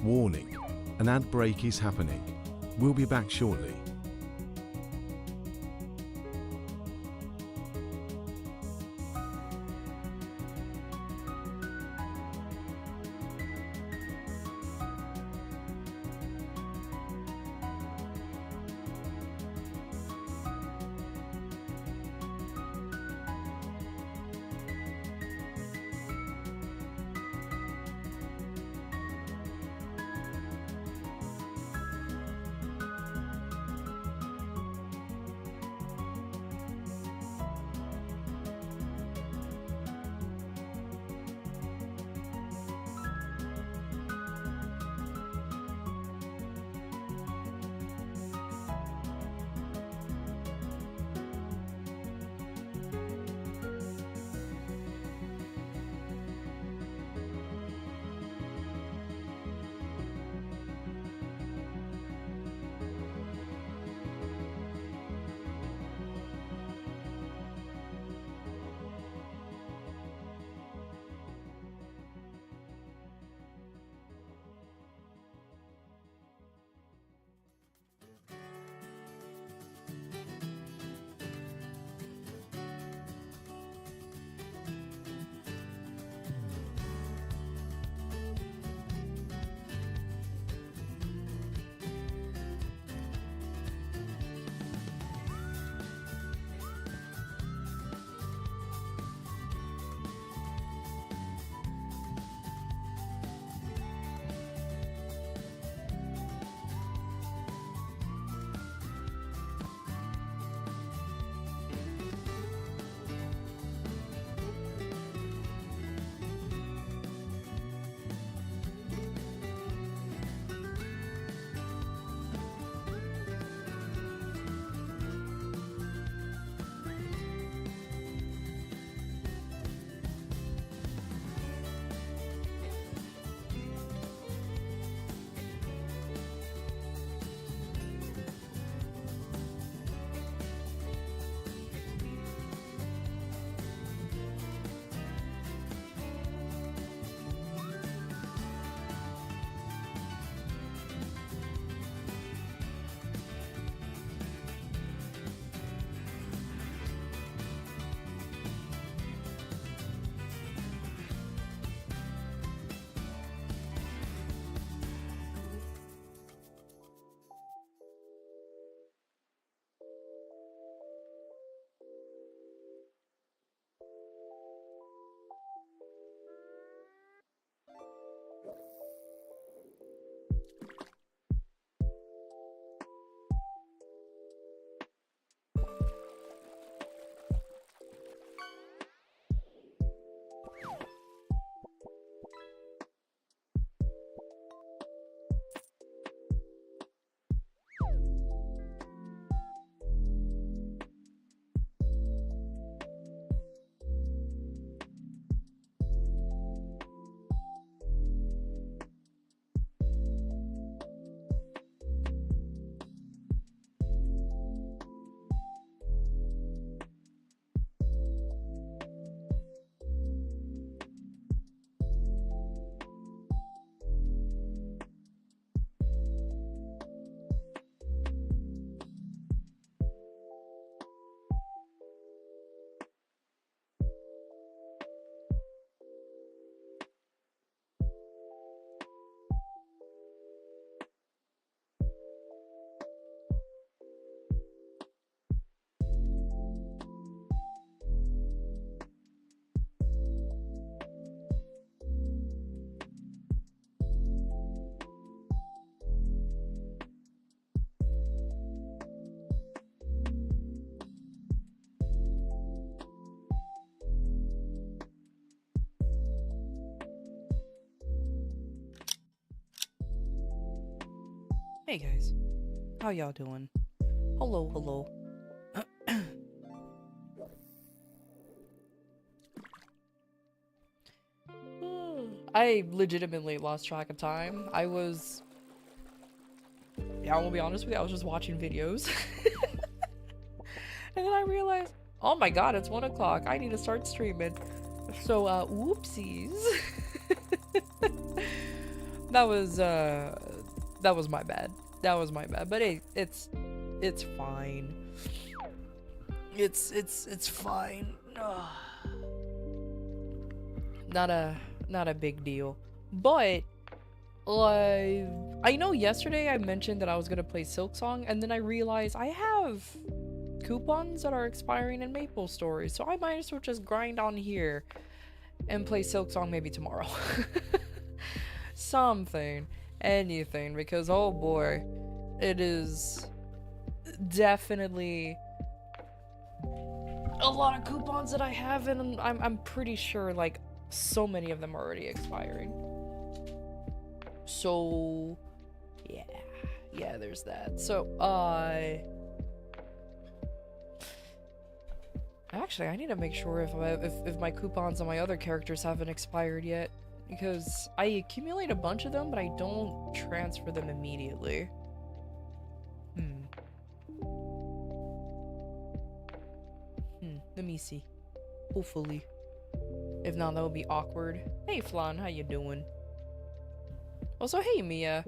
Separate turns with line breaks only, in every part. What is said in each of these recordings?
Warning, an ad break is happening. We'll be back shortly.
Hey guys, how y'all doing? Hello, hello. I legitimately lost track of time. I'm gonna be honest with you, I was just watching videos. And then I realized, oh my god, it's 1 o'clock. I need to start streaming. So, whoopsies. that was my bad. That was my bad. But hey, it's fine. It's fine. Ugh. Not a big deal. But I know yesterday I mentioned that I was gonna play Silk Song, and then I realized I have coupons that are expiring in Maple Story, so I might as well just grind on here and play Silk Song maybe tomorrow. Something, anything, because oh boy, it is definitely a lot of coupons that I have, and I'm pretty sure like so many of them are already expiring. So yeah, there's that. So actually, I need to make sure if my coupons on my other characters haven't expired yet, because I accumulate a bunch of them, but I don't transfer them immediately. Let me see. Hopefully. If not, that would be awkward. Hey, Flan, how you doing? Also, hey, Mia.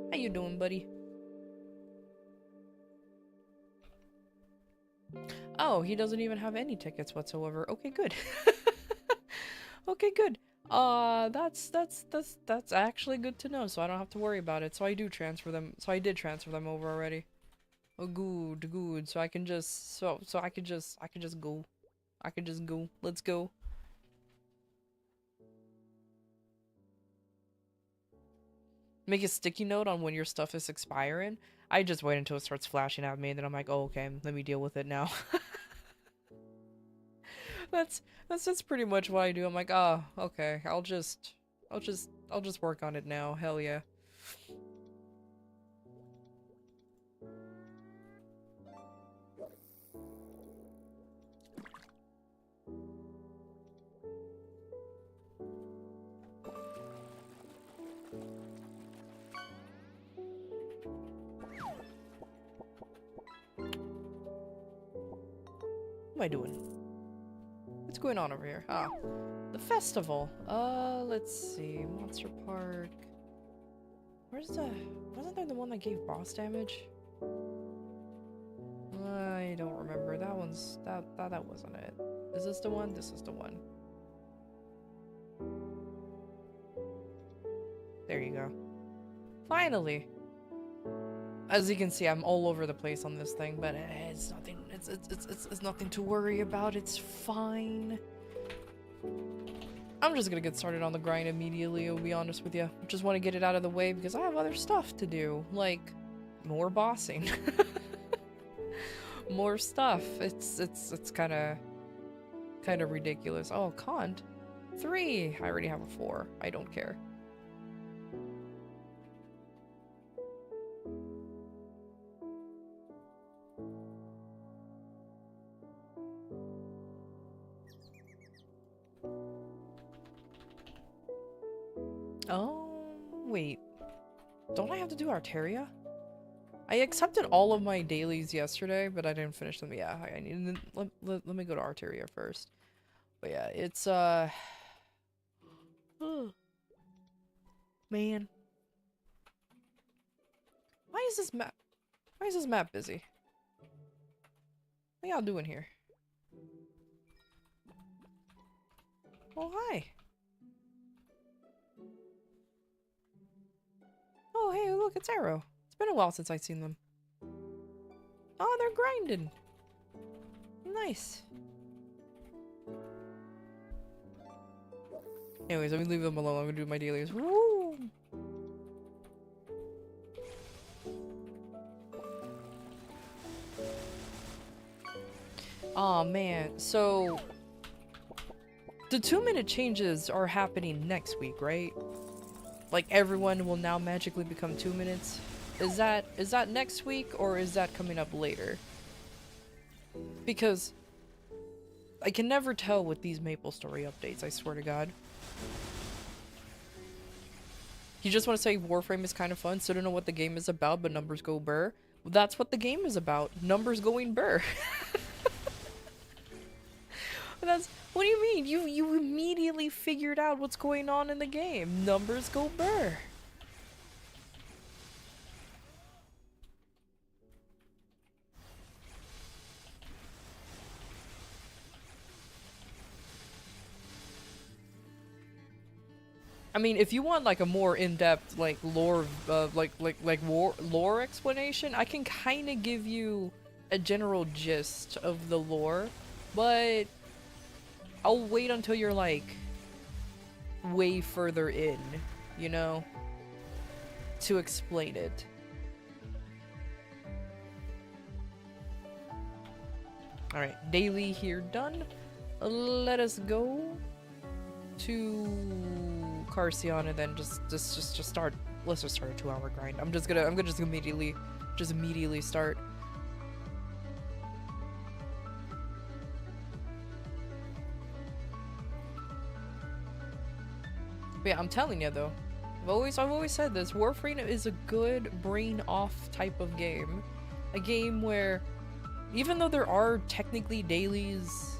How you doing, buddy? Oh, he doesn't even have any tickets whatsoever. Okay, good. Okay, good. That's actually good to know, so I don't have to worry about it. So I do transfer them. So I did transfer them over already. Oh, good. So I can just so I can just go. I can just go. Let's go. Make a sticky note on when your stuff is expiring. I just wait until it starts flashing at me, and then I'm like, oh, okay, let me deal with it now. That's pretty much what I do. I'm like, oh, okay, I'll just work on it now. Hell yeah. What am I doing? What's going on over here? Ah, the festival. Let's see. Monster Park. Wasn't there the one that gave boss damage? I don't remember. That wasn't it. Is this the one? This is the one. There you go. Finally! As you can see, I'm all over the place on this thing, but it's nothing. It's nothing to worry about. It's fine. I'm just gonna get started on the grind immediately, I'll be honest with you. Just want to get it out of the way because I have other stuff to do, like more bossing. More stuff. It's kind of ridiculous. Oh, Kant. 3. I already have a 4. I don't care. Oh, wait. Don't I have to do Arteria? I accepted all of my dailies yesterday, but I didn't finish them. Yeah, I need to, let me go to Arteria first. But yeah, it's man. Why is this map busy? What y'all doing here? Oh, hi. Oh, hey, look, it's Arrow. It's been a while since I've seen them. Oh, they're grinding. Nice. Anyways, let me leave them alone. I'm gonna do my dailies. Woo! Aw, man. So, the 2-minute changes are happening next week, right? Like, everyone will now magically become 2 minutes? Is that next week, or is that coming up later? Because I can never tell with these Maple Story updates, I swear to God. You just want to say Warframe is kind of fun, so don't know what the game is about, but numbers go burr? Well, that's what the game is about. Numbers going burr. What do you mean? You immediately figured out what's going on in the game. Numbers go burr. I mean, if you want like a more in-depth like lore, lore explanation, I can kind of give you a general gist of the lore, but I'll wait until you're like way further in, you know, to explain it. Alright, daily here done. Let us go to Carcion and then just start. Let's just start a 2-hour grind. I'm gonna just immediately start. But yeah, I'm telling you though, I've always said this. Warframe is a good brain off type of game, a game where even though there are technically dailies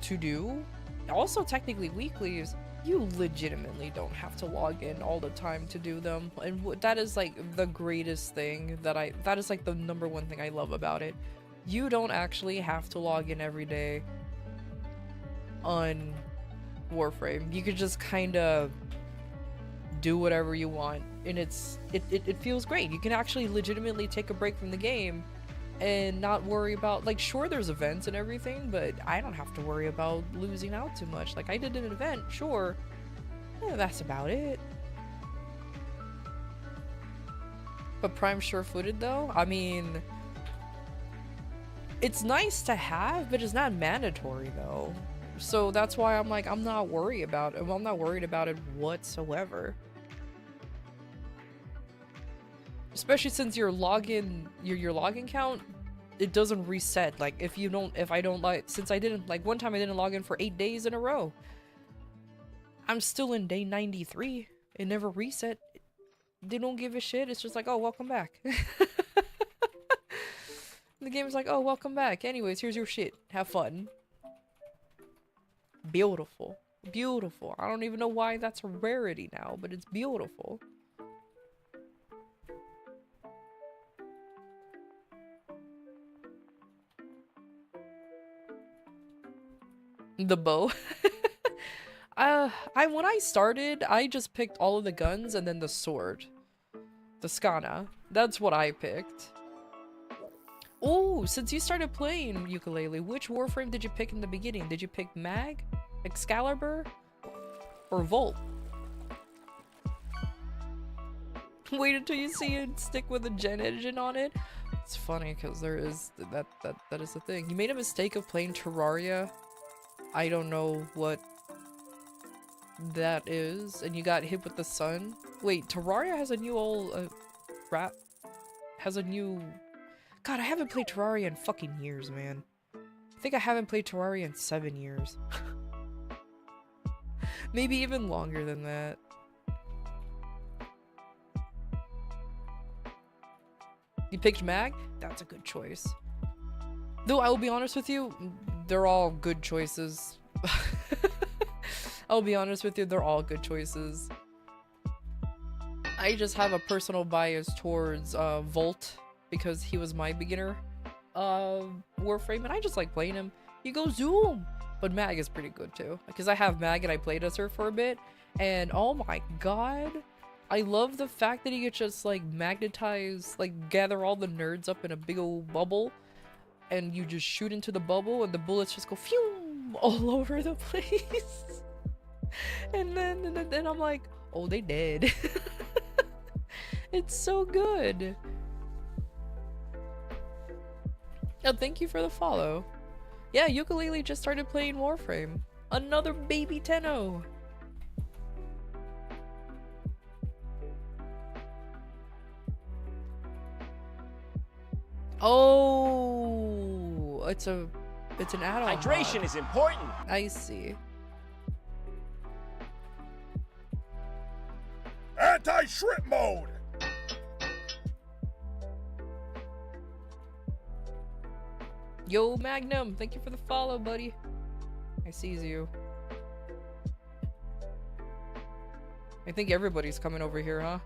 to do, also technically weeklies, you legitimately don't have to log in all the time to do them. And that is like the greatest thing that is like the #1 thing I love about it. You don't actually have to log in every day on Warframe. You could just kind of do whatever you want, and it feels great. You can actually legitimately take a break from the game and not worry about, like, sure, there's events and everything, but I don't have to worry about losing out too much. Like, I did an event, sure, yeah, that's about it. But Prime sure-footed though, I mean, it's nice to have, but it's not mandatory though. So that's why I'm like, I'm not worried about it. Well, I'm not worried about it whatsoever. Especially since your login count, it doesn't reset. Like since I didn't, like one time I didn't log in for 8 days in a row. I'm still in day 93. It never reset. They don't give a shit. It's just like, oh, welcome back. The game's like, oh, welcome back. Anyways, here's your shit. Have fun. Beautiful. Beautiful. I don't even know why that's a rarity now, but it's beautiful. The bow. When I started, I just picked all of the guns and then the sword. The Skana. That's what I picked. Oh, since you started playing ukulele, which Warframe did you pick in the beginning? Did you pick Mag, Excalibur, or Volt? Wait until you see it stick with a gen engine on it. It's funny because there is that is the thing. You made a mistake of playing Terraria. I don't know what that is, and you got hit with the sun. Wait, Terraria has a new old God, I haven't played Terraria in fucking years, man. I think I haven't played Terraria in 7 years. Maybe even longer than that. You picked Mag? That's a good choice. Though I will be honest with you, they're all good choices. I'll be honest with you, they're all good choices. I just have a personal bias towards Volt because he was my beginner Warframe, and I just like playing him. You go zoom! But Mag is pretty good too, because I have Mag and I played as her for a bit, and oh my god, I love the fact that he could just like magnetize, like gather all the nerds up in a big old bubble, and you just shoot into the bubble and the bullets just go phew all over the place. and then I'm like, oh, they dead. It's so good. Oh, thank you for the follow. Yeah, Ukulele just started playing Warframe. Another baby Tenno. Oh, it's an add-on.
Hydration is important.
I see.
Anti-shrimp mode.
Yo, Magnum, thank you for the follow, buddy. I sees you. I think everybody's coming over here, huh?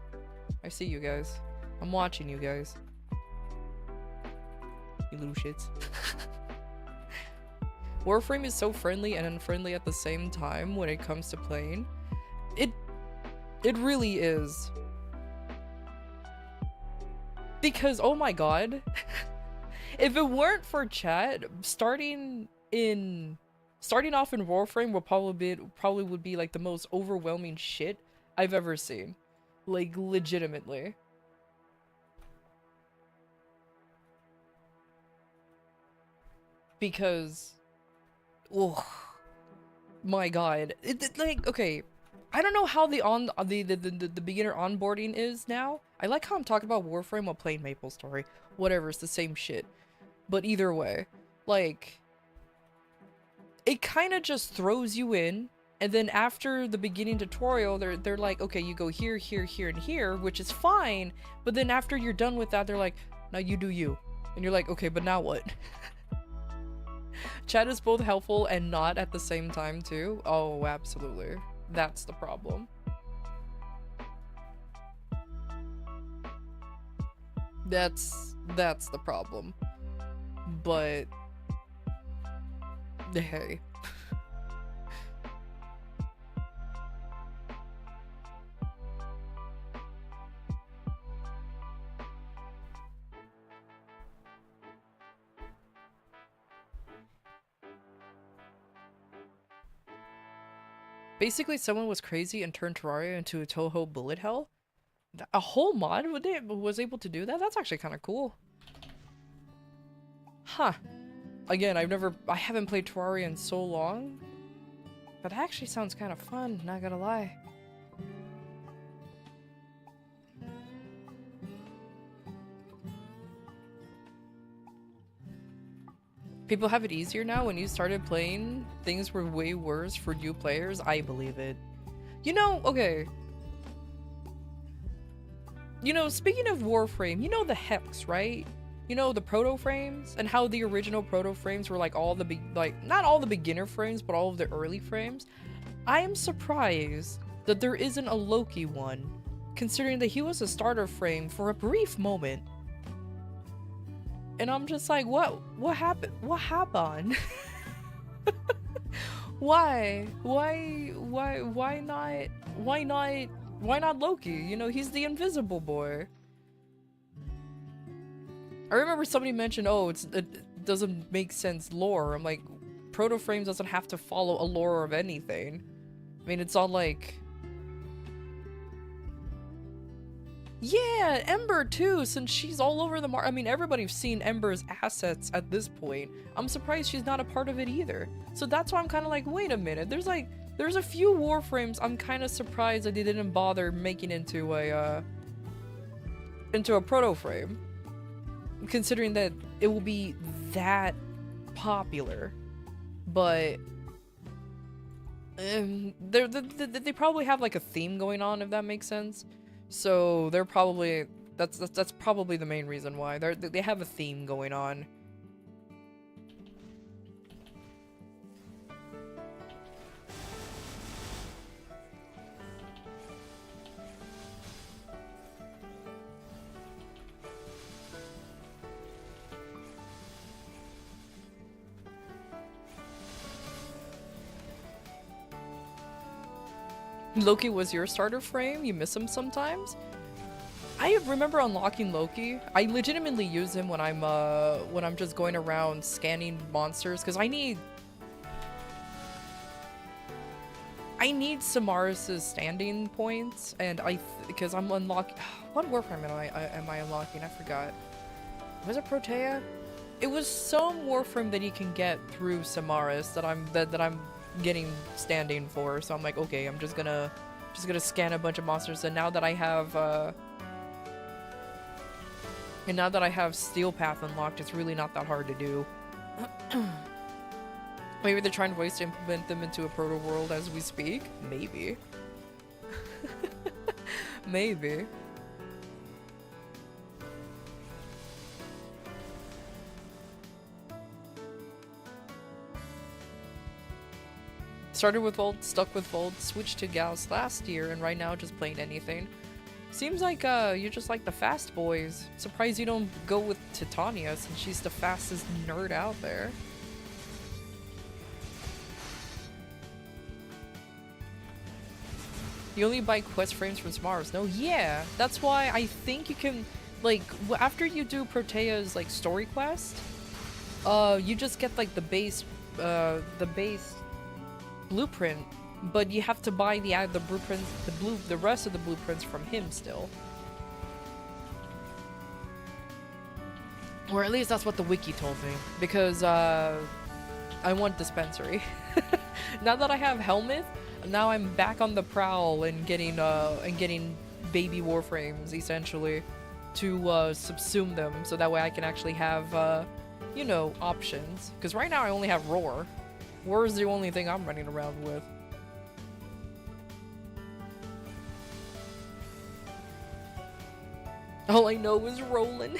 I see you guys. I'm watching you guys. You little shits. Warframe is so friendly and unfriendly at the same time when it comes to playing. It really is. Because, oh my god, if it weren't for chat, starting off in Warframe would be like the most overwhelming shit I've ever seen. Like, legitimately. Because, oh my god, like, okay, I don't know how the beginner onboarding is now. I like how I'm talking about Warframe while playing MapleStory. Whatever, it's the same shit. But either way, like, it kind of just throws you in, and then after the beginning tutorial, they're like, okay, you go here, here, here, and here, which is fine. But then after you're done with that, they're like, now you do you. And you're like, okay, but now what? Chat is both helpful and not at the same time too. Oh, absolutely. That's the problem. That's the problem. But hey. Basically, someone was crazy and turned Terraria into a Toho bullet hell. A whole mod was able to do that? That's actually kind of cool. Huh. Again, I haven't played Terraria in so long. But that actually sounds kind of fun, not gonna lie. People have it easier now. When you started playing, things were way worse for new players. I believe it. You know, okay. You know, speaking of Warframe, you know the Hex, right? You know, the proto frames, and how the original proto frames were like all the not all the beginner frames, but all of the early frames. I am surprised that there isn't a Loki one, considering that he was a starter frame for a brief moment. And I'm just like, what happened? What happened? Why not Loki? You know, he's the invisible boy. I remember somebody mentioned, oh, it doesn't make sense lore. I'm like, Proto Frame doesn't have to follow a lore of anything. I mean, it's all like, yeah, Ember too, since she's all over the I mean, everybody's seen Ember's assets at this point. I'm surprised she's not a part of it either. So that's why I'm kind of like, wait a minute. There's a few Warframes I'm kind of surprised that they didn't bother making into a Proto Frame, considering that it will be that popular. But they probably have like a theme going on, if that makes sense. So they're probably that's probably the main reason why they have a theme going on. Loki was your starter frame? You miss him sometimes? I remember unlocking Loki. I legitimately use him when I'm just going around scanning monsters, because I need Samaris's standing points, and because I'm unlocking. What Warframe am I unlocking? I forgot. Was it Protea? It was some Warframe that you can get through Samaris that I'm getting standing for. So I'm like, okay, I'm just gonna scan a bunch of monsters, and now that I have Steel Path unlocked, it's really not that hard to do. Maybe they're trying ways to implement them into a proto world as we speak. Maybe. Maybe. Started with Vault, stuck with Vault, switched to Gauss last year, and right now just playing anything. Seems like you just like the fast boys. Surprised you don't go with Titania, since she's the fastest nerd out there. You only buy quest frames from Smarts. No, yeah. That's why I think you can, like, after you do Protea's, like, story quest, you just get, like, the base blueprint, but you have to buy the blueprints, the rest of the blueprints from him still. Or at least that's what the wiki told me, because, I want dispensary. Now that I have Helmet, now I'm back on the prowl and getting baby warframes, essentially, to, subsume them, so that way I can actually have, you know, options. Because right now I only have Roar. Roar is the only thing I'm running around with. All I know is rolling.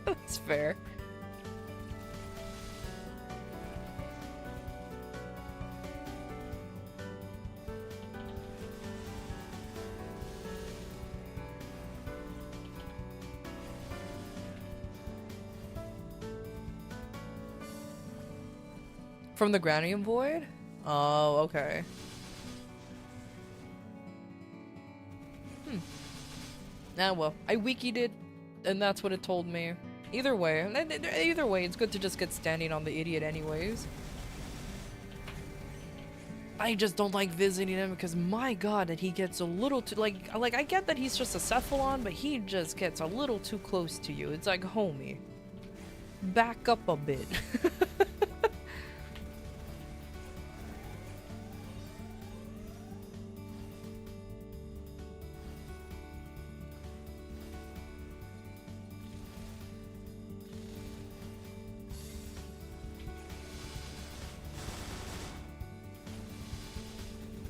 That's fair. From the Granium Void? Oh, okay. Ah, well, I wikied it, and that's what it told me. Either way, it's good to just get standing on the idiot anyways. I just don't like visiting him because, my god, that he gets a little too, like, I get that he's just a cephalon, but he just gets a little too close to you. It's like, homie, back up a bit.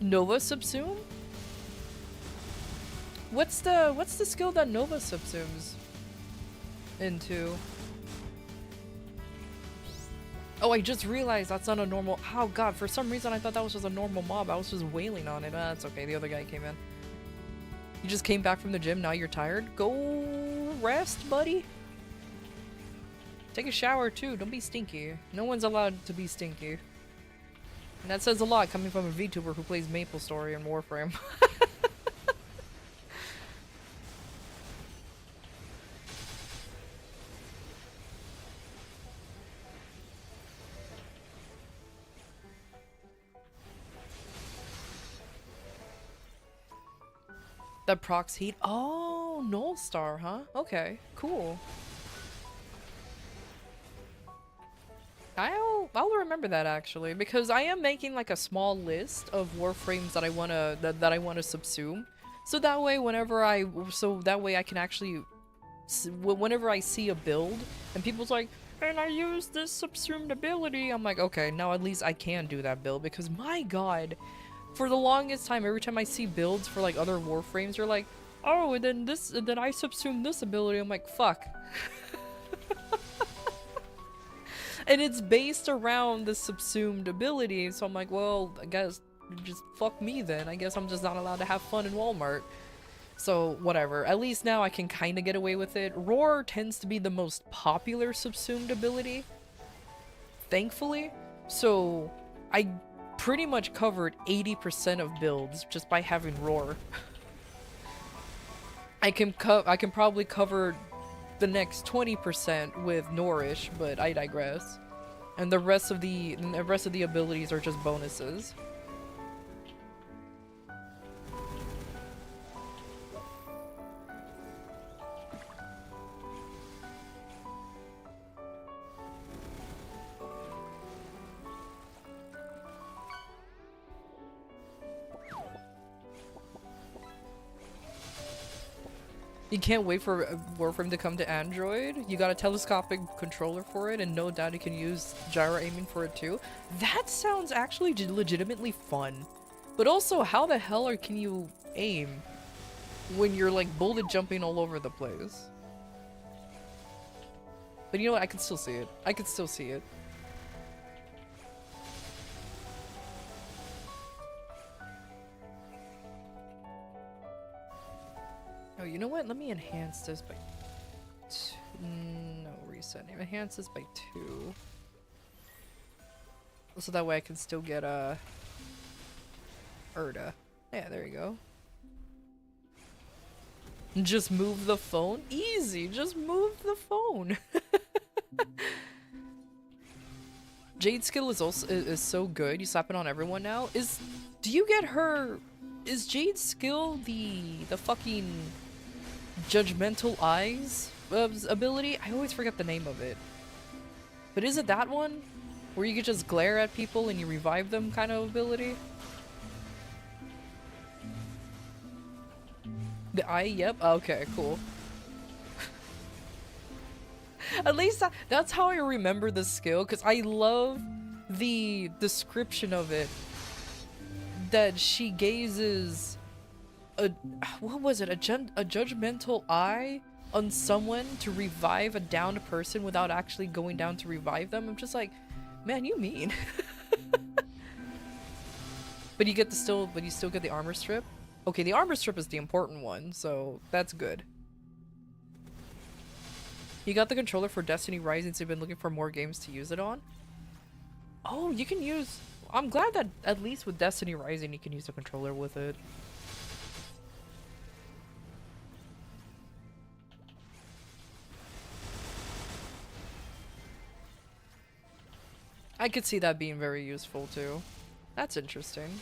Nova subsume? What's the skill that Nova subsumes into? Oh, I just realized that's not a normal. Oh god, for some reason I thought that was just a normal mob. I was just wailing on it. That's okay. The other guy came in. You just came back from the gym. Now you're tired. Go rest, buddy. Take a shower too. Don't be stinky. No one's allowed to be stinky. And that says a lot coming from a VTuber who plays MapleStory and Warframe. That procs heat? Oh, Null Star, huh? Okay, cool. I'll remember that actually, because I am making like a small list of warframes that I wanna subsume, so that way I can actually, whenever I see a build and people's like, and I use this subsumed ability, I'm like, okay, now at least I can do that build, because my god, for the longest time, every time I see builds for like other warframes, you're like, oh, and then I subsume this ability. I'm like, fuck. And it's based around the subsumed ability, so I'm like, well, I guess just fuck me then. I guess I'm just not allowed to have fun in Walmart. So, whatever. At least now I can kind of get away with it. Roar tends to be the most popular subsumed ability, thankfully. So, I pretty much covered 80% of builds just by having Roar. I can probably cover the next 20% with Nourish, but I digress. And the rest of the abilities are just bonuses. You can't wait for Warframe to come to Android. You got a telescopic controller for it, and no doubt you can use gyro aiming for it too. That sounds actually legitimately fun. But also, how the hell can you aim when you're like bullet jumping all over the place? But you know what? I can still see it. I can still see it. Oh, you know what? Let me enhance this by no, reset. Enhance this by 2. So that way I can still get Erda. Yeah, there you go. Just move the phone? Easy, just move the phone. Jade's skill is also is so good. You slap it on everyone now. Do you get her? Is Jade's skill the fucking judgmental eyes ability? I always forget the name of it. But is it that one where you could just glare at people and you revive them kind of ability? The eye? Yep. Okay. Cool. At least that's how I remember the skill, because I love the description of it. That she gazes what was it? A judgmental eye on someone to revive a downed person without actually going down to revive them. I'm just like, man, you mean. But you still get the armor strip. Okay, the armor strip is the important one, so that's good. You got the controller for Destiny Rising, so you've been looking for more games to use it on? Oh, you can use... I'm glad that at least with Destiny Rising you can use the controller with it. I could see that being very useful too. That's interesting.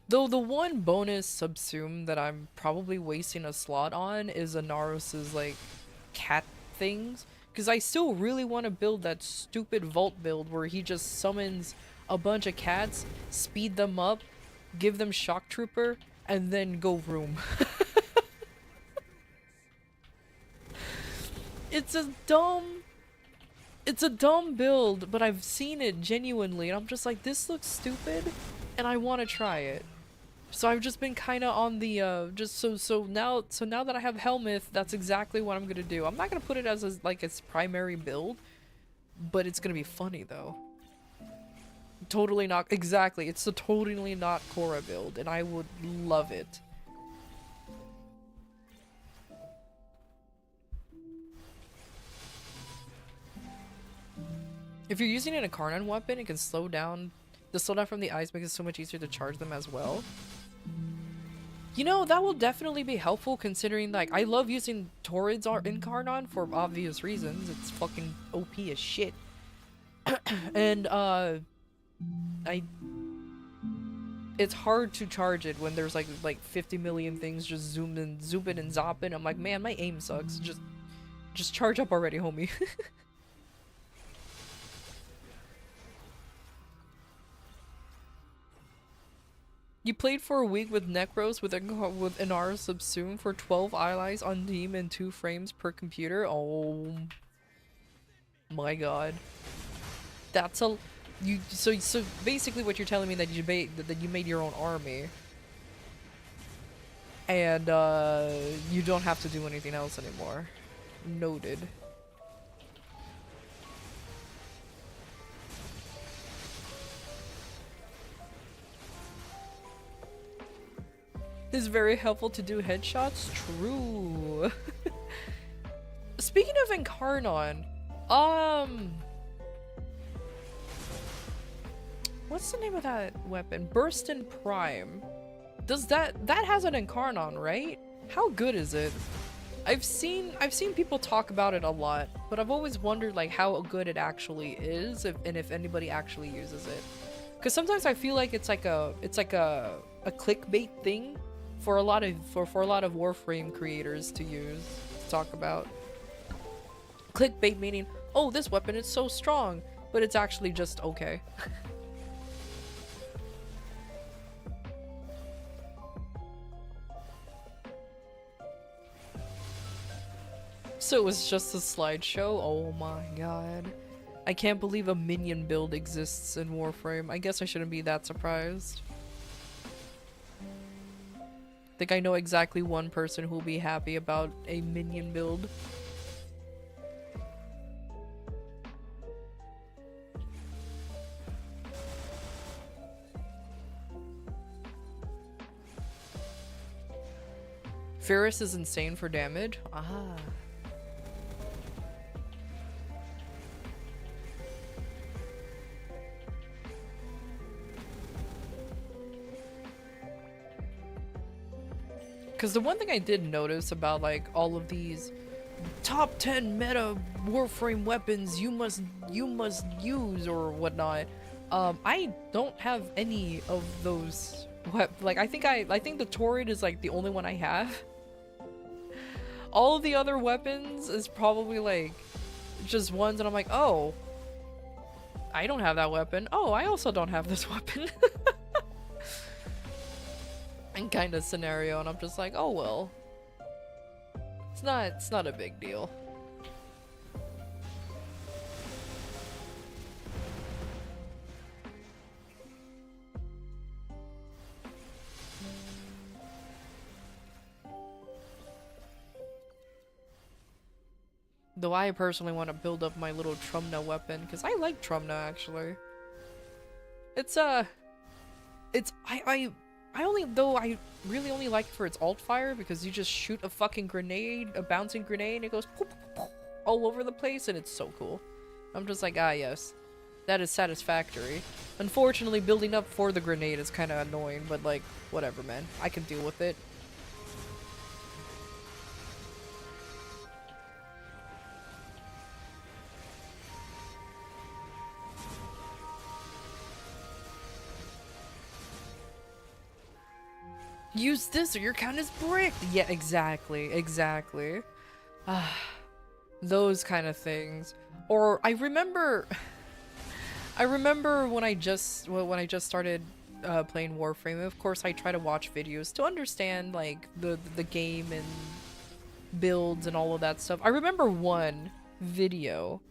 Though the one bonus subsume that I'm probably wasting a slot on is Anaros's like cat things, because I still really want to build that stupid vault build where he just summons a bunch of cats, speed them up, give them shock trooper, and then go room. It's a dumb build, but I've seen it genuinely and I'm just like, this looks stupid and I want to try it. So I've just been kind of on the so now that I have Helmuth, that's exactly what I'm gonna do. I'm not gonna put it as its primary build, but it's gonna be funny though. Totally not exactly. It's a totally not Korra build, and I would love it. If you're using an Incarnon weapon, it can slow down. The slowdown from the eyes makes it so much easier to charge them as well. You know, that will definitely be helpful considering, like, I love using Torrid's Incarnon for obvious reasons. It's fucking OP as shit. And, it's hard to charge it when there's, like 50 million things just zooming and zopping. I'm like, man, my aim sucks. Just charge up already, homie. You played for a week with Necros with Inara subsume for 12 allies on team and 2 frames per computer. Oh my god. That's a so basically what you're telling me that you made your own army. And you don't have to do anything else anymore. Noted. It's very helpful to do headshots. True. Speaking of Incarnon, what's the name of that weapon? Burst in Prime. Does that has an Incarnon, right? How good is it? I've seen people talk about it a lot, but I've always wondered like how good it actually is, if anybody actually uses it. Because sometimes I feel like it's like a clickbait thing for a lot of Warframe creators to use, to talk about. Clickbait meaning, oh, this weapon is so strong, but it's actually just okay. So it was just a slideshow? Oh my god. I can't believe a minion build exists in Warframe. I guess I shouldn't be that surprised. I think I know exactly one person who will be happy about a minion build. Ferris is insane for damage? Ah. Because the one thing I did notice about like all of these top 10 meta Warframe weapons you must use or whatnot, I don't have any of those like I think the Torrid is like the only one I have. All of the other weapons is probably like just ones that I'm like, oh, I don't have that weapon. Oh, I also don't have this weapon. And kind of scenario, and I'm just like, oh well. It's not a big deal. Though I personally want to build up my little Trumna weapon, because I like Trumna actually. I really only like it for its alt fire, because you just shoot a fucking grenade, a bouncing grenade, and it goes poof, poof, poof, all over the place, and it's so cool. I'm just like, ah yes, that is satisfactory. Unfortunately, building up for the grenade is kind of annoying, but like, whatever man, I can deal with it. Use this or your account is bricked. Yeah, exactly. Those kind of things. Or I remember when I just started playing Warframe. Of course, I try to watch videos to understand like the game and builds and all of that stuff. I remember one video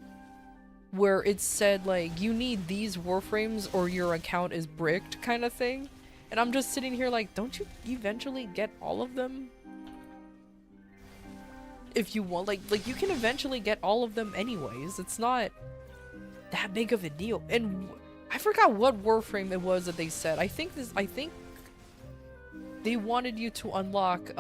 where it said like, you need these Warframes or your account is bricked kind of thing. And I'm just sitting here like, don't you eventually get all of them? If you want, like you can eventually get all of them anyways. It's not that big of a deal. And I forgot what Warframe it was that they said. I think they wanted you to unlock,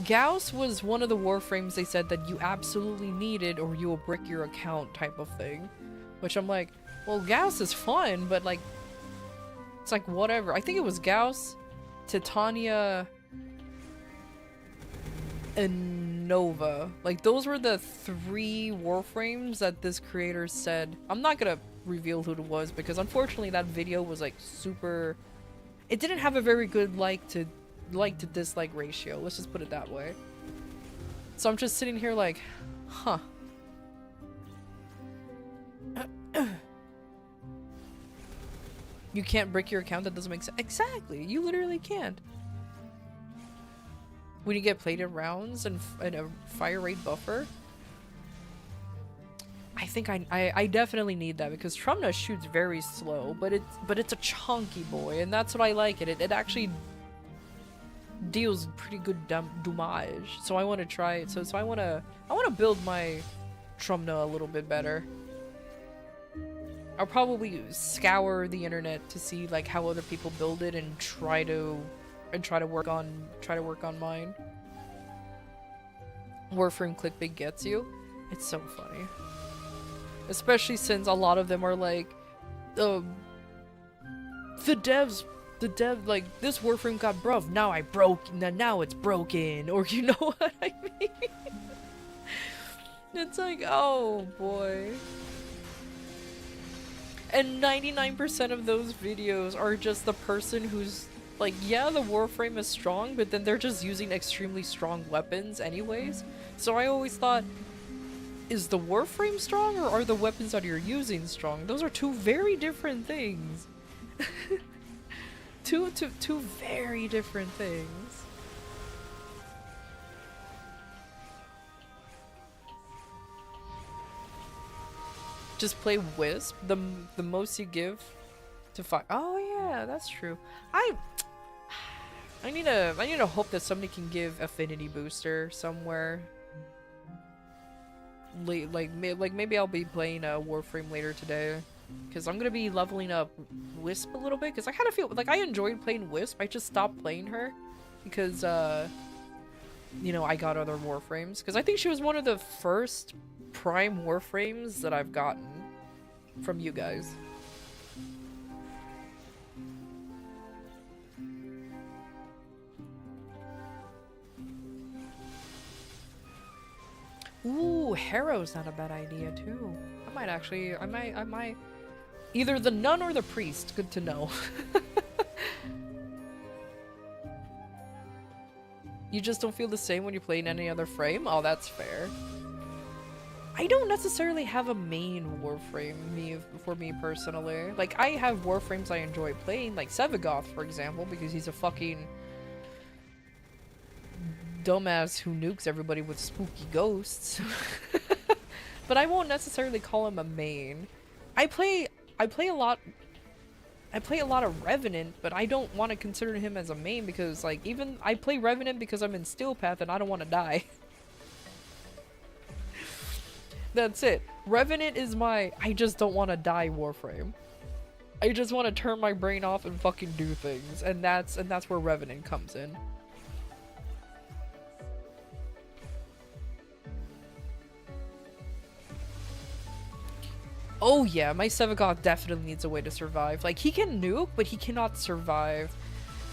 Gauss was one of the Warframes they said that you absolutely needed or you will brick your account type of thing. Which I'm like, well, Gauss is fun, but like, it's like whatever. I think it was Gauss, Titania, and Nova. Like, those were the 3 Warframes that this creator said. I'm not gonna reveal who it was because unfortunately that video was like super... It didn't have a very good like to dislike ratio. Let's just put it that way. So I'm just sitting here like, huh. You can't brick your account? That doesn't make sense. Exactly, you literally can't. When you get plated rounds and a fire rate buffer, I think I definitely need that because Trumna shoots very slow, but it's a chunky boy, and that's what I like. It actually deals pretty good damage. So I want to try it. So I want to build my Trumna a little bit better. I'll probably scour the internet to see like how other people build it and try to work on mine. Warframe clickbait gets you. It's so funny. Especially since a lot of them are like the dev like this Warframe got bruv, now it's broken, or you know what I mean? It's like, oh boy. And 99% of those videos are just the person who's like, yeah, the Warframe is strong, but then they're just using extremely strong weapons anyways. So I always thought, is the Warframe strong or are the weapons that you're using strong? Those are 2 very different things. two very different things. Just play Wisp. The most you give to fight. Oh yeah, that's true. I need to hope that somebody can give affinity booster somewhere. Like maybe I'll be playing a Warframe later today, because I'm gonna be leveling up Wisp a little bit. Because I kind of feel like I enjoyed playing Wisp. I just stopped playing her because you know, I got other Warframes. Because I think she was one of the first Prime Warframes that I've gotten from you guys. Ooh, Harrow's not a bad idea too. I might. Either the nun or the priest. Good to know. You just don't feel the same when you play in any other frame? Oh, that's fair. I don't necessarily have a main Warframe for me personally. Like, I have Warframes I enjoy playing, like Sevagoth, for example, because he's a fucking dumbass who nukes everybody with spooky ghosts. But I won't necessarily call him a main. I play a lot of Revenant, but I don't want to consider him as a main because, like, even I play Revenant because I'm in Steelpath and I don't want to die. That's it. Revenant is my I just don't want to die Warframe. I just want to turn my brain off and fucking do things, and that's where Revenant comes in. Oh yeah, my Sevagoth definitely needs a way to survive. Like, he can nuke, but he cannot survive.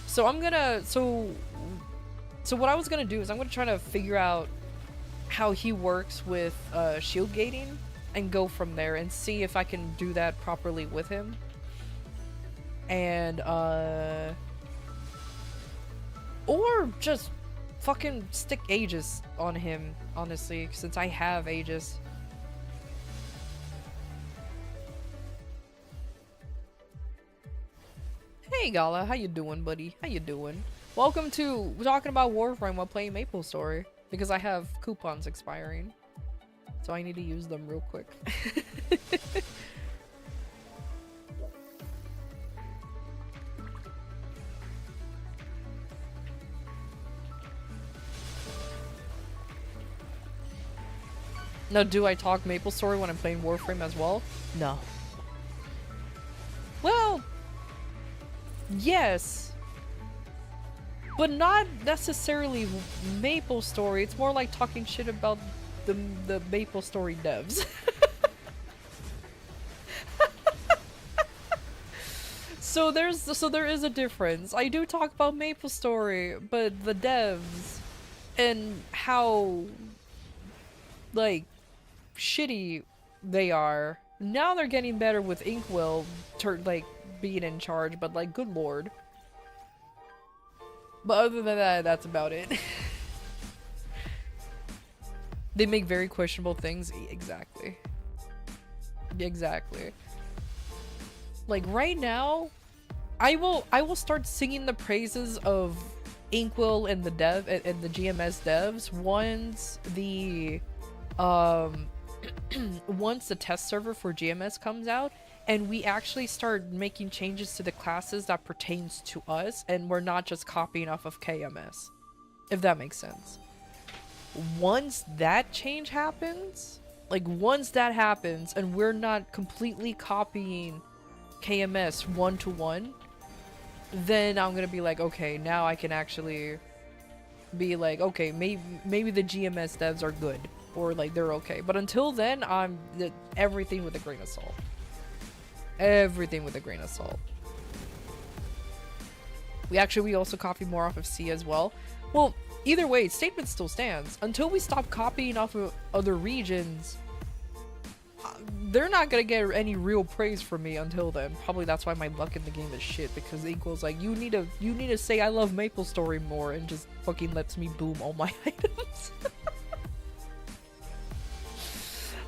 So I'm gonna so what I was gonna do is I'm gonna try to figure out how he works with shield gating and go from there and see if I can do that properly with him. And or just fucking stick Aegis on him, honestly, since I have Aegis. Hey Gala, how you doing, buddy? How you doing? Welcome to talking about Warframe while playing MapleStory, because I have coupons expiring, so I need to use them real quick. Now, do I talk MapleStory when I'm playing Warframe as well? No. Well, yes, but not necessarily MapleStory. It's more like talking shit about the MapleStory devs. So there is a difference. I do talk about MapleStory, but the devs and how, like, shitty they are. Now they're getting better with Inkwell like being in charge, but like, good lord. But other than that, that's about it. They make very questionable things. Exactly. Exactly. Like, right now, I will start singing the praises of Inkwell and the and the GMS devs once the once the test server for GMS comes out and we actually start making changes to the classes that pertains to us, and we're not just copying off of KMS, if that makes sense. Once that change happens, like once that happens and we're not completely copying KMS one-to-one, then I'm gonna be like, okay, now I can actually be like, okay, maybe the GMS devs are good, or like they're okay. But until then, I'm everything with a grain of salt. Everything with a grain of salt. We also copy more off of C as well. Well, either way, statement still stands. Until we stop copying off of other regions, they're not gonna get any real praise from me until then. Probably that's why my luck in the game is shit, because Equal's like, you need to say I love MapleStory more, and just fucking lets me boom all my items.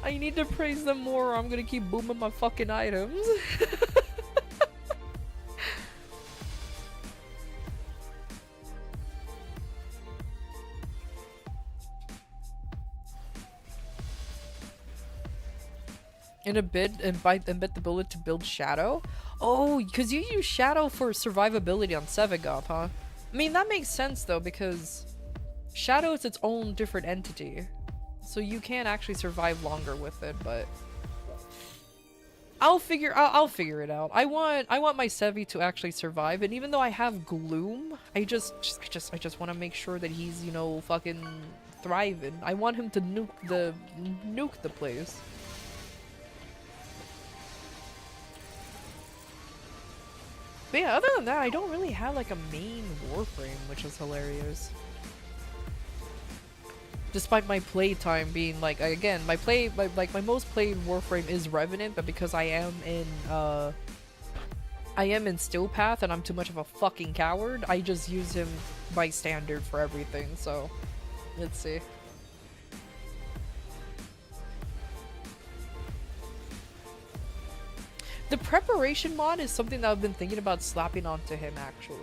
I need to praise them more or I'm gonna keep booming my fucking items. In a bid, embed the bullet to build Shadow? Oh, because you use Shadow for survivability on Sevagoth, huh? I mean, that makes sense though, because Shadow is its own different entity. So you can actually survive longer with it, but I'll figure it out. I want my Sevi to actually survive, and even though I have Gloom, I just want to make sure that he's, you know, fucking thriving. I want him to nuke the place. But yeah, other than that, I don't really have like a main Warframe, which is hilarious. Despite my play time being like, again, my most played Warframe is Revenant, but because I am in Still Path and I'm too much of a fucking coward, I just use him by standard for everything, so let's see. The preparation mod is something that I've been thinking about slapping onto him actually.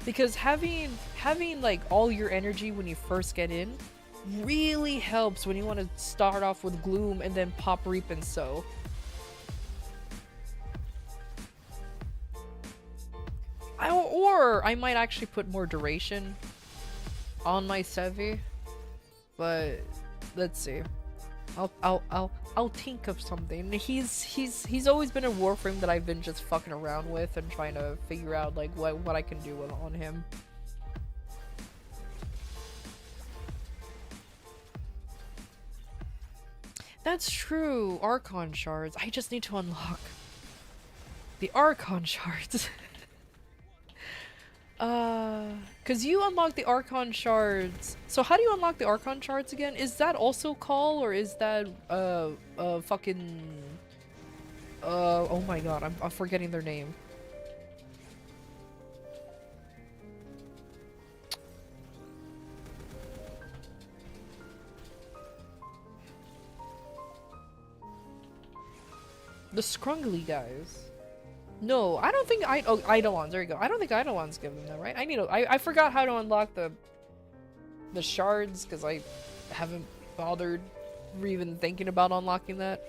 Because having like all your energy when you first get in really helps when you want to start off with Gloom and then pop Reap and Sow. Or I might actually put more duration on my Sevi, but let's see. I'll think of something. He's always been a Warframe that I've been just fucking around with and trying to figure out like what I can do on him. That's true. Archon shards. I just need to unlock the Archon shards. Cause you unlock the Archon shards. So how do you unlock the Archon shards again? Is that also Call or is that fucking oh my god, I'm forgetting their name. The Scrungly guys. No, I don't think Eidolons, there you go. I don't think Eidolons give them that, right? I forgot how to unlock the shards because I haven't bothered even thinking about unlocking that.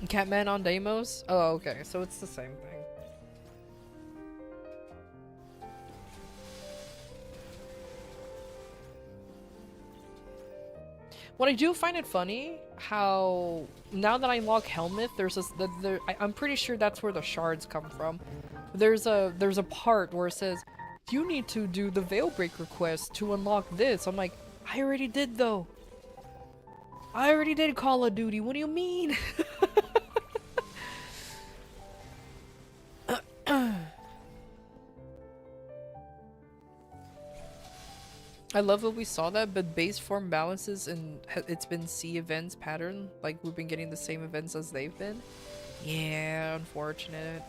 Catman on Deimos? Oh, okay, so it's the same thing. What I do find it funny, how now that I unlock Helmeth, there's this, I'm pretty sure that's where the shards come from. There's a part where it says, you need to do the Veilbreaker quest to unlock this. I'm like, I already did though. I already did Call of Duty, what do you mean? I love that we saw that, but base form balances and it's been C events pattern. Like, we've been getting the same events as they've been. Yeah, unfortunate.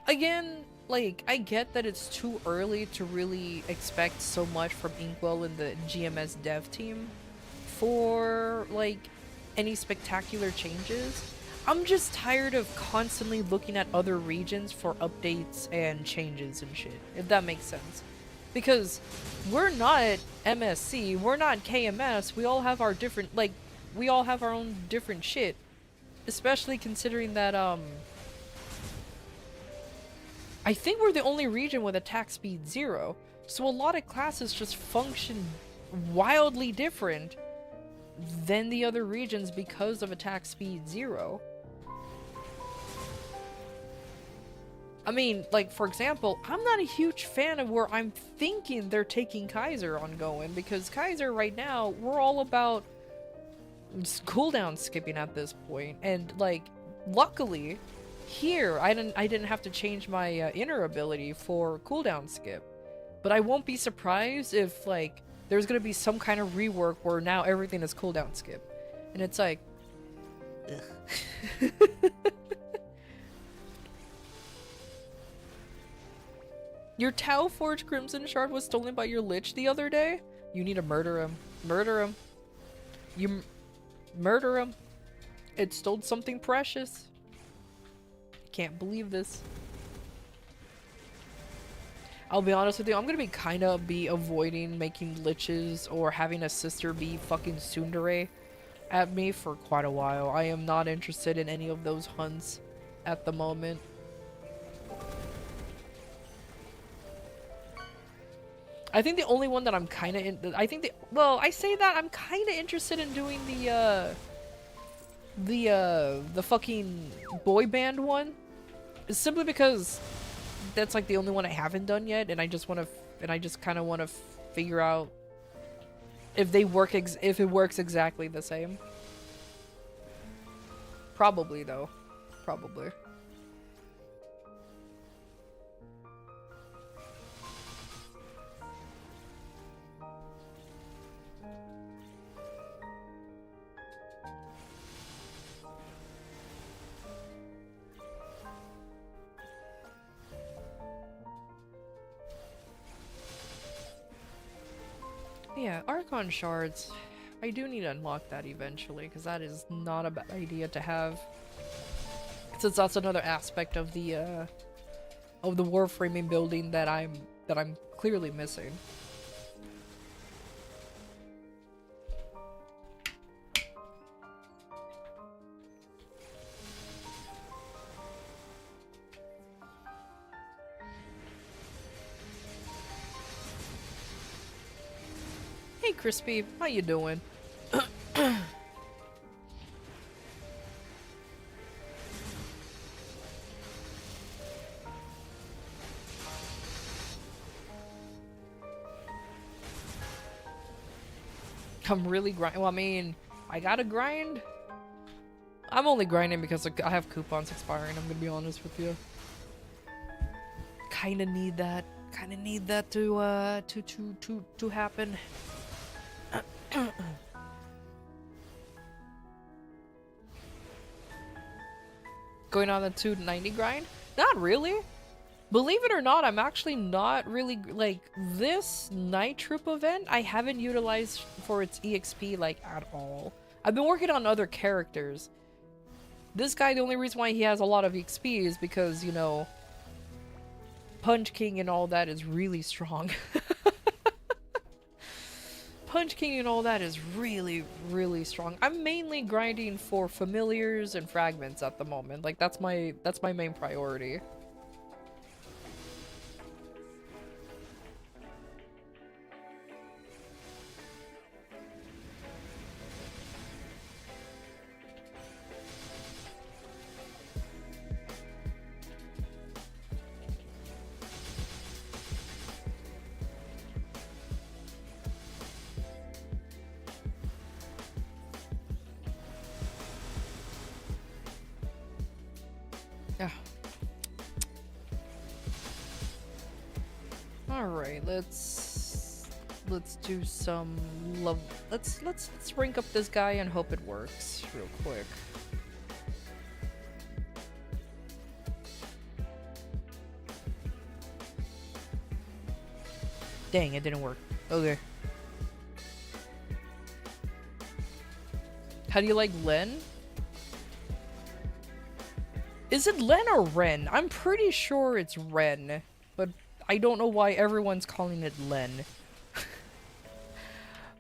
Again, like, I get that it's too early to really expect so much from Inkwell and the GMS dev team for, like, any spectacular changes. I'm just tired of constantly looking at other regions for updates and changes and shit, if that makes sense. Because we're not MSC, we're not KMS, we all have our different, like, we all have our own different shit. Especially considering that, I think we're the only region with attack speed 0. So a lot of classes just function wildly different than the other regions because of attack speed 0. I mean, like, for example, I'm not a huge fan of where I'm thinking they're taking Kaiser ongoing, because Kaiser right now, we're all about cooldown skipping at this point, and, like, luckily, here, I didn't have to change my inner ability for cooldown skip, but I won't be surprised if, like, there's gonna be some kind of rework where now everything is cooldown skip, and it's like, ugh. Your Tau Forge Crimson Shard was stolen by your Lich the other day? You need to murder him. Murder him. You murder him. It stole something precious. Can't believe this. I'll be honest with you, I'm gonna be avoiding making Liches or having a sister be fucking tsundere at me for quite a while. I am not interested in any of those hunts at the moment. I think the only one that I'm kind of in, well, I say that I'm kind of interested in doing the fucking boy band one, simply because that's like the only one I haven't done yet, and I just kind of want to figure out if they work if it works exactly the same. Probably though, probably. Yeah, Archon shards. I do need to unlock that eventually, because that is not a bad idea to have. Since that's another aspect of the warframing building that I'm clearly missing. Hey Crispy, how you doing? I'm really grinding. Well, I mean, I gotta grind. I'm only grinding because I have coupons expiring, I'm gonna be honest with you. Kinda need that. Kinda need that to happen. Going on the 290 grind? Not really. Believe it or not, I'm actually not really, like, this night troop event, I haven't utilized for its EXP, like, at all. I've been working on other characters. This guy, the only reason why he has a lot of EXP is because, you know, Punch King and all that is really strong. Punch King and all that is really, really strong. I'm mainly grinding for familiars and fragments at the moment. Like, that's my main priority. Yeah. All right, let's do some love. Let's rank up this guy and hope it works real quick. Dang, it didn't work. Okay. How do you like Len? Is it Len or Ren? I'm pretty sure it's Ren, but I don't know why everyone's calling it Len.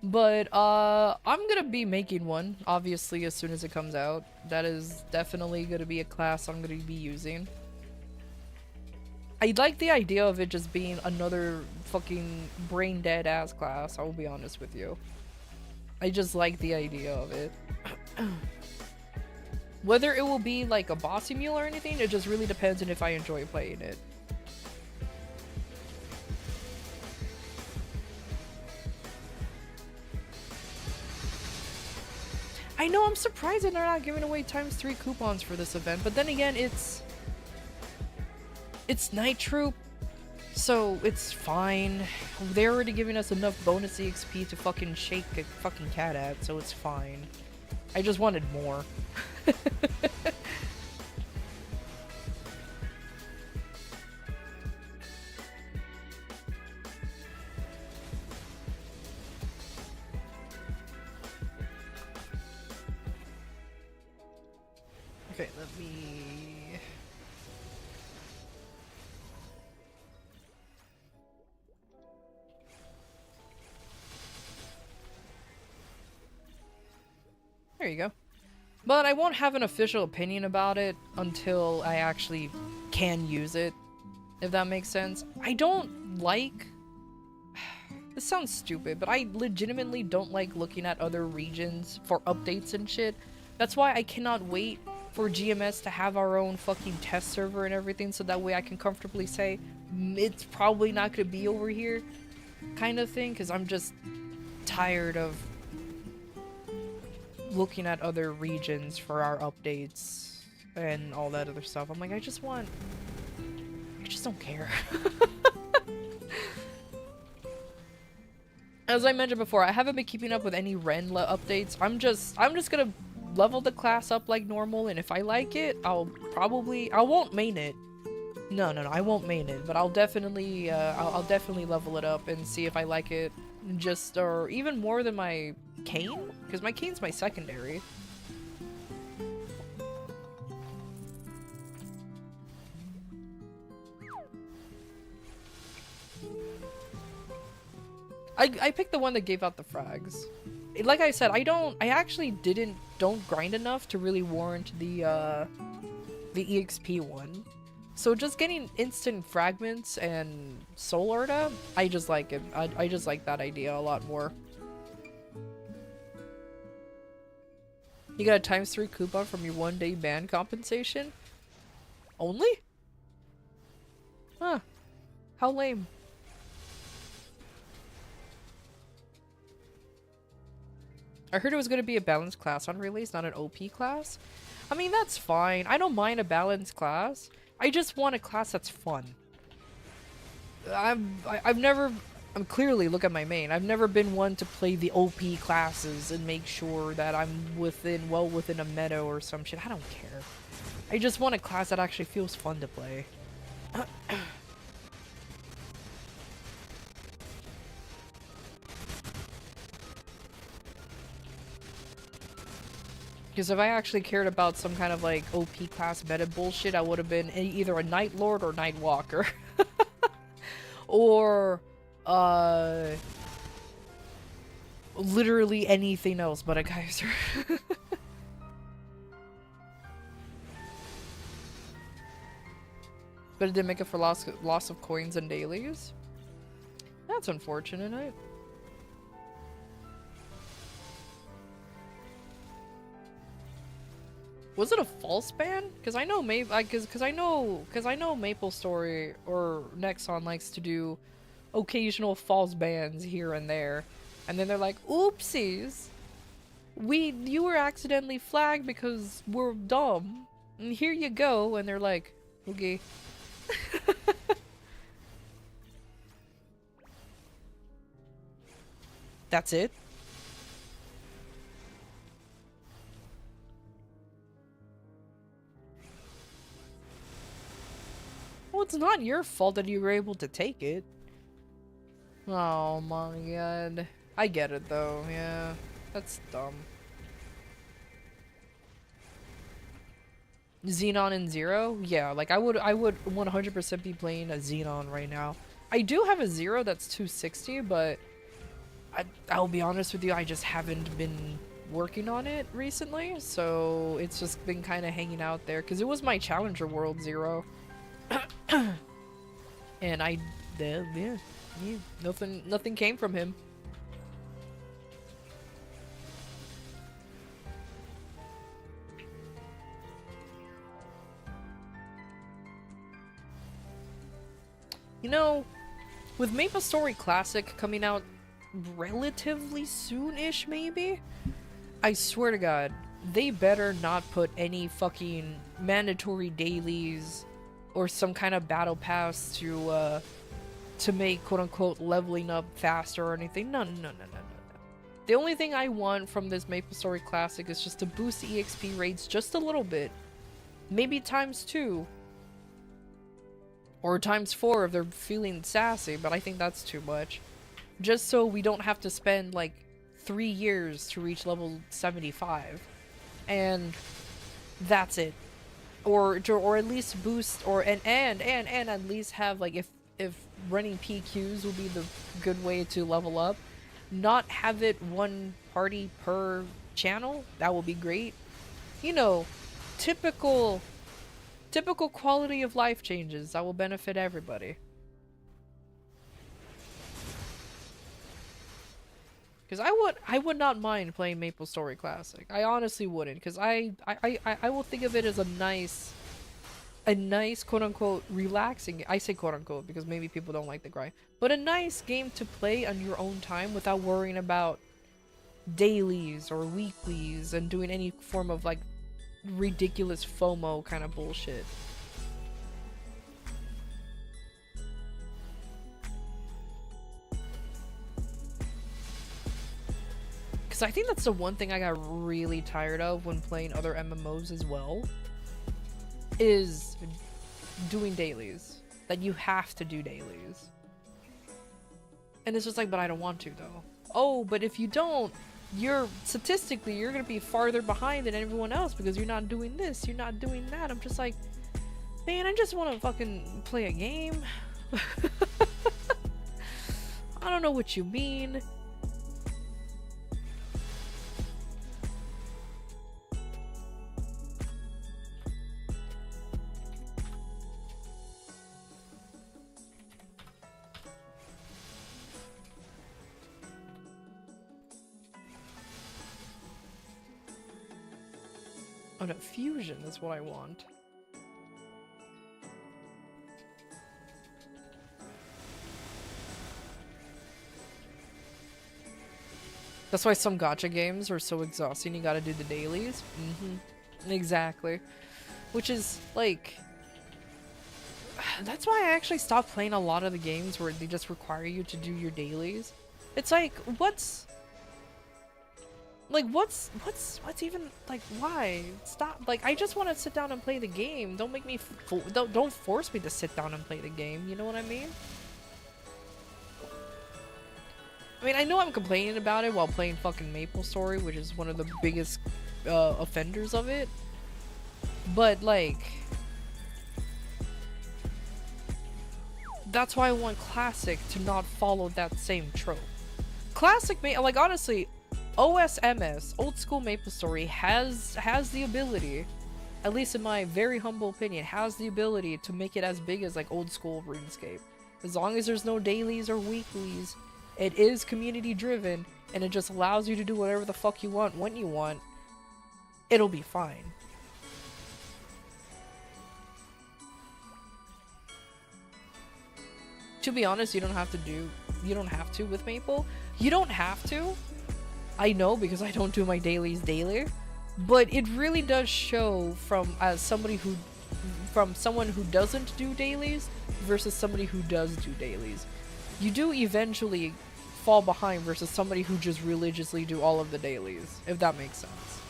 But, I'm gonna be making one, obviously, as soon as it comes out. That is definitely gonna be a class I'm gonna be using. I like the idea of it just being another fucking brain-dead ass class, I will be honest with you. I just like the idea of it. Whether it will be like a bossy mule or anything, it just really depends on if I enjoy playing it. I know, I'm surprised that they're not giving away ×3 coupons for this event, but then again, it's Night Troop, so it's fine. They're already giving us enough bonus EXP to fucking shake a fucking cat at, so it's fine. I just wanted more. Okay, let me... There you go. But I won't have an official opinion about it until I actually can use it, if that makes sense. I don't like... This sounds stupid, but I legitimately don't like looking at other regions for updates and shit. That's why I cannot wait for GMS to have our own fucking test server and everything, so that way I can comfortably say, it's probably not gonna be over here, kind of thing, because I'm just tired of looking at other regions for our updates and all that other stuff. I'm like, I just don't care. As I mentioned before, I haven't been keeping up with any Ren updates. I'm just gonna level the class up like normal, and if I like it, I won't main it. No, I won't main it, but I'll definitely level it up and see if I like it Just, or even more than my cane? Because my cane's my secondary. I picked the one that gave out the frags. Like I said, I actually don't grind enough to really warrant the EXP one. So just getting instant fragments and soul Arta, I just like it. I just like that idea a lot more. You got a ×3 coupon from your 1-day ban compensation? Only? Huh. How lame. I heard it was going to be a balanced class on release, not an OP class. I mean, that's fine. I don't mind a balanced class. I just want a class that's fun. I'm clearly, look at my main. I've never been one to play the OP classes and make sure that I'm well within a meta or some shit. I don't care. I just want a class that actually feels fun to play. Because if I actually cared about some kind of like OP class meta bullshit, I would have been either a Night Lord or Night Walker. Or literally anything else but a Kaiser. But it didn't make it for loss of coins and dailies. That's unfortunate, right? Was it a false ban? Because I know because I know Maple Story or Nexon likes to do occasional false bans here and there, and then they're like, "Oopsies, you were accidentally flagged because we're dumb, and here you go." And they're like, "Okay." That's it. Well, it's not your fault that you were able to take it. Oh my god. I get it though, yeah. That's dumb. Xenon and Zero? Yeah, like I would 100% be playing a Xenon right now. I do have a Zero that's 260, but I'll be honest with you, I just haven't been working on it recently, so it's just been kind of hanging out there, because it was my Challenger World Zero. And yeah, nothing came from him. You know, with Maple Story Classic coming out relatively soon-ish, maybe? I swear to God, they better not put any fucking mandatory dailies or some kind of battle pass to make quote-unquote leveling up faster or anything. No. The only thing I want from this Maple Story Classic is just to boost the EXP rates just a little bit. Maybe ×2. Or ×4 if they're feeling sassy, but I think that's too much. Just so we don't have to spend like 3 years to reach level 75. And that's it. Or at least boost and at least have like if running PQs will be the good way to level up, not have it one party per channel. That will be great. You know, typical quality of life changes that will benefit everybody. Because I would not mind playing Maple Story Classic. I honestly wouldn't, because I will think of it as a nice quote-unquote relaxing, I say quote-unquote because maybe people don't like the grind, but a nice game to play on your own time without worrying about dailies or weeklies and doing any form of like ridiculous FOMO kind of bullshit. Because I think that's the one thing I got really tired of when playing other MMOs as well, is doing dailies. That you have to do dailies. And it's just like, but I don't want to though. Oh, but if you don't, statistically you're gonna be farther behind than everyone else because you're not doing this, you're not doing that. I'm just like, man, I just want to fucking play a game. I don't know what you mean. Oh no, fusion is what I want. That's why some gacha games are so exhausting, you gotta do the dailies. Exactly. Which is, like... That's why I actually stopped playing a lot of the games where they just require you to do your dailies. It's like, what's even, like, why? Stop. Like, I just want to sit down and play the game. Don't make me, don't force me to sit down and play the game, you know what I mean? I mean, I know I'm complaining about it while playing fucking MapleStory, which is one of the biggest offenders of it. But, like... That's why I want Classic to not follow that same trope. Classic, like, honestly, OSMS, Old School MapleStory, has the ability, at least in my very humble opinion, has the ability to make it as big as, like, Old School RuneScape. As long as there's no dailies or weeklies, it is community driven, and it just allows you to do whatever the fuck you want when you want. It'll be fine. To be honest, you don't have to with Maple. You don't have to. I know because I don't do my dailies daily, but it really does show from someone who doesn't do dailies versus somebody who does do dailies. You do eventually fall behind versus somebody who just religiously do all of the dailies, if that makes sense.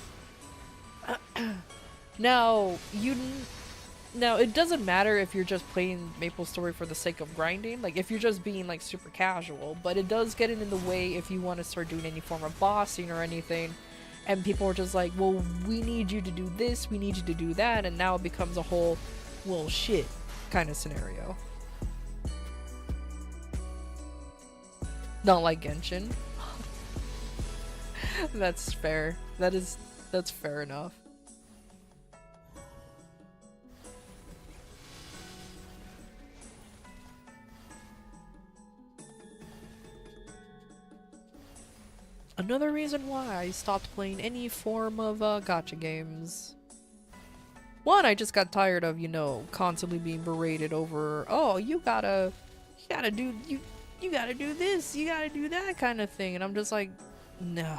Now, it doesn't matter if you're just playing MapleStory for the sake of grinding, like if you're just being like super casual, but it does get in the way if you want to start doing any form of bossing or anything, and people are just like, well, we need you to do this, we need you to do that, and now it becomes a whole, well, shit kind of scenario. Not like Genshin. That's fair. That's fair enough. Another reason why I stopped playing any form of gacha games. One, I just got tired of, you know, constantly being berated over, oh, you gotta do this, you gotta do that kind of thing, and I'm just like, no.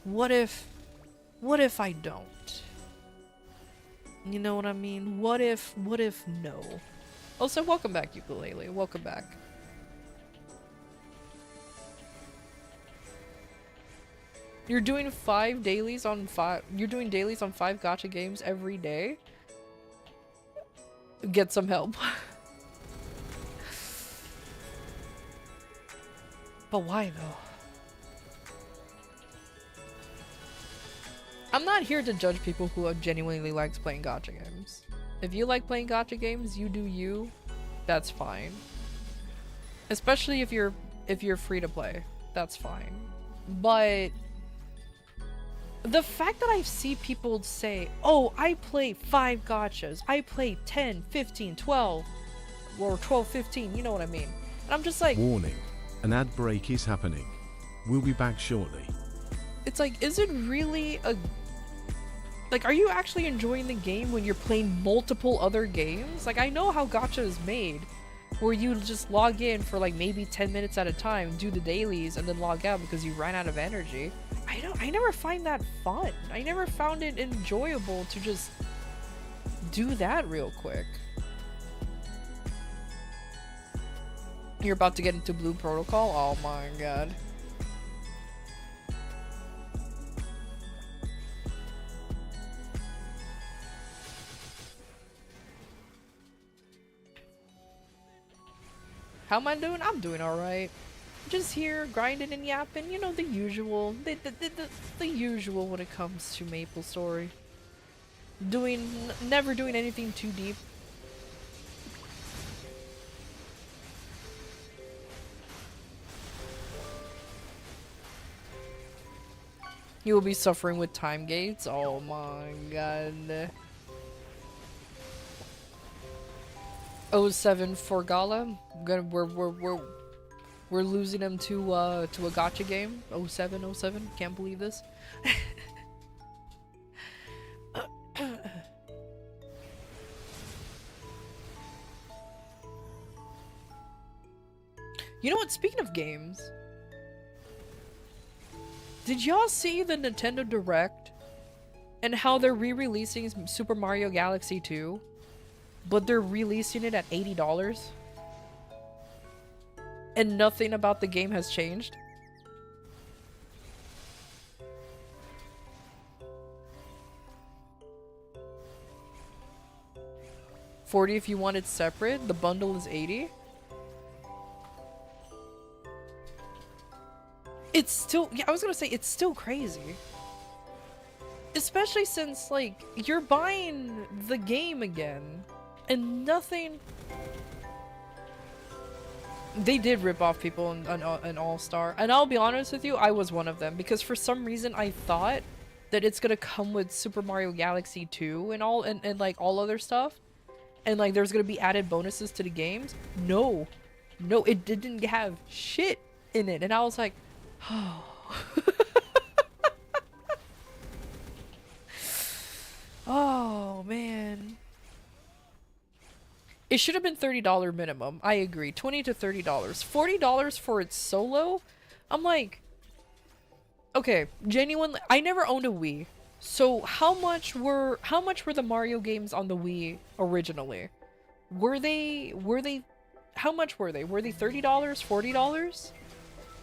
What if I don't? You know what I mean? What if no? Also, welcome back, Ukulele. Welcome back. You're doing 5 dailies on 5. You're doing dailies on 5 gacha games every day? Get some help. But why though? I'm not here to judge people who genuinely likes playing gacha games. If you like playing gacha games, you do you. That's fine. Especially if you're free to play. That's fine. But the fact that I see people say, oh, I play 5 gachas, I play 10, 15, 12, or 12, 15, you know what I mean? And I'm just like...
Warning, an ad break is happening. We'll be back shortly.
It's like, is it really a... Like, are you actually enjoying the game when you're playing multiple other games? Like, I know how gacha is made, where you just log in for like maybe 10 minutes at a time, do the dailies, and then log out because you ran out of energy. I never find that fun. I never found it enjoyable to just do that real quick. You're about to get into Blue Protocol? Oh my god. How am I doing? I'm doing alright. Just here, grinding and yapping, you know, the usual. The usual when it comes to MapleStory. Never doing anything too deep. You will be suffering with time gates. Oh my god. 07 for Gala. We're losing him to a gacha game. 07. Can't believe this. You know what? Speaking of games, did y'all see the Nintendo Direct and how they're re-releasing Super Mario Galaxy 2, but they're releasing it at $80? And nothing about the game has changed? $40 if you want it separate. The bundle is $80. It's still, yeah, I was gonna say, it's still crazy. Especially since, like, you're buying the game again, and nothing... They did rip off people in All-Star, and I'll be honest with you, I was one of them, because for some reason I thought that it's gonna come with Super Mario Galaxy 2 and all, and like, all other stuff, and, like, there's gonna be added bonuses to the games. No. No, it didn't have shit in it, and I was like, oh. Oh, man. It should have been $30 minimum. I agree. $20 to $30. $40 for its solo? I'm like, okay, genuinely, I never owned a Wii. So how much were the Mario games on the Wii originally? Were they how much were they? Were they $30? $40?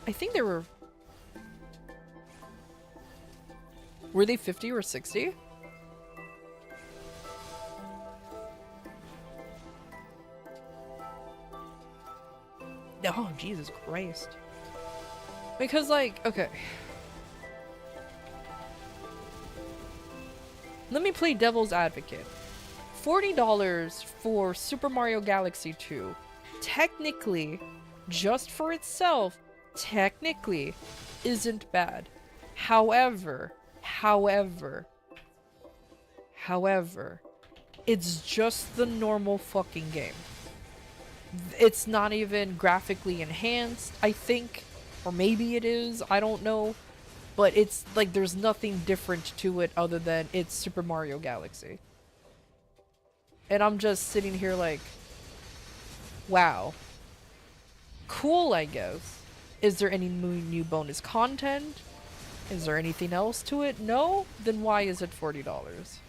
I think they were. Were they 50 or 60? Oh, Jesus Christ. Because, like, okay. Let me play devil's advocate. $40 for Super Mario Galaxy 2. Technically, just for itself, technically, isn't bad. However, it's just the normal fucking game. It's not even graphically enhanced, I think. Or maybe it is, I don't know. But it's like there's nothing different to it other than it's Super Mario Galaxy. And I'm just sitting here like, wow. Cool, I guess. Is there any new bonus content? Is there anything else to it? No? Then why is it $40?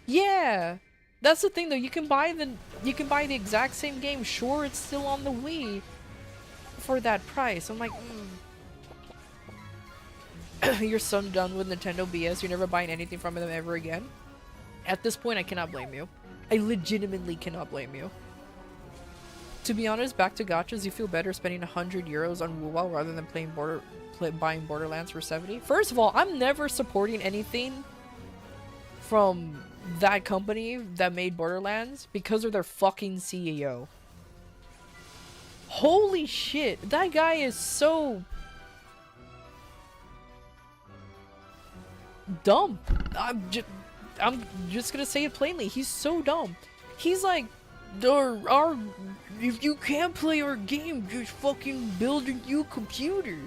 Yeah! That's the thing though, you can buy the exact same game. Sure, it's still on the Wii for that price. I'm like, You're so done with Nintendo BS, you're never buying anything from them ever again? At this point, I cannot blame you. I legitimately cannot blame you. To be honest, back to gachas, you feel better spending 100 euros on WoW rather than buying Borderlands for 70? First of all, I'm never supporting anything from that company that made Borderlands because of their fucking CEO. Holy shit, that guy is so dumb. I'm just gonna say it plainly. He's so dumb. He's like, if you can't play our game, just fucking build a new computer.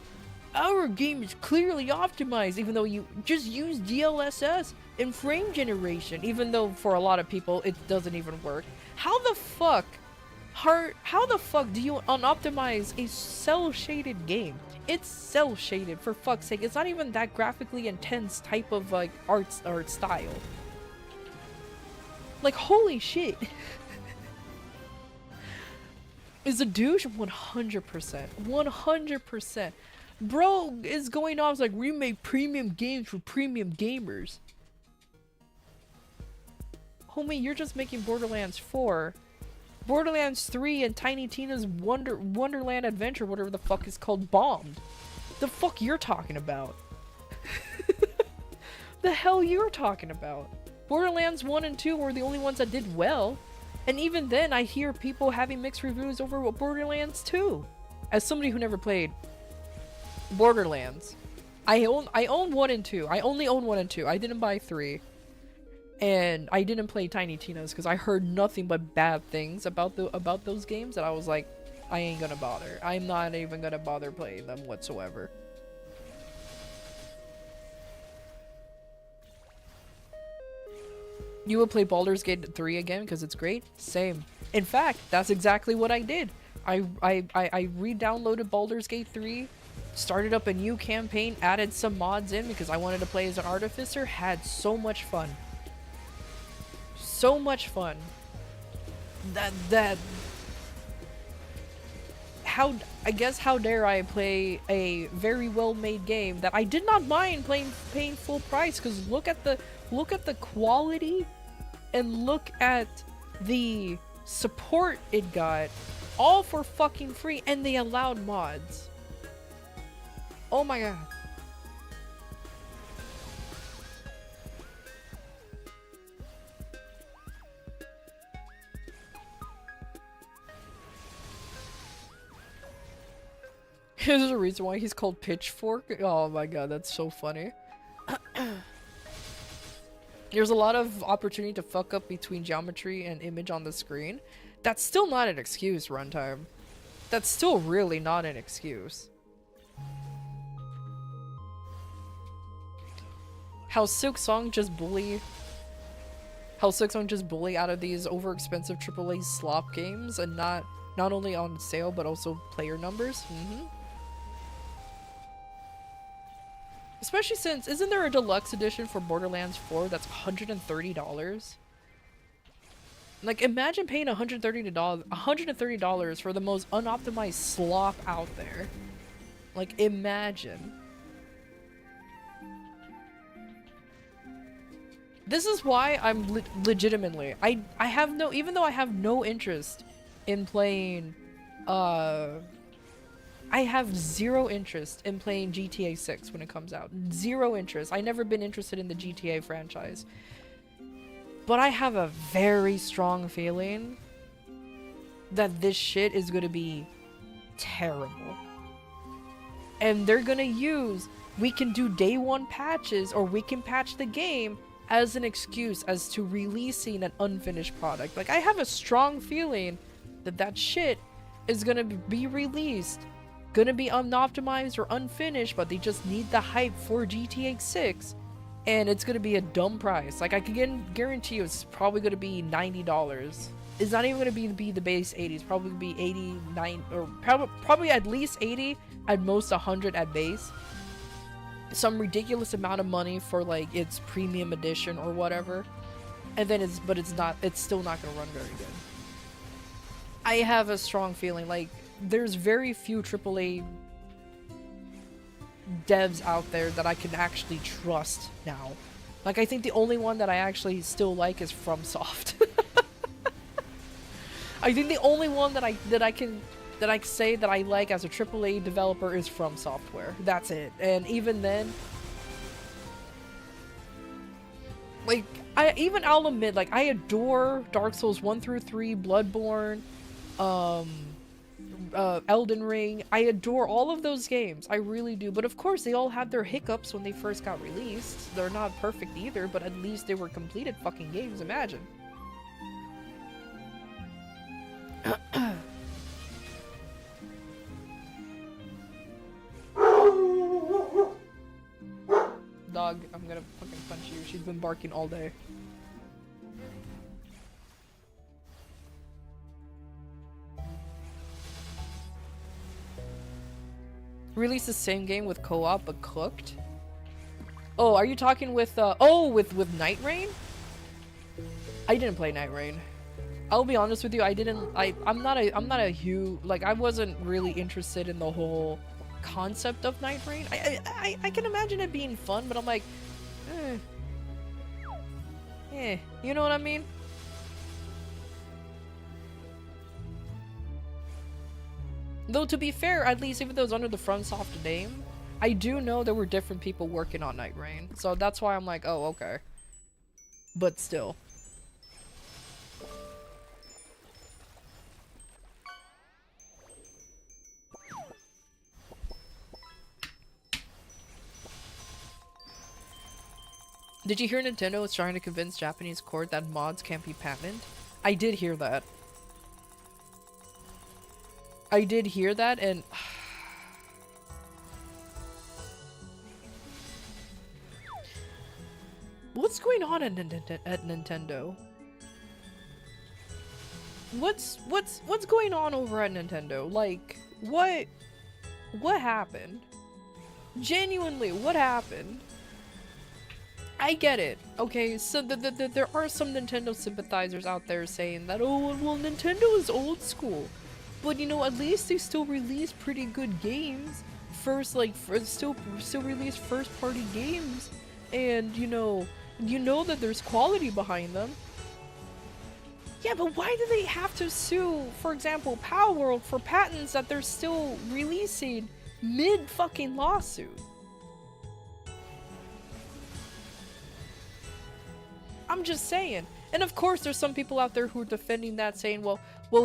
Our game is clearly optimized, even though you just use DLSS and frame generation, even though for a lot of people it doesn't even work. How the fuck do you unoptimize a cel-shaded game? It's cel-shaded, for fuck's sake. It's not even that graphically intense type of like art style. Like, holy shit. Is a douche? 100%. 100%. Bro is going off like, we make premium games for premium gamers. Homie, you're just making Borderlands 4 Borderlands 3 and Tiny Tina's Wonderland Adventure, whatever the fuck is called, bombed. The fuck you're talking about? The hell you're talking about? Borderlands 1 and 2 were the only ones that did well. And even then, I hear people having mixed reviews over Borderlands 2. As somebody who never played Borderlands, I own 1 and 2. I only own 1 and 2. I didn't buy 3. And I didn't play Tiny Tina's because I heard nothing but bad things about those games, and I was like, I ain't gonna bother. I'm not even gonna bother playing them whatsoever. You would play Baldur's Gate 3 again because it's great? Same. In fact, that's exactly what I did. I re-downloaded Baldur's Gate 3, started up a new campaign, added some mods in because I wanted to play as an artificer, had so much fun. So much fun. How dare I play a very well-made game that I did not mind paying full price, because look at the quality and look at the support it got, all for fucking free, and they allowed mods. Oh my god. There's a reason why he's called Pitchfork. Oh my god, that's so funny. There's a lot of opportunity to fuck up between geometry and image on the screen. That's still not an excuse, Runtime. That's still really not an excuse. How Silksong just bully out of these overexpensive AAA slop games, and not only on sale but also player numbers. Especially since, isn't there a deluxe edition for Borderlands 4 that's $130? Like, imagine paying $130 for the most unoptimized slop out there. Like, imagine. This is why I'm legitimately, I have no, even though I have no interest in playing, I have zero interest in playing GTA 6 when it comes out. Zero interest. I've never been interested in the GTA franchise. But I have a very strong feeling that this shit is gonna be terrible. And they're gonna use, we can do day one patches, or we can patch the game, as an excuse as to releasing an unfinished product. Like, I have a strong feeling that that shit is gonna be released, gonna be unoptimized or unfinished, but they just need the hype for GTA 6, and it's gonna be a dumb price. Like, I can guarantee you it's probably gonna be $90. It's not even gonna be the base 80. It's probably gonna be 89, or probably at least 80, at most 100 at base. Some ridiculous amount of money for like its premium edition or whatever, and then it's still not gonna run very good. I have a strong feeling, like, there's very few AAA devs out there that I can actually trust now. Like, I think the only one that I actually still like is FromSoft. I think the only one that I say that I like as a AAA developer is From Software. That's it. And even then, like, I'll admit, like, I adore Dark Souls 1 through 3, Bloodborne, Elden Ring. I adore all of those games. I really do. But of course, they all had their hiccups when they first got released. They're not perfect either, but at least they were completed fucking games. Imagine. Dog, I'm gonna fucking punch you. She's been barking all day. Release the same game with co-op but cooked? Oh, are you talking with with Night Rain? I didn't play Night Rain. I'll be honest with you, I'm not a huge, like, I wasn't really interested in the whole concept of Night Rain. I can imagine it being fun, but I'm like, you know what I mean? Though to be fair, at least even though it's under the FromSoft name, I do know there were different people working on Night Rain. So that's why I'm like, oh, okay. But still. Did you hear Nintendo is trying to convince Japanese court that mods can't be patented? I did hear that. I did hear that, and what's going on at Nintendo? What's going on over at Nintendo? Like, what happened? Genuinely, what happened? I get it. Okay, so there are some Nintendo sympathizers out there saying that, oh, well, Nintendo is old school. But, you know, at least they still release pretty good games. Still release first-party games. And, you know that there's quality behind them. Yeah, but why do they have to sue, for example, Power World for patents that they're still releasing mid-fucking lawsuit? I'm just saying. And of course there's some people out there who are defending that, saying, well,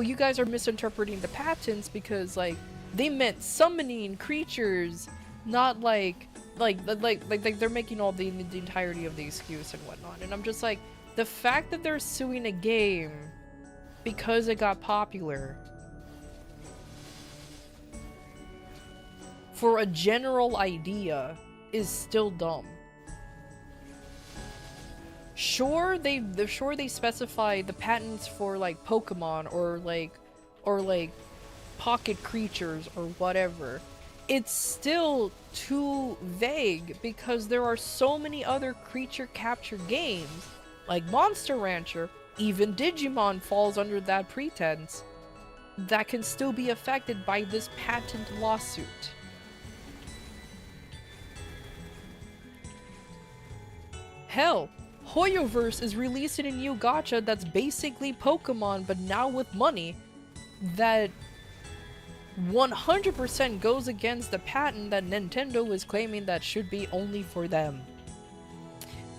you guys are misinterpreting the patents because, like, they meant summoning creatures, not like they're making all the entirety of the excuse and whatnot. And I'm just like, the fact that they're suing a game because it got popular for a general idea is still dumb. Sure, they specify the patents for, like, Pokemon or like pocket creatures or whatever. It's still too vague because there are so many other creature capture games, like Monster Rancher, even Digimon falls under that pretense, that can still be affected by this patent lawsuit. Hell, Hoyoverse is releasing a new gacha that's basically Pokemon, but now with money, that 100% goes against the patent that Nintendo is claiming that should be only for them.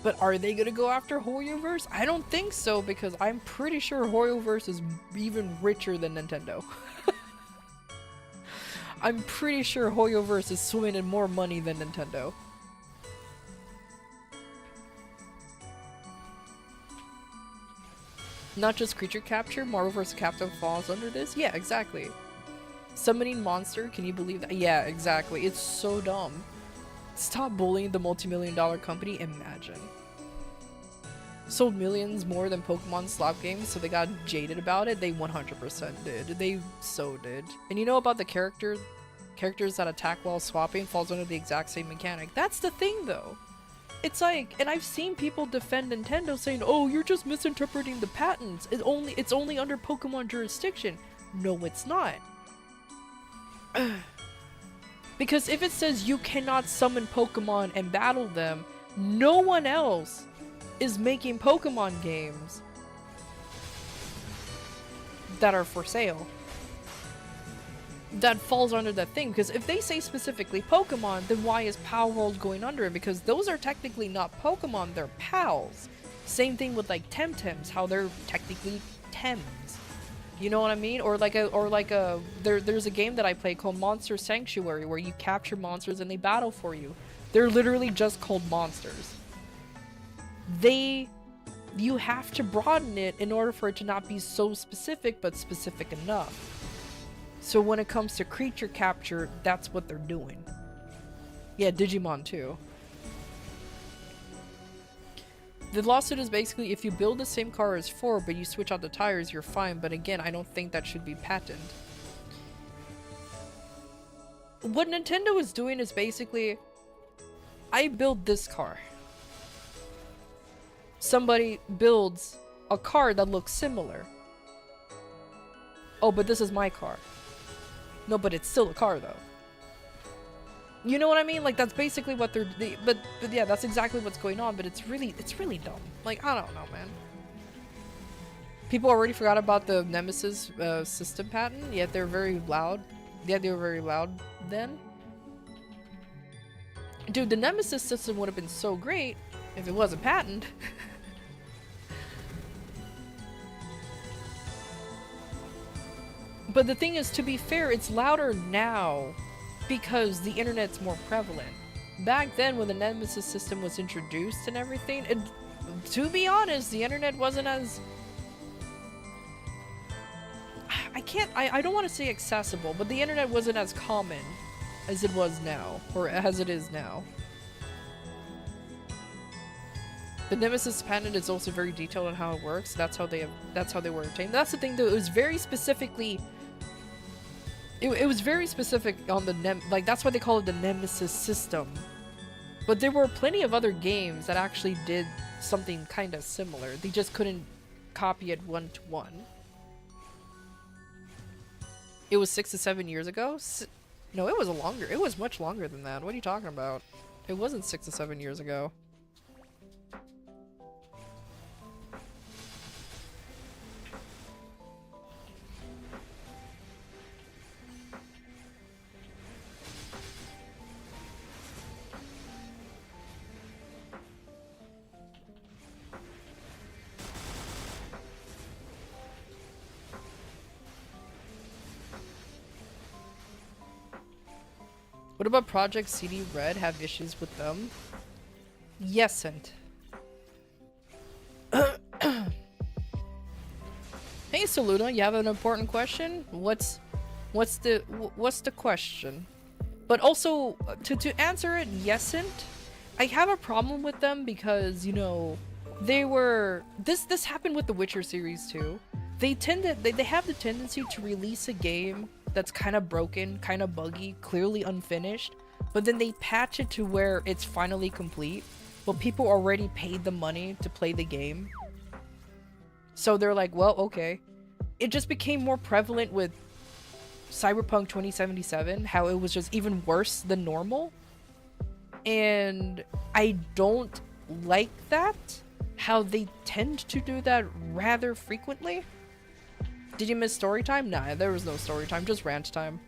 But are they gonna go after Hoyoverse? I don't think so, because I'm pretty sure Hoyoverse is even richer than Nintendo. I'm pretty sure Hoyoverse is swimming in more money than Nintendo. Not just creature capture, Marvel vs. Capcom falls under this? Yeah, exactly. Summoning monster, can you believe that? Yeah, exactly. It's so dumb. Stop bullying the multi-million-dollar company, imagine. Sold millions more than Pokemon slot games, so they got jaded about it? They 100% did. They so did. And you know about the characters that attack while swapping falls under the exact same mechanic. That's the thing, though. It's like, and I've seen people defend Nintendo saying, oh, you're just misinterpreting the patents. It's only under Pokemon jurisdiction. No, it's not. Because if it says you cannot summon Pokemon and battle them, no one else is making Pokemon games that are for sale. That falls under that thing, because if they say specifically Pokemon, then why is Power World going under it? Because those are technically not Pokemon, they're pals. Same thing with like Temtems, how they're technically Tems. You know what I mean? There's a game that I play called Monster Sanctuary where you capture monsters and they battle for you. They're literally just called monsters. You have to broaden it in order for it to not be so specific, but specific enough. So when it comes to creature capture, that's what they're doing. Yeah, Digimon too. The lawsuit is basically, if you build the same car as 4, but you switch out the tires, you're fine. But again, I don't think that should be patented. What Nintendo is doing is basically, I build this car. Somebody builds a car that looks similar. Oh, but this is my car. No, but it's still a car, though. You know what I mean? Like, that's basically what but yeah, that's exactly what's going on, but it's really dumb. Like, I don't know, man. People already forgot about the Nemesis system patent, yet they're very loud Yeah, they were very loud then. Dude, the Nemesis system would have been so great if it wasn't patented. But the thing is, to be fair, it's louder now because the internet's more prevalent. Back then, when the Nemesis system was introduced and everything, and to be honest, the internet wasn't as... I don't want to say accessible, but the internet wasn't as common as it was now, or as it is now. The Nemesis patent is also very detailed on how it works. That's how they were obtained. That's the thing, though. It was very specifically... It was very specific on the like, that's why they call it the Nemesis system. But there were plenty of other games that actually did something kind of similar. They just couldn't copy it one-to-one. It was 6 to 7 years ago? No, it was longer. It was much longer than that. What are you talking about? It wasn't 6 to 7 years ago. What about Project CD Red? Have issues with them? Yesn't. Hey Saluna, you have an important question? What's the question? But also, to answer it, yesn't. I have a problem with them because, you know, they were... This happened with the Witcher series too. They have the tendency to release a game that's kind of broken, kind of buggy, clearly unfinished, but then they patch it to where it's finally complete, but people already paid the money to play the game. So they're like, well, okay. It just became more prevalent with Cyberpunk 2077, how it was just even worse than normal. And I don't like that, how they tend to do that rather frequently. Did you miss story time? Nah, there was no story time, just rant time.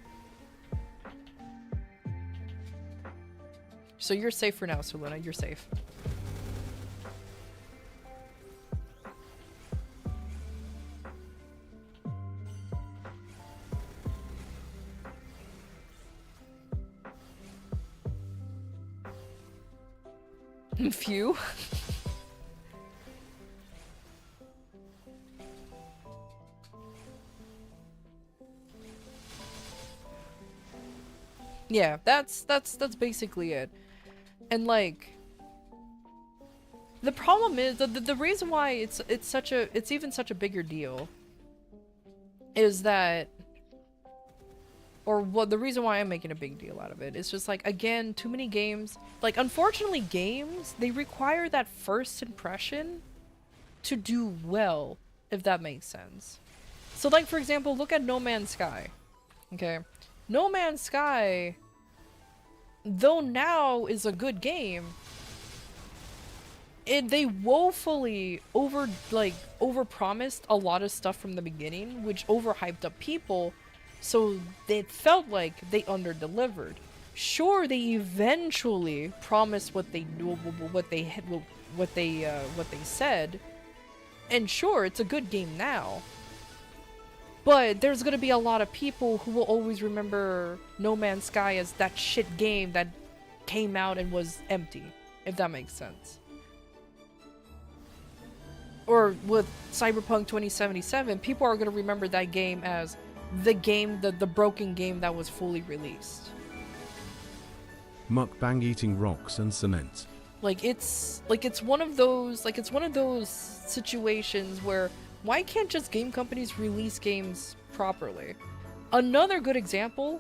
So you're safe for now, Soluna, you're safe. Phew. Yeah, that's basically it. And like, the problem is the reason why it's even such a bigger deal is that, or what the reason why I'm making a big deal out of it is just like, again, too many games, like, unfortunately games, they require that first impression to do well, if that makes sense. So like, for example, look at No Man's Sky. Okay, No Man's Sky, though now is a good game, they woefully overpromised a lot of stuff from the beginning, which overhyped up people, so it felt like they underdelivered. Sure, they eventually promised what they knew, what they said, and sure, it's a good game now. But there's gonna be a lot of people who will always remember No Man's Sky as that shit game that came out and was empty, if that makes sense. Or with Cyberpunk 2077, people are gonna remember that game as the game, the broken game that was fully released.
Mukbang eating rocks and cement.
It's one of those situations where, why can't just game companies release games properly? Another good example,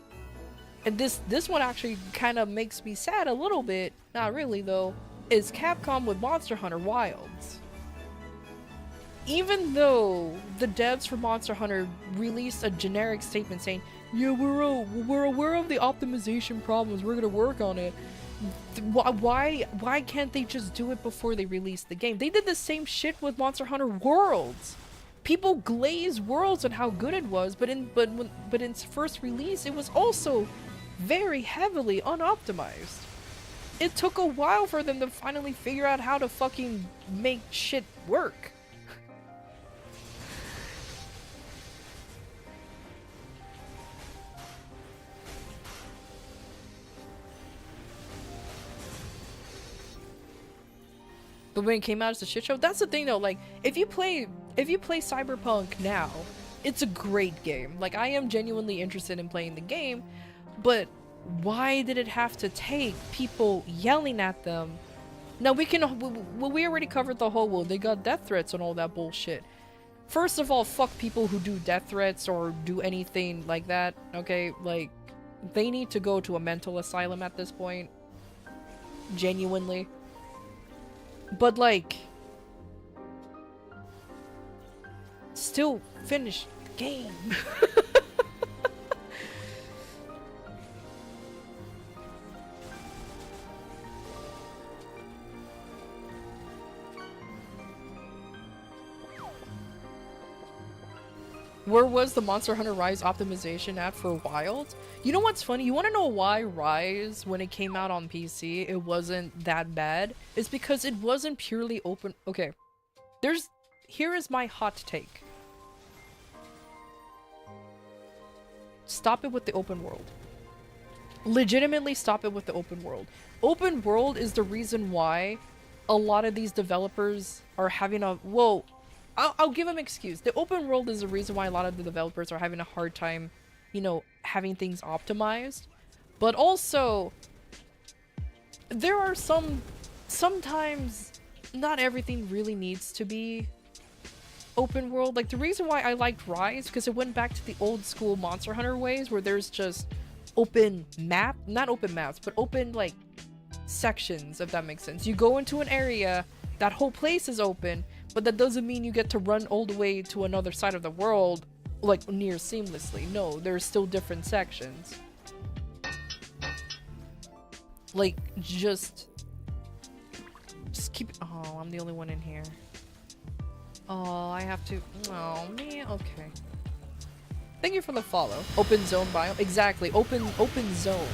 and this one actually kind of makes me sad a little bit, not really though, is Capcom with Monster Hunter Wilds. Even though the devs for Monster Hunter released a generic statement saying, yeah, we're aware of the optimization problems, we're gonna work on it, why can't they just do it before they release the game? They did the same shit with Monster Hunter Worlds. People glaze worlds on how good it was, but in its first release, it was also very heavily unoptimized. It took a while for them to finally figure out how to fucking make shit work. But when it came out as a shit show, that's the thing though, like, if you play Cyberpunk now, it's a great game. Like, I am genuinely interested in playing the game, but why did it have to take people yelling at them? Now we already covered the whole, well, they got death threats and all that bullshit. First of all, fuck people who do death threats or do anything like that, okay? Like, they need to go to a mental asylum at this point. Genuinely. But, like, still finish the game. Where was the Monster Hunter Rise optimization at for Wild? You know what's funny? You want to know why Rise, when it came out on PC, it wasn't that bad? It's because it wasn't purely open. Okay, here is my hot take. Stop it with the open world. Legitimately stop it with the open world. Open world is the reason why a lot of these developers are having a, whoa, I'll give them excuse. The open world is the reason why a lot of the developers are having a hard time, you know, having things optimized. But also, there are sometimes not everything really needs to be open world. Like, the reason why I liked Rise, because it went back to the old school Monster Hunter ways, where there's just open map, not open maps, but open, like, sections, if that makes sense. You go into an area, that whole place is open, but that doesn't mean you get to run all the way to another side of the world, like, near seamlessly. No, there's still different sections. Like, just keep, oh, I'm the only one in here. Oh, I have to, oh, man, okay. Thank you for the follow. Open zone biome, exactly, open zone.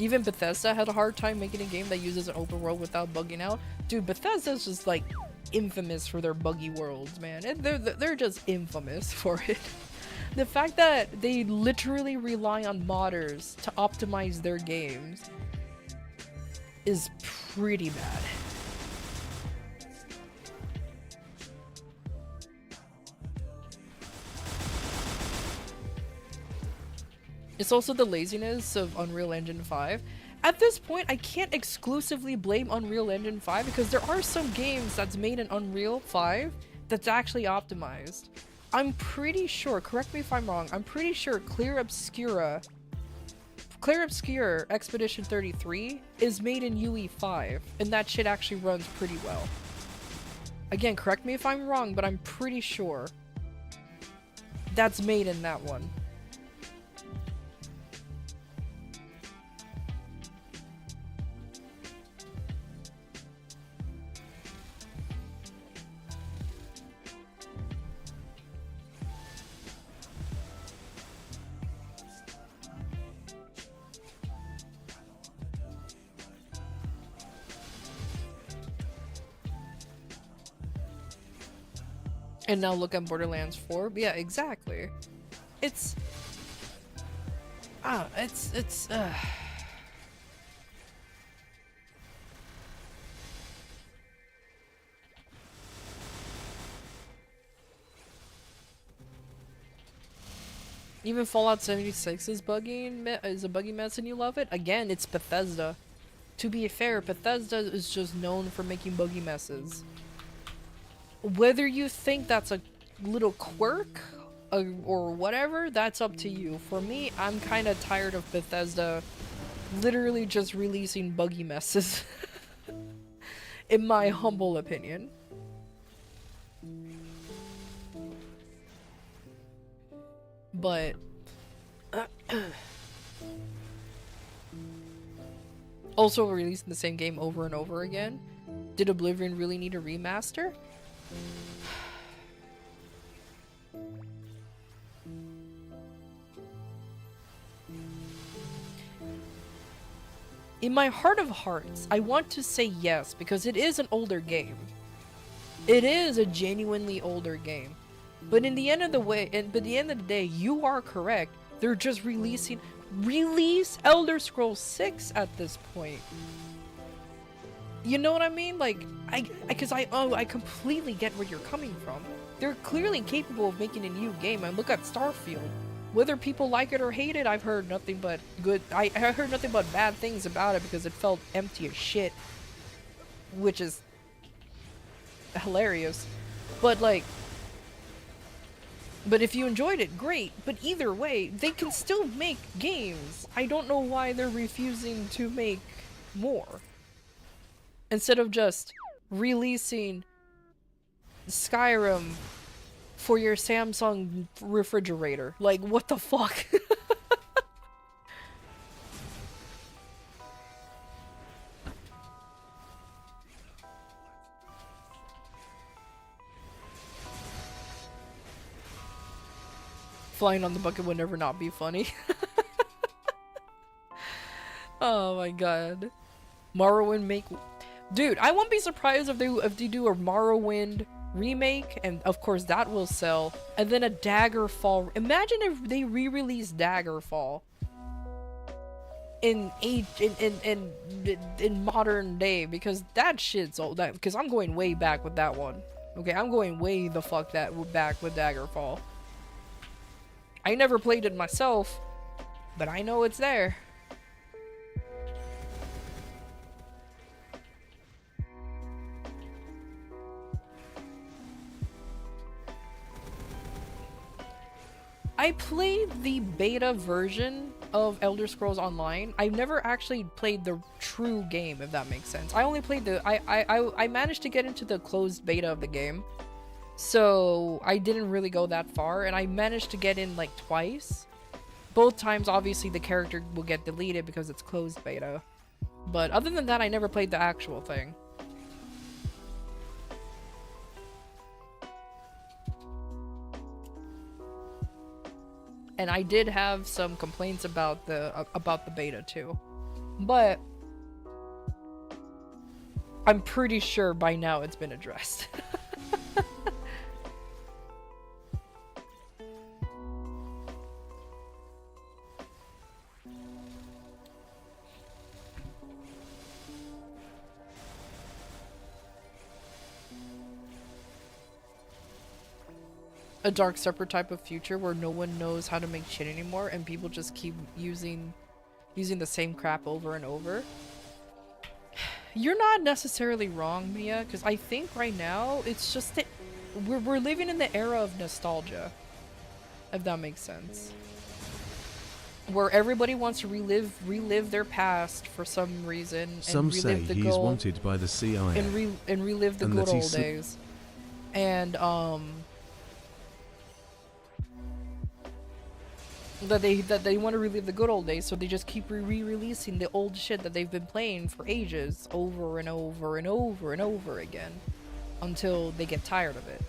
Even Bethesda had a hard time making a game that uses an open world without bugging out. Dude, Bethesda's just, like, infamous for their buggy worlds, man. And they're just infamous for it. The fact that they literally rely on modders to optimize their games is pretty bad. It's also the laziness of Unreal Engine 5. At this point, I can't exclusively blame Unreal Engine 5 because there are some games that's made in Unreal 5 that's actually optimized. I'm pretty sure, correct me if I'm wrong, I'm pretty sure Clear Obscure Expedition 33 is made in UE5, and that shit actually runs pretty well. Again, correct me if I'm wrong, but I'm pretty sure that's made in that one. And now look at Borderlands 4. But yeah, exactly. It's even Fallout 76 is a buggy mess and you love it. Again, it's Bethesda. To be fair, Bethesda is just known for making buggy messes. Whether you think that's a little quirk or whatever, that's up to you. For me, I'm kind of tired of Bethesda literally just releasing buggy messes. In my humble opinion. But Also releasing the same game over and over again. Did Oblivion really need a remaster? In my heart of hearts, I want to say yes, because it is an older game. It is a genuinely older game. But in the end of the day, you are correct. They're just release Elder Scrolls 6 at this point. You know what I mean? Like, I completely get where you're coming from. They're clearly capable of making a new game, and look at Starfield. Whether people like it or hate it, I've heard nothing but good. I heard nothing but bad things about it because it felt empty as shit, which is hilarious. But like, but if you enjoyed it, great. But either way, they can still make games. I don't know why they're refusing to make more. Instead of just releasing Skyrim for your Samsung refrigerator. Like, what the fuck? Flying on the bucket would never not be funny. Oh my god. Morrowind make... Dude, I won't be surprised if they do a Morrowind remake, and of course that will sell, and then a Daggerfall. Imagine if they re-release Daggerfall in modern day, because that shit's old. Because I'm going way back with that one. Okay, I'm going way the fuck back with Daggerfall. I never played it myself, but I know it's there. I played the beta version of Elder Scrolls Online. I've never actually played the true game, if that makes sense. I only played the... I managed to get into the closed beta of the game. So, I didn't really go that far, and I managed to get in, like, twice. Both times, obviously, the character will get deleted because it's closed beta. But other than that, I never played the actual thing. And I did have some complaints about the beta too, but I'm pretty sure by now it's been addressed. A dark separate type of future where no one knows how to make shit anymore and people just keep using the same crap over and over. You're not necessarily wrong, Mia, because I think right now it's just that we're living in the era of nostalgia, if that makes sense. Where everybody wants to relive their past for some reason, and
Some say
relive the
he's wanted by the CIA.
and relive the good old days. And that they want to relive the good old days, so they just keep re-releasing the old shit that they've been playing for ages over and over and over and over again until they get tired of it.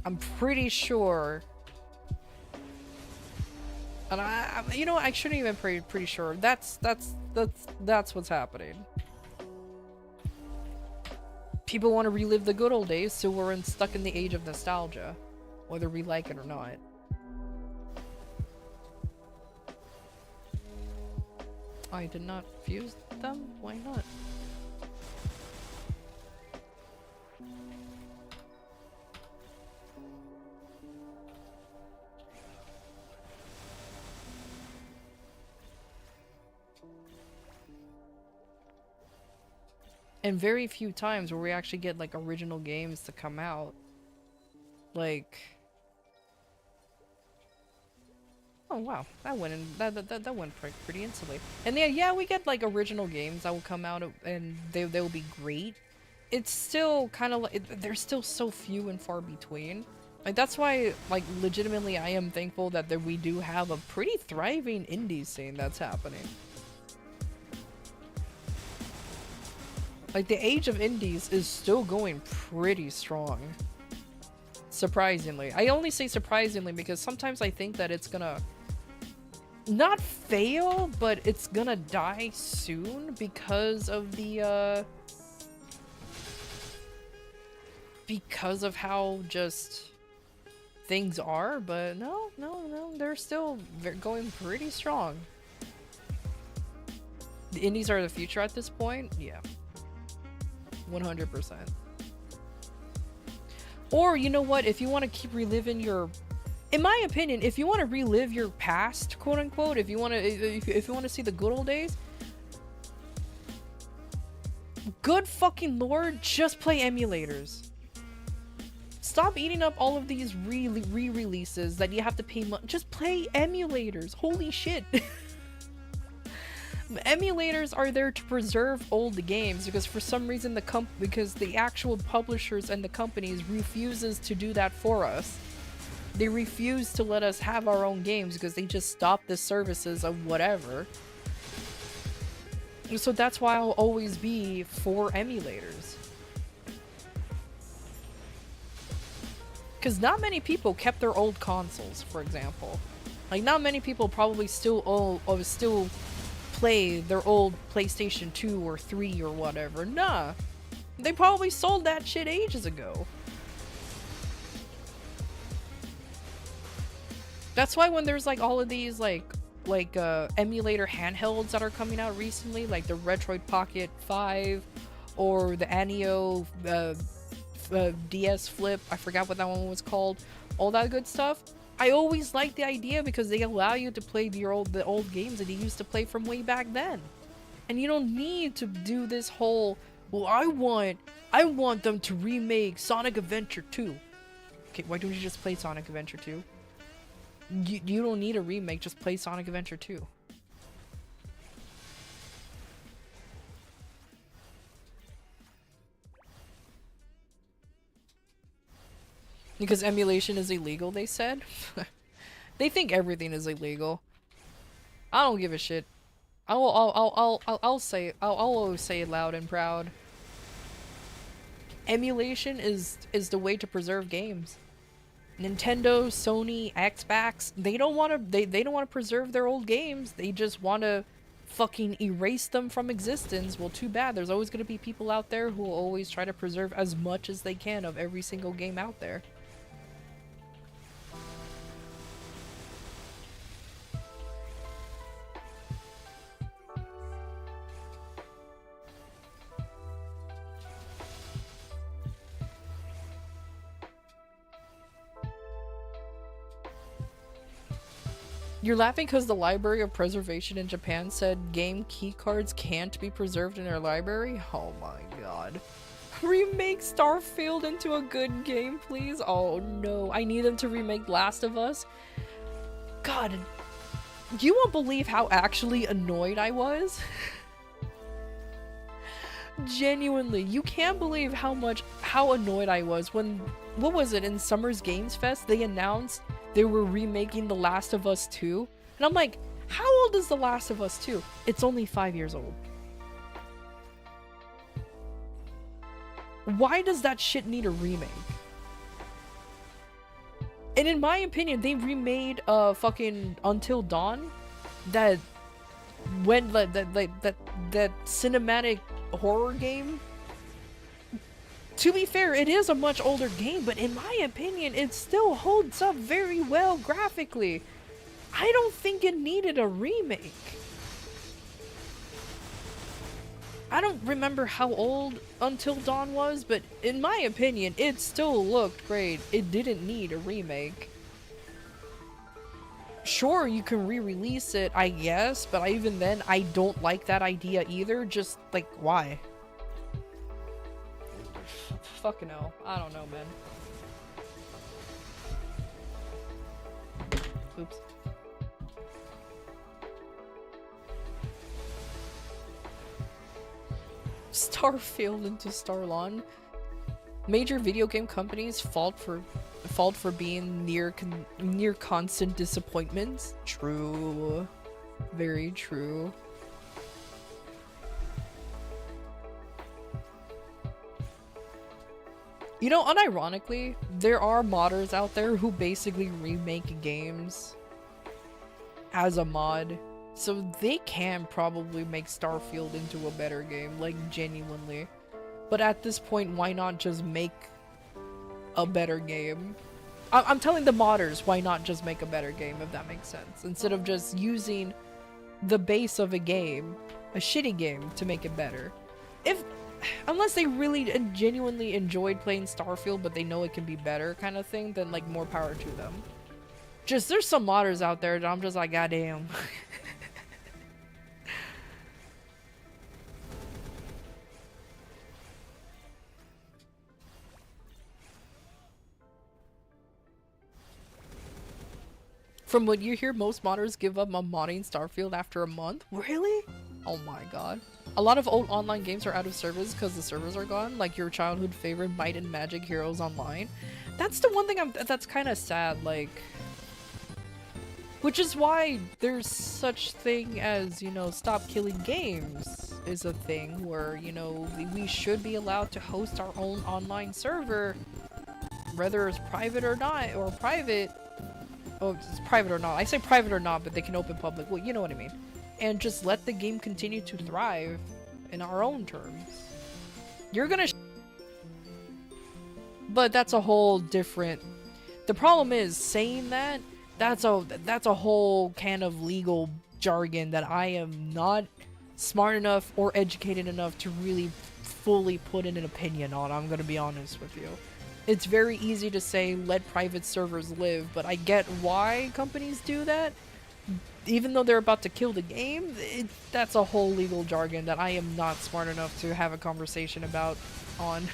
I'm pretty sure, and I you know, I shouldn't even pretty sure. That's what's happening. People want to relive the good old days, so we're stuck in the age of nostalgia, whether we like it or not. I did not fuse them? Why not? And very few times where we actually get like original games to come out. Like... Oh wow, that went in, that went pretty instantly. And yeah, we get like original games that will come out and they will be great. It's still kind of like they're still so few and far between. Like, that's why, like, legitimately I am thankful that we do have a pretty thriving indie scene that's happening. Like, the age of indies is still going pretty strong. Surprisingly. I only say surprisingly because sometimes I think that it's gonna not fail, but it's gonna die soon because of the, because of how just things are, but no, they're still going pretty strong. The indies are the future at this point? Yeah. 100%. Or, you know what, if you want to keep reliving your... In my opinion, if you want to relive your past, quote-unquote, if you want to see the good old days, good fucking lord, just play emulators. Stop eating up all of these re-releases that you have to pay money. Just play emulators. Holy shit. Emulators are there to preserve old games because for some reason because the actual publishers and the companies refuses to do that for us. They refuse to let us have our own games because they just stop the services of whatever. So that's why I'll always be for emulators. Because not many people kept their old consoles, for example. Like, not many people probably still play their old PlayStation 2 or 3 or whatever. Nah. They probably sold that shit ages ago. That's why when there's, like, all of these, like emulator handhelds that are coming out recently, like the Retroid Pocket 5 or the Anio DS Flip, I forgot what that one was called, all that good stuff. I always like the idea because they allow you to play the old games that you used to play from way back then. And you don't need to do this whole, well, I want them to remake Sonic Adventure 2. Okay, why don't you just play Sonic Adventure 2? You don't need a remake, just play Sonic Adventure 2. Because emulation is illegal, they said. They think everything is illegal. I don't give a shit. I'll always say it loud and proud. Emulation is the way to preserve games. Nintendo, Sony, Xbox, they don't want to preserve their old games. They just want to fucking erase them from existence. Well, too bad. There's always going to be people out there who will always try to preserve as much as they can of every single game out there. You're laughing because the Library of Preservation in Japan said game keycards can't be preserved in their library? Oh my god. Remake Starfield into a good game, please? Oh no, I need them to remake Last of Us. God, you won't believe how actually annoyed I was. Genuinely, you can't believe how annoyed I was when, what was it, in Summer's Games Fest, they announced they were remaking The Last of Us 2. And I'm like, how old is The Last of Us 2? It's only 5 years old. Why does that shit need a remake? And in my opinion, they remade fucking Until Dawn. That cinematic horror game. To be fair, it is a much older game, but in my opinion, it still holds up very well graphically. I don't think it needed a remake. I don't remember how old Until Dawn was, but in my opinion, it still looked great. It didn't need a remake. Sure, you can re-release it, I guess, but even then, I don't like that idea either. Just, like, why? Fucking hell. I don't know, man. Oops. Starfield into Starlawn. Major video game companies fought for fault for being near constant disappointments. True. Very true. You know, unironically, there are modders out there who basically remake games as a mod. So they can probably make Starfield into a better game, like genuinely. But at this point, why not just make a better game? I'm telling the modders, why not just make a better game, if that makes sense? Instead of just using the base of a game, a shitty game, to make it better. Unless they really and genuinely enjoyed playing Starfield, but they know it can be better kind of thing, then like more power to them. Just, there's some modders out there that I'm just like, goddamn. From what you hear, most modders give up on modding Starfield after a month. Really? Oh my god. A lot of old online games are out of service because the servers are gone, like your childhood favorite Might and Magic Heroes Online. That's the one thing that's kind of sad, like... Which is why there's such thing as, you know, Stop Killing Games is a thing where, you know, we should be allowed to host our own online server, whether it's private or not, or private. Oh, it's private or not. I say private or not, but they can open public. Well, you know what I mean. And just let the game continue to thrive in our own terms. You're gonna but that's a whole different... The problem is, saying that, that's a whole can of legal jargon that I am not smart enough or educated enough to really fully put in an opinion on. I'm gonna be honest with you. It's very easy to say, let private servers live, but I get why companies do that. Even though they're about to kill the game, that's a whole legal jargon that I am not smart enough to have a conversation about on.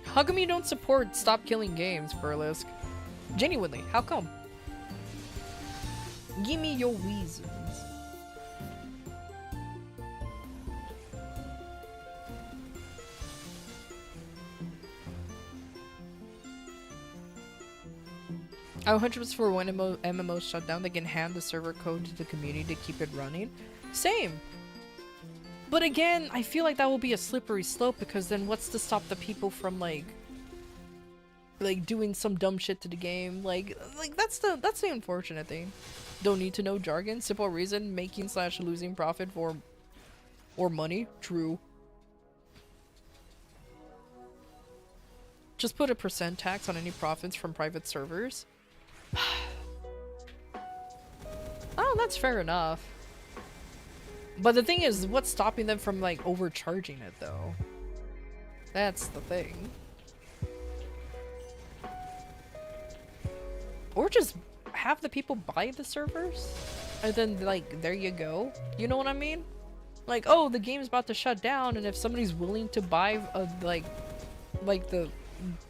How come you don't support Stop Killing Games, Burlesk? Genuinely, how come? Give me your reasons. I 100% for when MMOs shut down, they can hand the server code to the community to keep it running. Same. But again, I feel like that will be a slippery slope, because then what's to stop the people from like doing some dumb shit to the game? Like that's the unfortunate thing. Don't need to know jargon. Simple reason, making / losing profit for or money. True. Just put a % tax on any profits from private servers. Oh, that's fair enough. But the thing is, what's stopping them from like overcharging it though? That's the thing. Or just have the people buy the servers, and then like there you go. You know what I mean? Like, oh, the game's about to shut down, and if somebody's willing to buy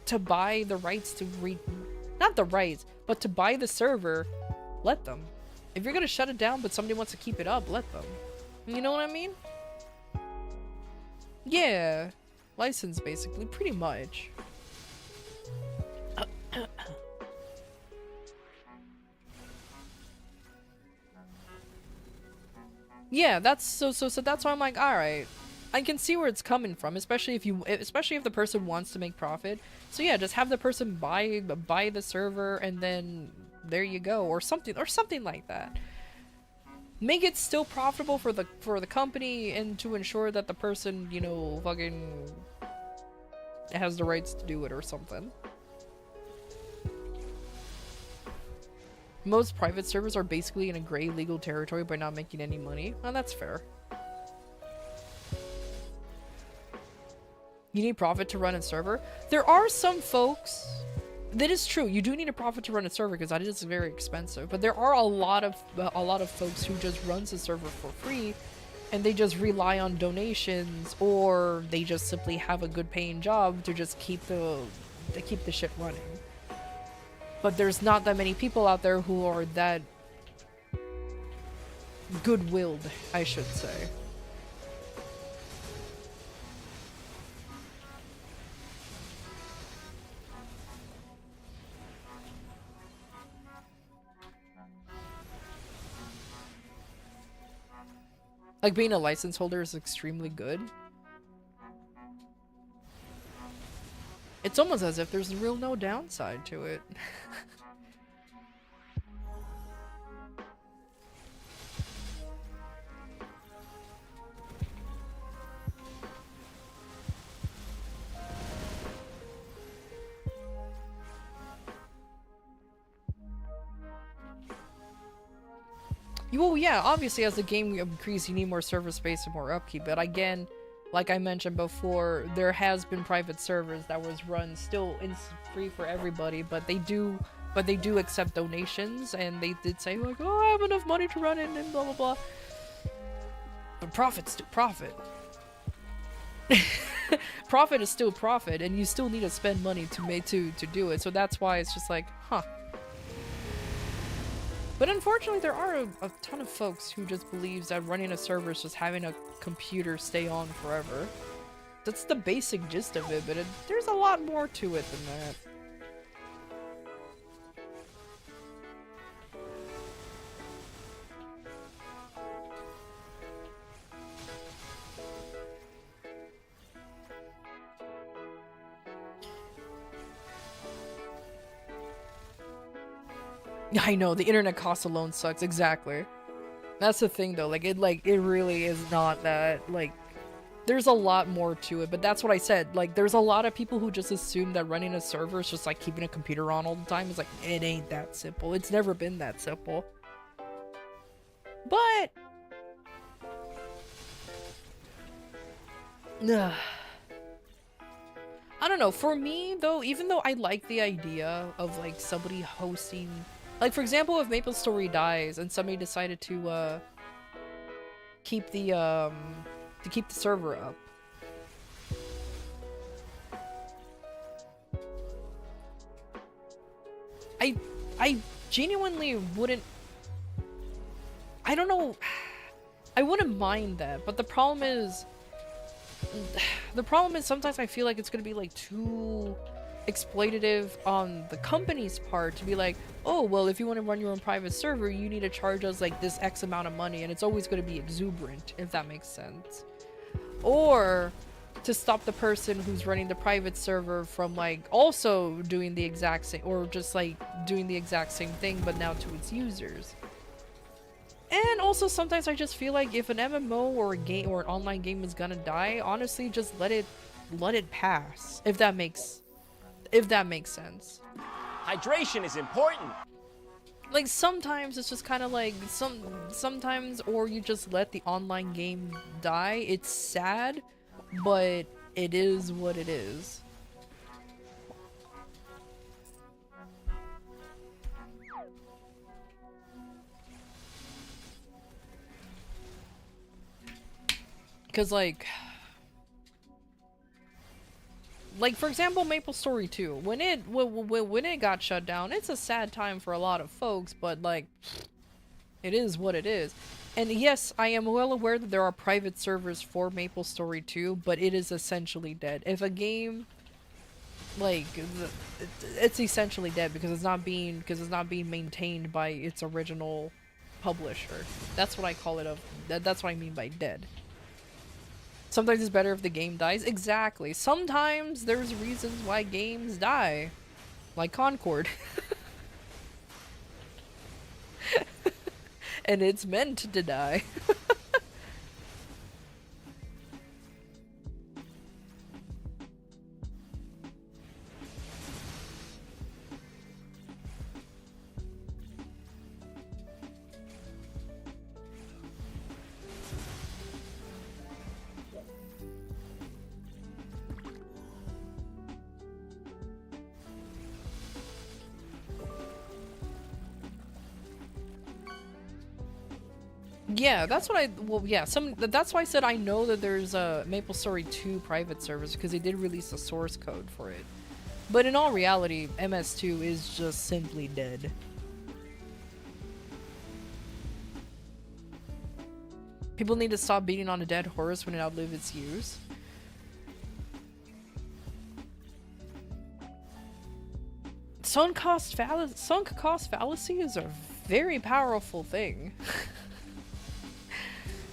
to buy the rights to not the rights, but to buy the server, let them. If you're gonna shut it down but somebody wants to keep it up, let them. You know what I mean? Yeah. License, basically. Pretty much. Yeah, that's that's why I'm like, alright. I can see where it's coming from, especially if the person wants to make profit. So yeah, just have the person buy the server, and then there you go, or something like that. Make it still profitable for the company, and to ensure that the person, you know, fucking has the rights to do it or something. Most private servers are basically in a gray legal territory by not making any money. Well, that's fair. You need profit to run a server. There are some folks... That is true. You do need a profit to run a server, because that is very expensive. But there are a lot of folks who just runs a server for free, and they just rely on donations, or they just simply have a good paying job to just keep the shit running. But there's not that many people out there who are that good-willed, I should say. Like, being a license holder is extremely good. It's almost as if there's real no downside to it. Well, yeah, obviously as the game increases, you need more server space and more upkeep, but again, like I mentioned before, there has been private servers that was run still free for everybody, but they do accept donations, and they did say like, oh, I have enough money to run it and blah blah blah. But profit's still profit. Profit is still profit, and you still need to spend money to do it. So that's why it's just like, huh. But unfortunately, there are a ton of folks who just believes that running a server is just having a computer stay on forever. That's the basic gist of it, but there's a lot more to it than that. I know, the internet cost alone sucks, exactly. That's the thing though, it really is not that, there's a lot more to it, but that's what I said, there's a lot of people who just assume that running a server is just like keeping a computer on all the time. It's like, it ain't that simple. It's never been that simple. But... I don't know, for me though, even though I like the idea of somebody hosting, for example, if MapleStory dies and somebody decided to keep the server up, I genuinely wouldn't, I don't know, I wouldn't mind that, but the problem is sometimes I feel like it's gonna be too exploitative on the company's part to be like, oh, well, if you want to run your own private server, you need to charge us this X amount of money, and it's always going to be exuberant, if that makes sense. Or to stop the person who's running the private server from also doing the exact same, or just doing the exact same thing but now to its users. And also sometimes I just feel like if an MMO or a game or an online game is gonna die, honestly just let it pass, if that makes sense.
Hydration is important.
Sometimes it's just kind of sometimes, or you just let the online game die. It's sad, but it is what it is. Because for example, MapleStory 2, when it got shut down, it's a sad time for a lot of folks, but it is what it is. And yes, I am well aware that there are private servers for MapleStory 2, but it is essentially dead. If a game it's essentially dead because it's not being maintained by its original publisher. That's what I call it. That's what I mean by dead. Sometimes it's better if the game dies. Exactly. Sometimes there's reasons why games die. Like Concord. And it's meant to die. Yeah, that's what that's why I said I know that there's a MapleStory 2 private servers, because they did release a source code for it. But in all reality, MS2 is just simply dead. People need to stop beating on a dead horse when it outlived its use. Sunk cost fallacy is a very powerful thing.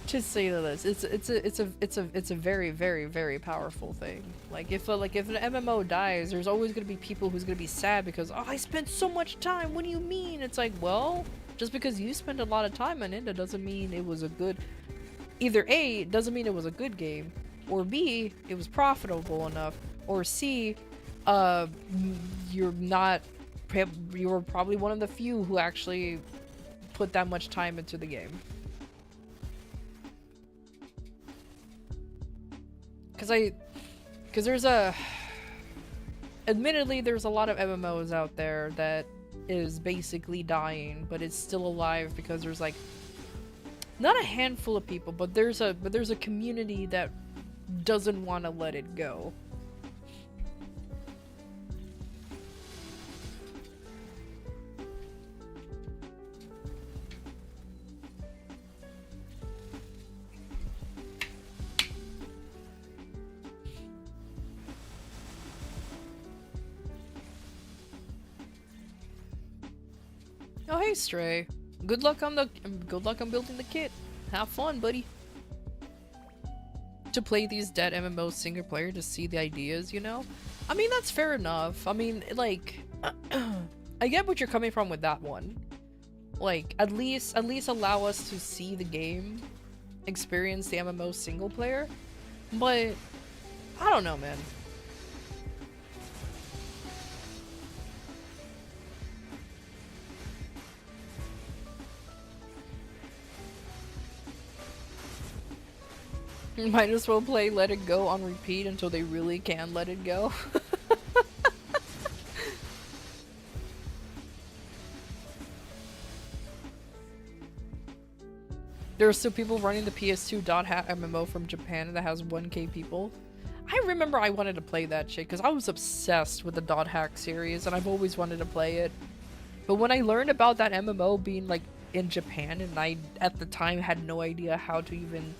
To say the least, it's a very, very, very powerful thing. Like if an MMO dies, there's always gonna be people who's gonna be sad because, oh, I spent so much time. What do you mean? It's like, well, just because you spent a lot of time on it, that doesn't mean it was a good. Either A, it doesn't mean it was a good game, or B, it was profitable enough, or C, you're probably one of the few who actually put that much time into the game. Because admittedly, there's a lot of MMOs out there that is basically dying, but it's still alive because there's like, not a handful of people, but there's a community that doesn't want to let it go. Oh hey Stray, good luck on building the kit. Have fun, buddy. To play these dead MMOs single player to see the ideas, you know? I mean, that's fair enough. I mean, like, I get what you're coming from with that one. Like, at least allow us to see the game, experience the MMO single player. But I don't know, man. Might as well play Let It Go on repeat until they really can let it go. There are still people running the PS2 dot hat MMO from Japan that has 1K people. I remember I wanted to play that shit because I was obsessed with the dot hack series and I've always wanted to play it. But when I learned about that MMO being like in Japan and I at the time had no idea how to even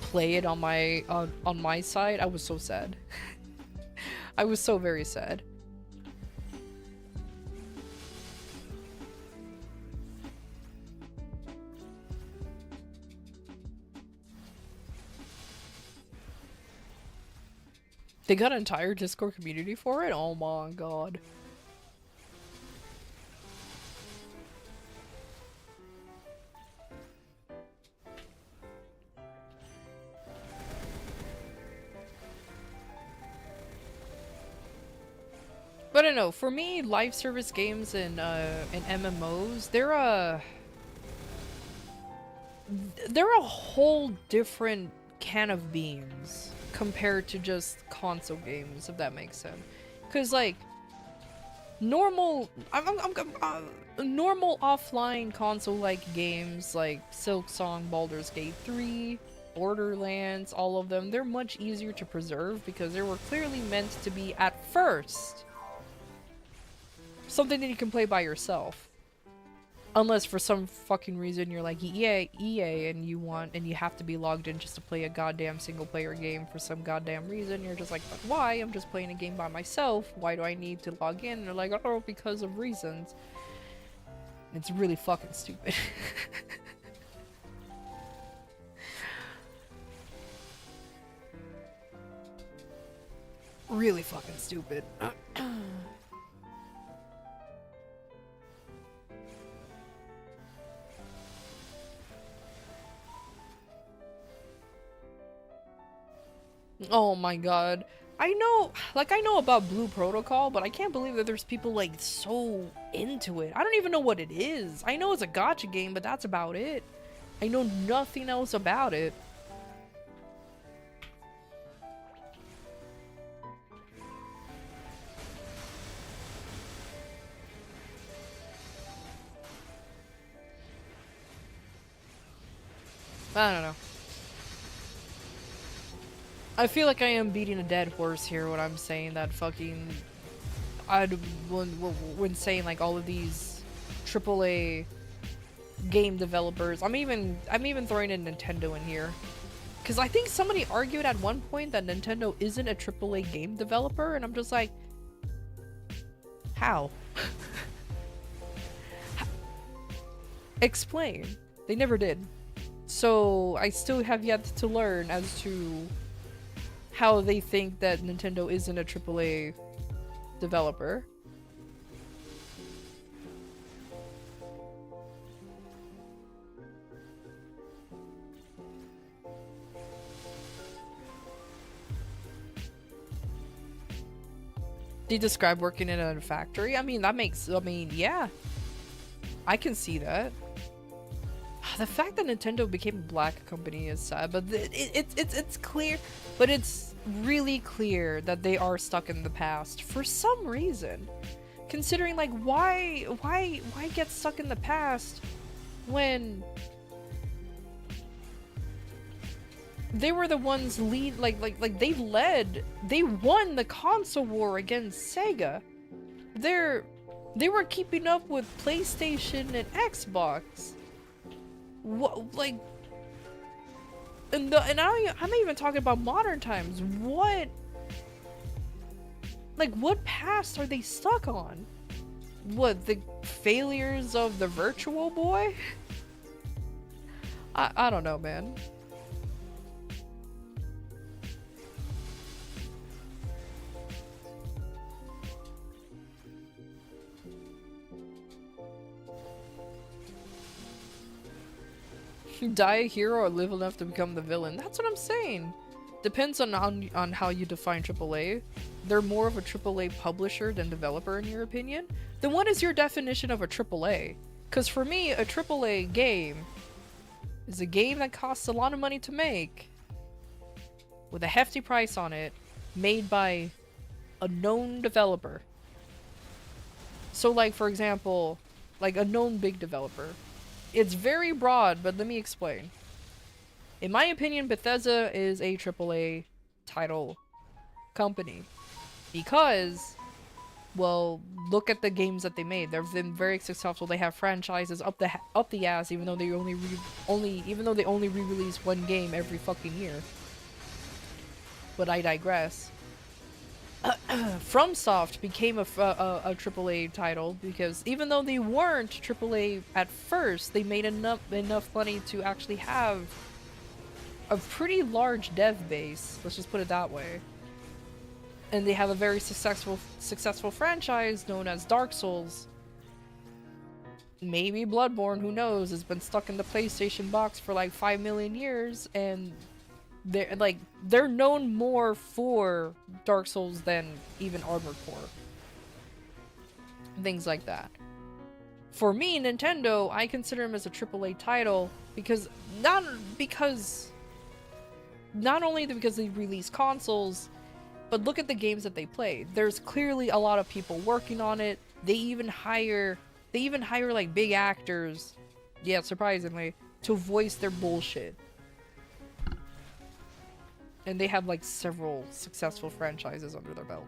play it on my side, I was so sad. I was so very sad. They got an entire Discord community for it? Oh my god. But I don't know, for me, live service games and MMOs, they're a whole different can of beans compared to just console games, if that makes sense. Cause like normal normal offline console like games like Silksong, Baldur's Gate 3, Borderlands, all of them, they're much easier to preserve because they were clearly meant to be at first something that you can play by yourself. Unless for some fucking reason you're like EA and you have to be logged in just to play a goddamn single player game for some goddamn reason. You're just like, but why? I'm just playing a game by myself. Why do I need to log in? And they're like, oh, because of reasons. It's really fucking stupid. Really fucking stupid. Oh my god. I know about Blue Protocol, but I can't believe that there's people like so into it. I don't even know what it is. I know it's a gacha game, but that's about it. I know nothing else about it. I don't know. I feel like I am beating a dead horse here when I'm saying that fucking I when saying like all of these AAA game developers, I'm even throwing in Nintendo in here, because I think somebody argued at one point that Nintendo isn't a AAA game developer, and I'm just like, how? Explain. They never did. So I still have yet to learn as to how they think that Nintendo isn't a AAA developer. They describe working in a factory. I mean, yeah. I can see that. The fact that Nintendo became a black company is sad, but it's clear, but it's really clear that they are stuck in the past for some reason. Considering like why get stuck in the past when they were the ones they won the console war against Sega. They were keeping up with PlayStation and Xbox. What, like, I'm not even talking about modern times. What past are they stuck on? What, the failures of the Virtual Boy? I don't know, man. Die a hero or live enough to become the villain. That's what I'm saying. Depends on how you define AAA. They're more of a AAA publisher than developer in your opinion. Then what is your definition of a AAA? Because for me, a AAA game is a game that costs a lot of money to make with a hefty price on it, made by a known developer. So like, for example, like a known big developer. It's very broad, but let me explain. In my opinion, Bethesda is a AAA title company because, well, look at the games that they made. They've been very successful. They have franchises up the ass, even though they only re-release one game every fucking year. But I digress. FromSoft became a AAA title because even though they weren't AAA at first, they made enough money to actually have a pretty large dev base. Let's just put it that way. And they have a very successful franchise known as Dark Souls. Maybe Bloodborne, who knows, has been stuck in the PlayStation box for like 5 million years, and they're known more for Dark Souls than even Armored Core. Things like that. For me, Nintendo, I consider them as a AAA title because not only because they release consoles, but look at the games that they play. There's clearly a lot of people working on it. They even hire like big actors, yeah, surprisingly, to voice their bullshit. And they have like several successful franchises under their belt.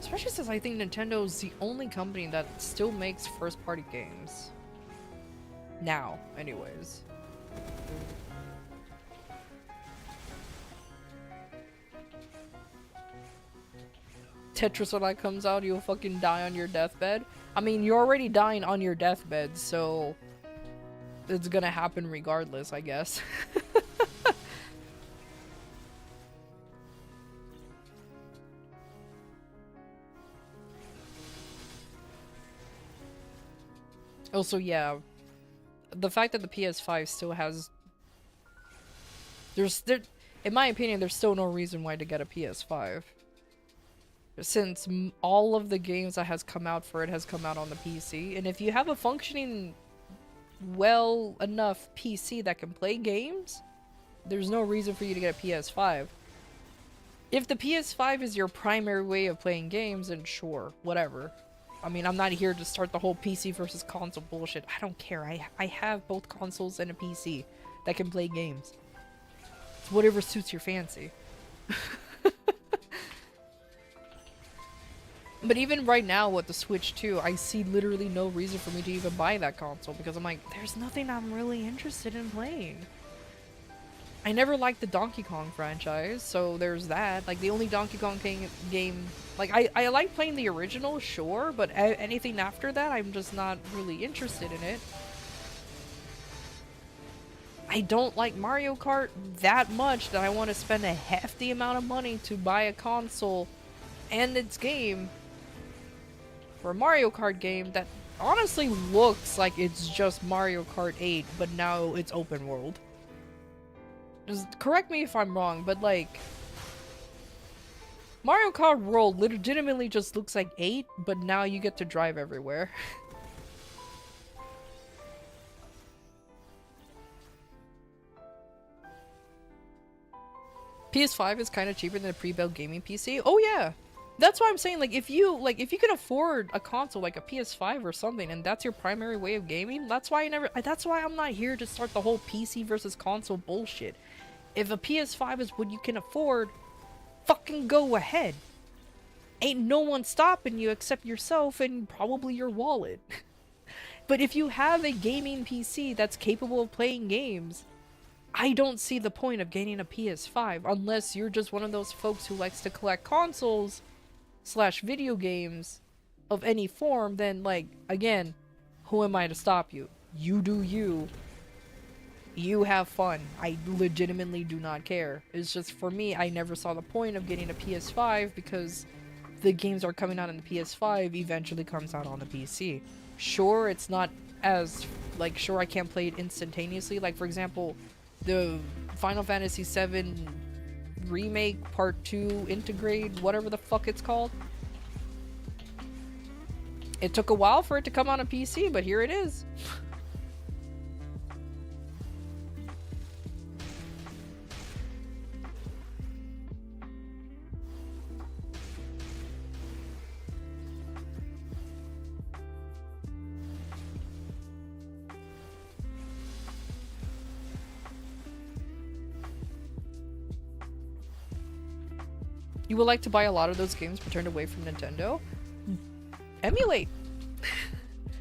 Especially since I think Nintendo is the only company that still makes first-party games. Now, anyways. Tetris when that comes out, you'll fucking die on your deathbed. I mean, you're already dying on your deathbed, so it's gonna happen regardless, I guess. Also, yeah, the fact that the PS5 still has... in my opinion, there's still no reason why to get a PS5. Since all of the games that has come out for it has come out on the PC. And if you have a functioning well enough PC that can play games, there's no reason for you to get a PS5. If the PS5 is your primary way of playing games, then sure, whatever. I mean, I'm not here to start the whole PC versus console bullshit. I don't care. I have both consoles and a PC that can play games. It's whatever suits your fancy. But even right now with the Switch 2, I see literally no reason for me to even buy that console because I'm like, there's nothing I'm really interested in playing. I never liked the Donkey Kong franchise, so there's that. Like, the only Donkey Kong game... Like, I like playing the original, sure, but anything after that, I'm just not really interested in it. I don't like Mario Kart that much that I want to spend a hefty amount of money to buy a console and its game for a Mario Kart game that honestly looks like it's just Mario Kart 8, but now it's open world. Just correct me if I'm wrong, but like... Mario Kart World legitimately just looks like 8, but now you get to drive everywhere. PS5 is kind of cheaper than a pre-built gaming PC. Oh yeah! That's why I'm saying, like, if you can afford a console like a PS5 or something, and that's your primary way of gaming, that's why I'm not here to start the whole PC versus console bullshit. If a PS5 is what you can afford, fucking go ahead. Ain't no one stopping you except yourself and probably your wallet. But if you have a gaming PC that's capable of playing games, I don't see the point of getting a PS5 unless you're just one of those folks who likes to collect consoles / video games of any form. Then, like, again, who am I to stop you? You do you. You have fun. I legitimately do not care. It's just, for me, I never saw the point of getting a PS5 because the games are coming out on the PS5 eventually comes out on the PC. Sure, it's not as, like, sure I can't play it instantaneously. Like, for example, the Final Fantasy VII Remake Part 2 Integrate, whatever the fuck it's called. It took a while for it to come on a PC, but here it is. You would like to buy a lot of those games but turned away from Nintendo? Emulate!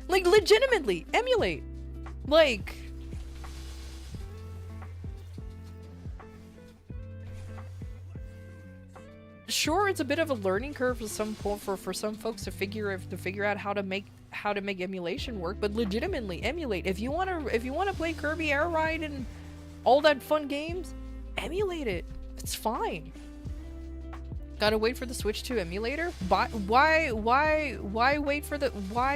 Like, legitimately, emulate! Like... Sure, it's a bit of a learning curve for some folks to figure out how to make emulation work, but legitimately emulate. If you wanna play Kirby Air Ride and all that fun games, emulate it. It's fine. Gotta wait for the Switch 2 emulator? Why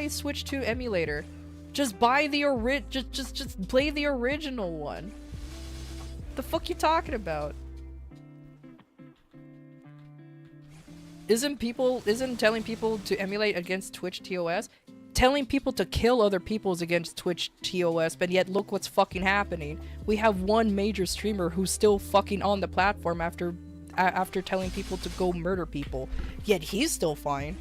Switch 2 emulator? Just buy the just play the original one. The fuck you talking about? Isn't telling people to emulate against Twitch TOS? Telling people to kill other people's against Twitch TOS, but yet look what's fucking happening. We have one major streamer who's still fucking on the platform after telling people to go murder people, yet he's still fine.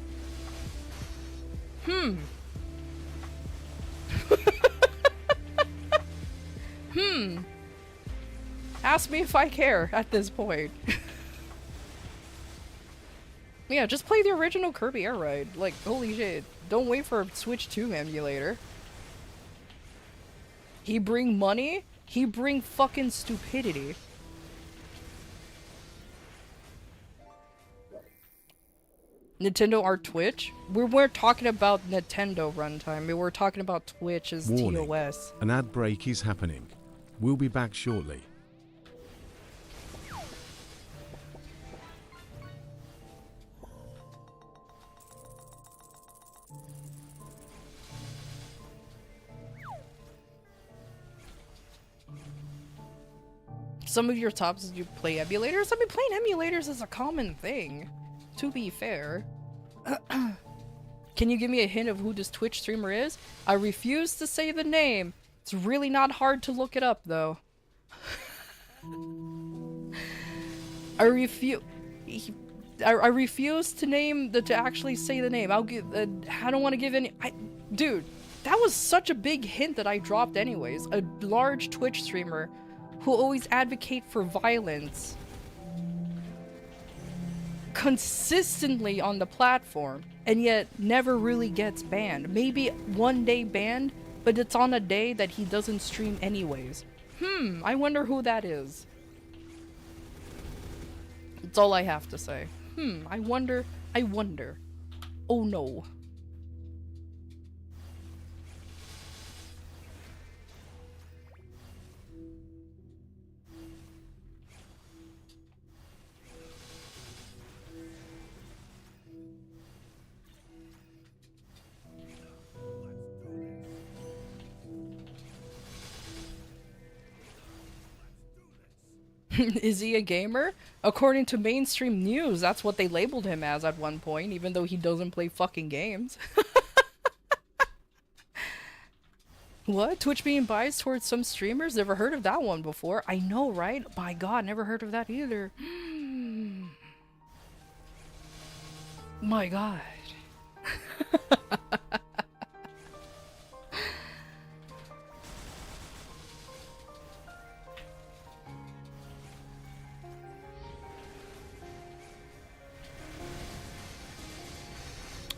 Ask me if I care at this point. Yeah, just play the original Kirby Air Ride. Like, holy shit. Don't wait for a Switch 2 emulator. He bring money, he bring fucking stupidity. Nintendo or Twitch? We weren't talking about Nintendo runtime. We were talking about Twitch as
Warning.
TOS.
An ad break is happening. We'll be back shortly.
Some of your tops, did you play emulators? I mean, playing emulators is a common thing, to be fair. Can you give me a hint of who this Twitch streamer is? I refuse to say the name It's really not hard to look it up, though. I refuse. I refuse to name to actually say the name. I'll give. I don't want to give any. Dude, that was such a big hint that I dropped anyways. A large Twitch streamer who always advocate for violence consistently on the platform and yet never really gets banned. Maybe one day banned, but it's on a day that he doesn't stream anyways. I wonder who that is. That's all I have to say. I wonder. Oh no. Is he a gamer? According to mainstream news, that's what they labeled him as at one point, even though he doesn't play fucking games. What? Twitch being biased towards some streamers? Never heard of that one before. I know, right? My god, never heard of that either. My god.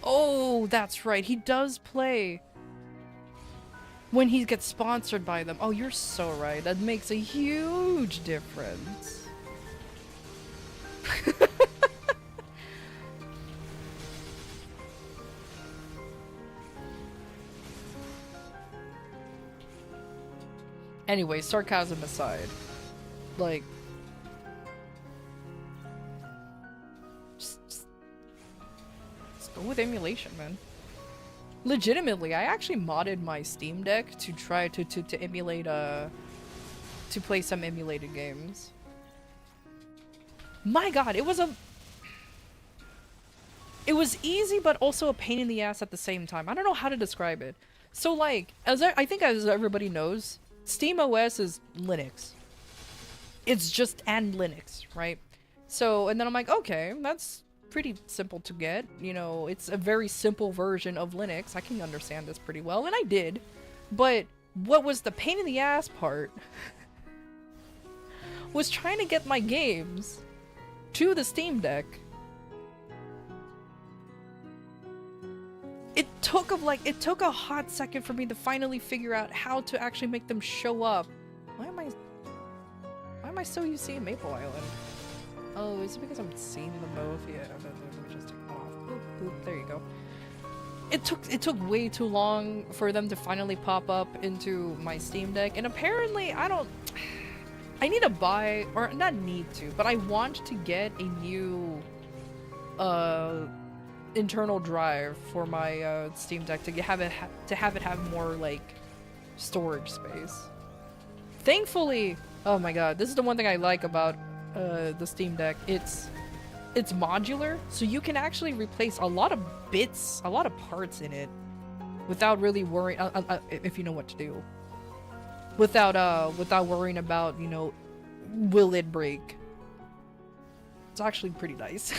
Oh, that's right. He does play when he gets sponsored by them. Oh, you're so right. That makes a huge difference. Anyway, sarcasm aside, like, just go with emulation, man. Legitimately, I actually modded my Steam Deck to try to emulate to play some emulated games. My god, it was easy but also a pain in the ass at the same time. I don't know how to describe it. So like, I think as everybody knows, Steam OS is Linux. It's just and Linux, right? So, and then I'm like, okay, that's pretty simple to get. You know, it's a very simple version of Linux. I can understand this pretty well, and I did. But what was the pain in the ass part was trying to get my games to the Steam Deck. It took a hot second for me to finally figure out how to actually make them show up. Why am I so used to seeing Maple Island? Oh, is it because I'm seeing them both? Yeah, let me just take them off. Boop, boop, there you go. It took way too long for them to finally pop up into my Steam Deck, and apparently I need to buy, or not need to, but I want to get a new internal drive for my Steam Deck to have it have more like storage space. Thankfully, oh my god, this is the one thing I like about the Steam Deck. It's modular, so you can actually replace a lot of bits, a lot of parts in it without really worrying if you know what to do. Without worrying about, you know, will it break. It's actually pretty nice.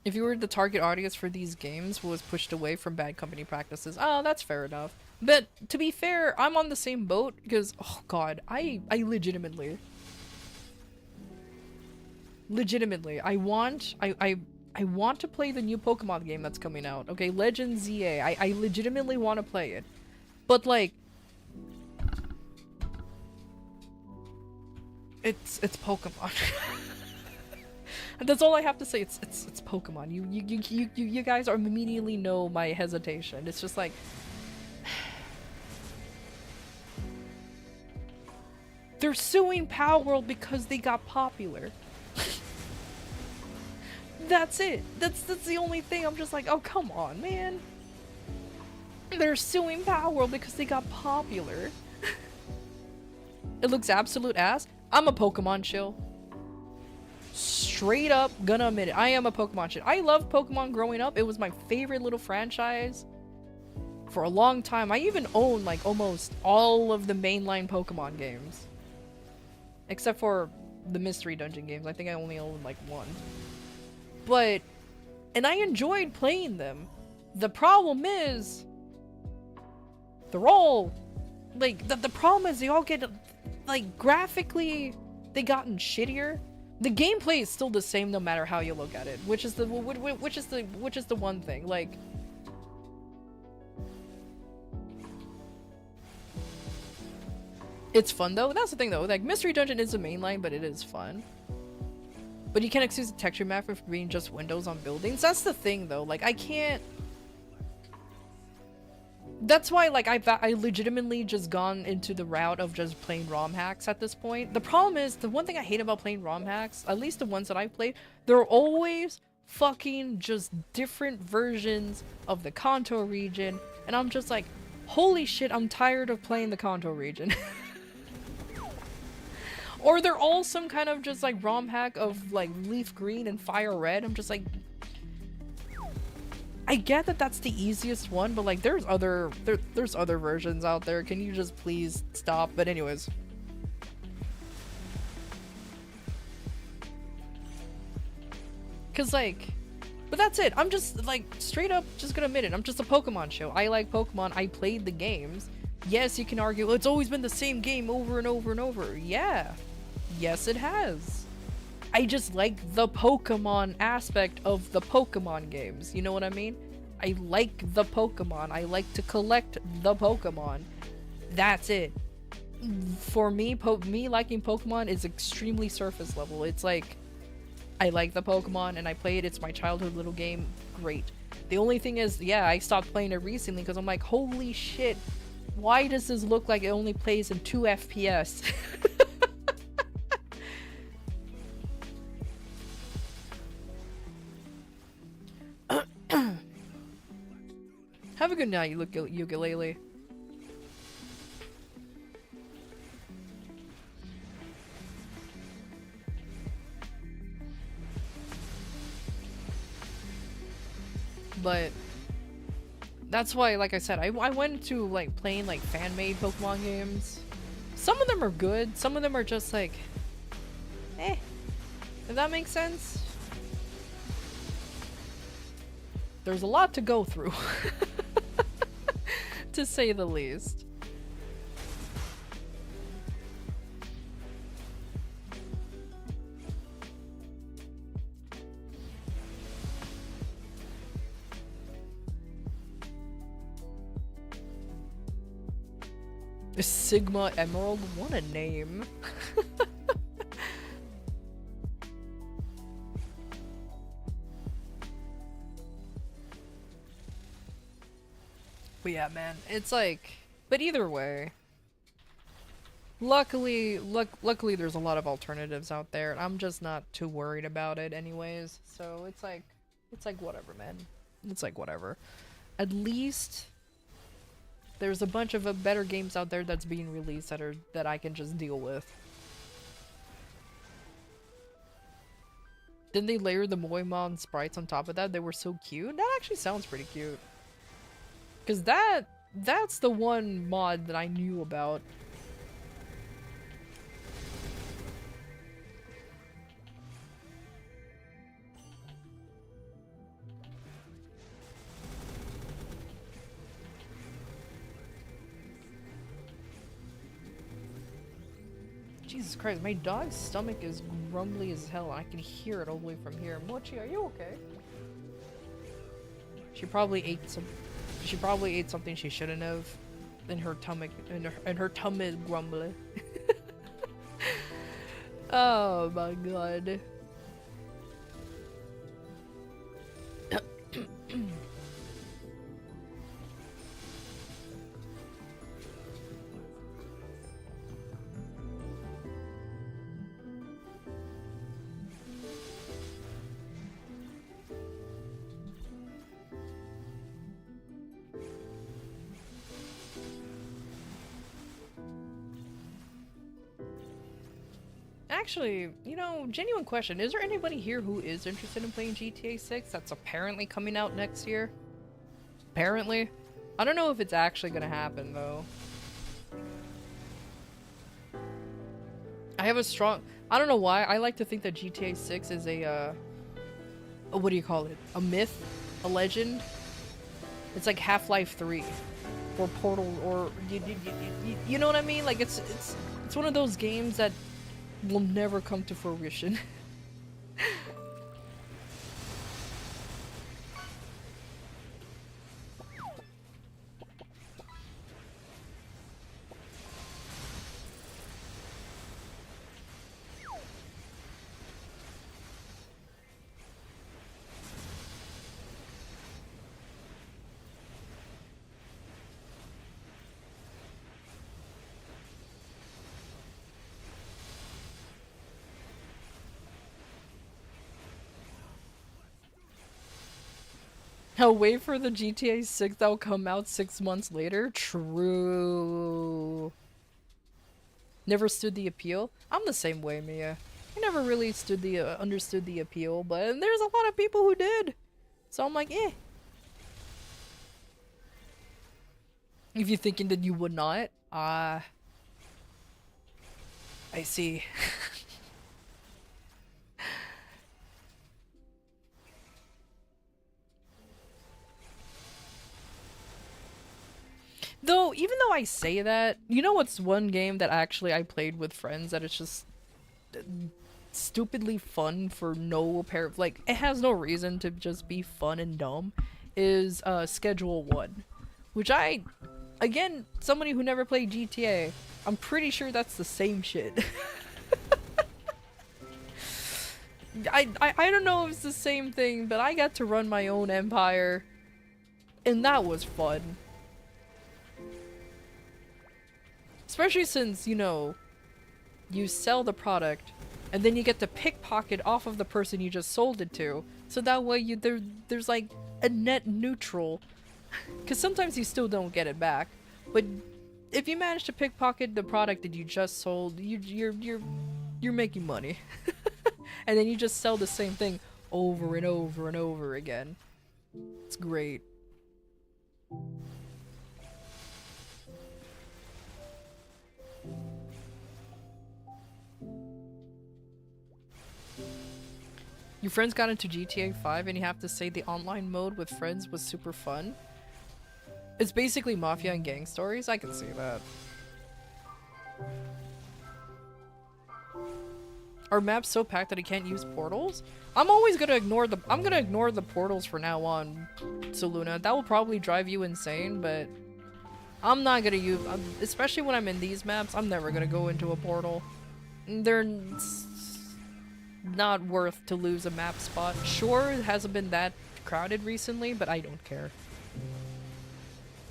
If you were the target audience for these games who was pushed away from bad company practices, oh, that's fair enough. But to be fair, I'm on the same boat because, oh god, I legitimately, I want to play the new Pokemon game that's coming out. Okay, Legends ZA. I legitimately want to play it. But like, it's Pokemon. That's all I have to say. It's Pokemon. You guys immediately know my hesitation. It's just like, they're suing Palworld because they got popular. That's it. That's the only thing. I'm just like, oh come on, man. They're suing Palworld because they got popular. It looks absolute ass. I'm a Pokemon shill. Straight up gonna admit it. I am a Pokemon shit. I loved Pokemon growing up. It was my favorite little franchise for a long time. I even own like almost all of the mainline Pokemon games. Except for the mystery dungeon games. I think I only own like one. But, and I enjoyed playing them. The problem is, they're all, like, the problem is they all get, like, graphically, they gotten shittier. The gameplay is still the same no matter how you look at it, which is the one thing, like, it's fun though. That's the thing though, like, Mystery Dungeon is the mainline, but it is fun. But you can't excuse the texture map for being just windows on buildings. That's the thing though, like, I can't. That's why, like, I legitimately just gone into the route of just playing ROM hacks at this point. The problem is, the one thing I hate about playing ROM hacks, at least the ones that I played, they're always fucking just different versions of the Kanto region, and I'm just like, holy shit, I'm tired of playing the Kanto region. Or they're all some kind of just like ROM hack of like Leaf Green and Fire Red. I'm just like, I get that that's the easiest one, but like there's other versions out there. Can you just please stop? But anyways. Cause like, but that's it. I'm just like straight up just gonna admit it. I'm just a Pokemon show. I like Pokemon. I played the games. Yes, you can argue, well, it's always been the same game over and over and over. Yeah. Yes, it has. I just like the Pokemon aspect of the Pokemon games. You know what I mean? I like the Pokemon. I like to collect the Pokemon. That's it. For me, me liking Pokemon is extremely surface level. It's like, I like the Pokemon and I play it. It's my childhood little game. Great. The only thing is, yeah, I stopped playing it recently because I'm like, holy shit. Why does this look like it only plays in 2 FPS? Have a good night, ukulele. But that's why, like I said, I went to like playing like fan-made Pokemon games. Some of them are good, some of them are just like, eh. If that makes sense. There's a lot to go through. To say the least. Sigma Emerald? What a name. But yeah, man, it's like, but either way, luckily there's a lot of alternatives out there, and I'm just not too worried about it anyways, so it's like whatever, man. It's like whatever. At least there's a bunch of better games out there that's being released that I can just deal with. Didn't they layer the Moemon sprites on top of that? They were so cute. That actually sounds pretty cute. Cause that's the one mod that I knew about. Jesus Christ, my dog's stomach is grumbly as hell. I can hear it all the way from here. Mochi, are you okay? She probably ate something she shouldn't have. And her tummy is grumbly. Oh my god. Actually, you know, genuine question. Is there anybody here who is interested in playing GTA 6 that's apparently coming out next year? Apparently? I don't know if it's actually gonna happen, though. I have a strong... I don't know why. I like to think that GTA 6 is a what do you call it? A myth? A legend? It's like Half-Life 3. Or Portal, or... You know what I mean? Like, it's one of those games that will never come to fruition. I'll wait for the GTA 6 that'll come out 6 months later. True. Never stood the appeal. I'm the same way, Mia. I never really understood the appeal, but there's a lot of people who did. So I'm like, eh. If you're thinking that you would not, I see. Though, even though I say that, you know what's one game that actually I played with friends that it's just stupidly fun for no apparent, like, it has no reason to just be fun and dumb, is Schedule 1. Which again, somebody who never played GTA, I'm pretty sure that's the same shit. I don't know if it's the same thing, but I got to run my own empire, and that was fun. Especially since, you know, you sell the product, and then you get to pickpocket off of the person you just sold it to. So that way there's like a net neutral. Because sometimes you still don't get it back. But if you manage to pickpocket the product that you just sold, you're making money. And then you just sell the same thing over and over and over again. It's great. Your friends got into GTA 5 and you have to say the online mode with friends was super fun. It's basically mafia and gang stories. I can see that. Are maps so packed that I can't use portals? I'm gonna ignore the portals for now on, Soluna. That will probably drive you insane, but I'm not gonna use, especially when I'm in these maps, I'm never gonna go into a portal. They're not worth to lose a map spot. Sure, it hasn't been that crowded recently, but I don't care.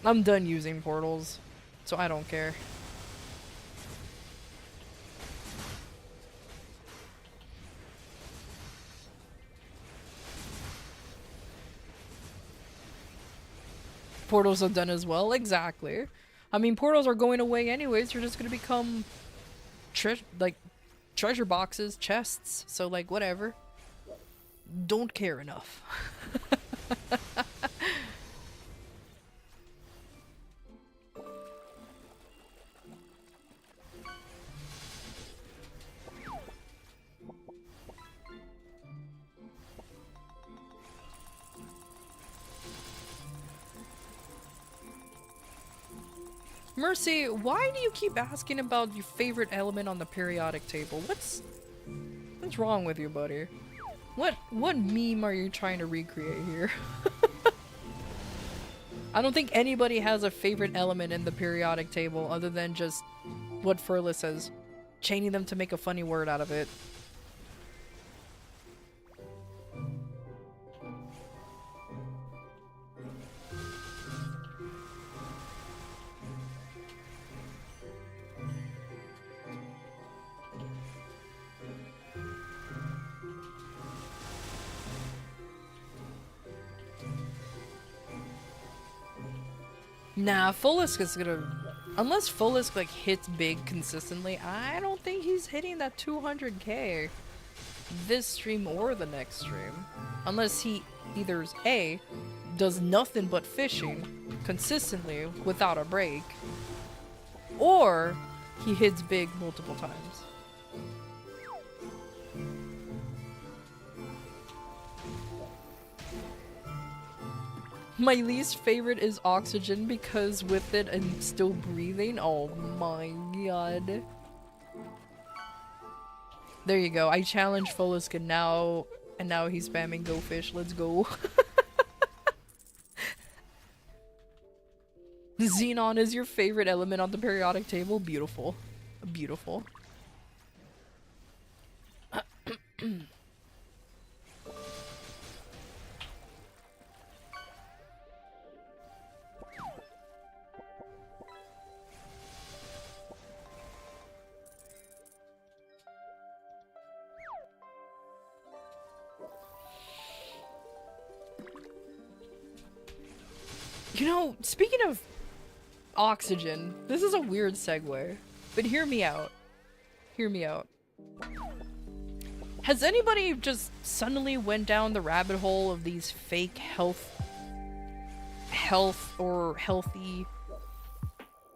I'm done using portals, so I don't care. Portals are done as well, exactly. I mean, portals are going away anyways. They're just gonna become treasure boxes, chests, so like whatever. Don't care enough. Mercy, why do you keep asking about your favorite element on the periodic table? What's wrong with you, buddy? What meme are you trying to recreate here? I don't think anybody has a favorite element in the periodic table other than just what Furla says, chaining them to make a funny word out of it. Nah, Fulisk is gonna... Unless Fullest like hits big consistently, I don't think he's hitting that 200k this stream or the next stream. Unless he either A, does nothing but fishing consistently without a break, or he hits big multiple times. My least favorite is oxygen because with it I'm still breathing. Oh my god. There you go. I challenged Fulleskin now, and now he's spamming go fish. Let's go. Xenon is your favorite element on the periodic table? Beautiful. Beautiful. You know, speaking of oxygen, this is a weird segue, but hear me out. Hear me out. Has anybody just suddenly went down the rabbit hole of these fake health or healthy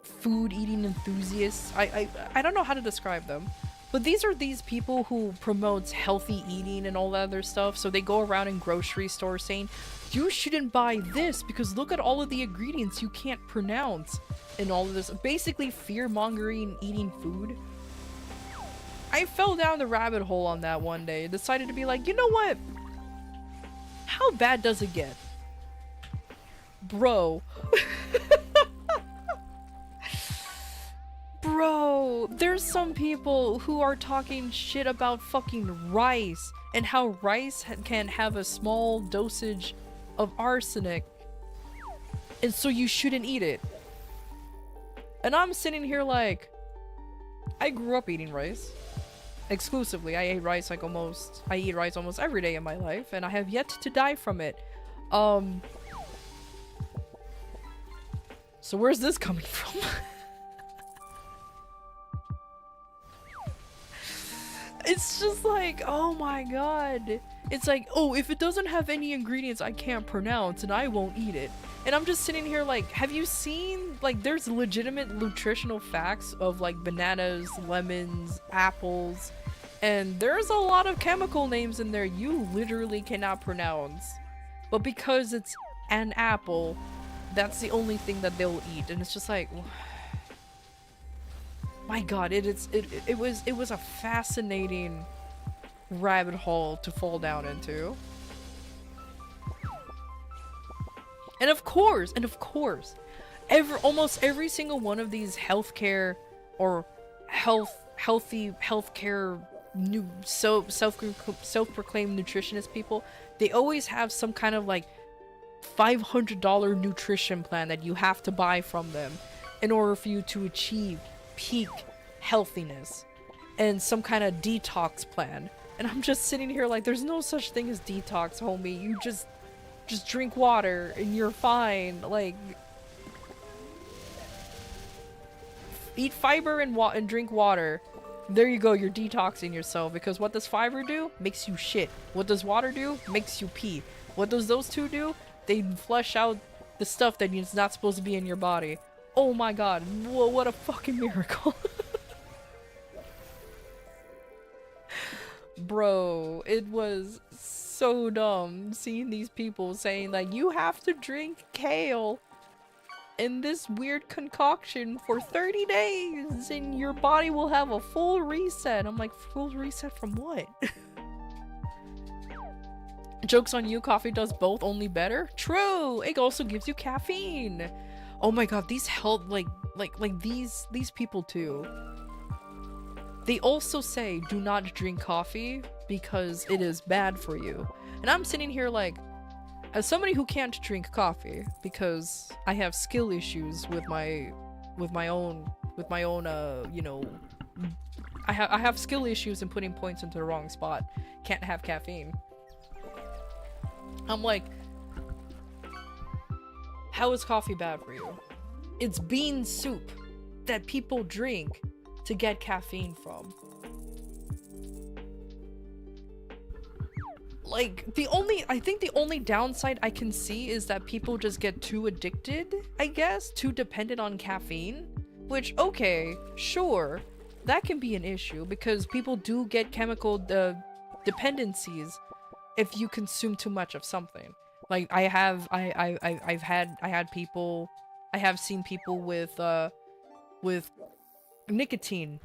food eating enthusiasts? I don't know how to describe them. But these are these people who promotes healthy eating and all that other stuff. So they go around in grocery stores saying, you shouldn't buy this because look at all of the ingredients you can't pronounce and all of this. Basically fear-mongering eating food. I fell down the rabbit hole on that one day. Decided to be like, you know what? How bad does it get? Bro. Bro, there's some people who are talking shit about fucking rice and how rice can have a small dosage of arsenic and so you shouldn't eat it. And I'm sitting here like, I grew up eating rice exclusively. I eat rice almost every day in my life and I have yet to die from it. So where's this coming from? It's just like, oh my god. It's like, oh, if it doesn't have any ingredients I can't pronounce and I won't eat it. And I'm just sitting here like, have you seen, like, there's legitimate nutritional facts of like bananas, lemons, apples, and there's a lot of chemical names in there you literally cannot pronounce. But because it's an apple, that's the only thing that they'll eat. And it's just like, my god, it was a fascinating rabbit hole to fall down into. And of course, almost every single one of these healthcare or healthcare new self-proclaimed nutritionist people, they always have some kind of like $500 nutrition plan that you have to buy from them in order for you to achieve peak healthiness and some kind of detox plan. And I'm just sitting here like, there's no such thing as detox, homie. You just drink water and you're fine. Like, eat fiber and drink water. There you go, you're detoxing yourself. Because what does fiber do? Makes you shit. What does water do? Makes you pee. What does those two do? They flush out the stuff that is not supposed to be in your body. Oh my god, whoa, what a fucking miracle. Bro, it was so dumb seeing these people saying like, you have to drink kale in this weird concoction for 30 days and your body will have a full reset. I'm like, full reset from what? Joke's on you, coffee does both, only better. True, it also gives you caffeine. Oh my god, these health, like these people too. They also say do not drink coffee because it is bad for you. And I'm sitting here like, as somebody who can't drink coffee because I have skill issues with my own, you know, I have skill issues in putting points into the wrong spot. Can't have caffeine. I'm like, how is coffee bad for you? It's bean soup. that people drink to get caffeine from. Like, I think the only downside I can see is that people just get too addicted, I guess, too dependent on caffeine, which, okay, sure, that can be an issue because people do get chemical dependencies if you consume too much of something. Like, I have seen people with nicotine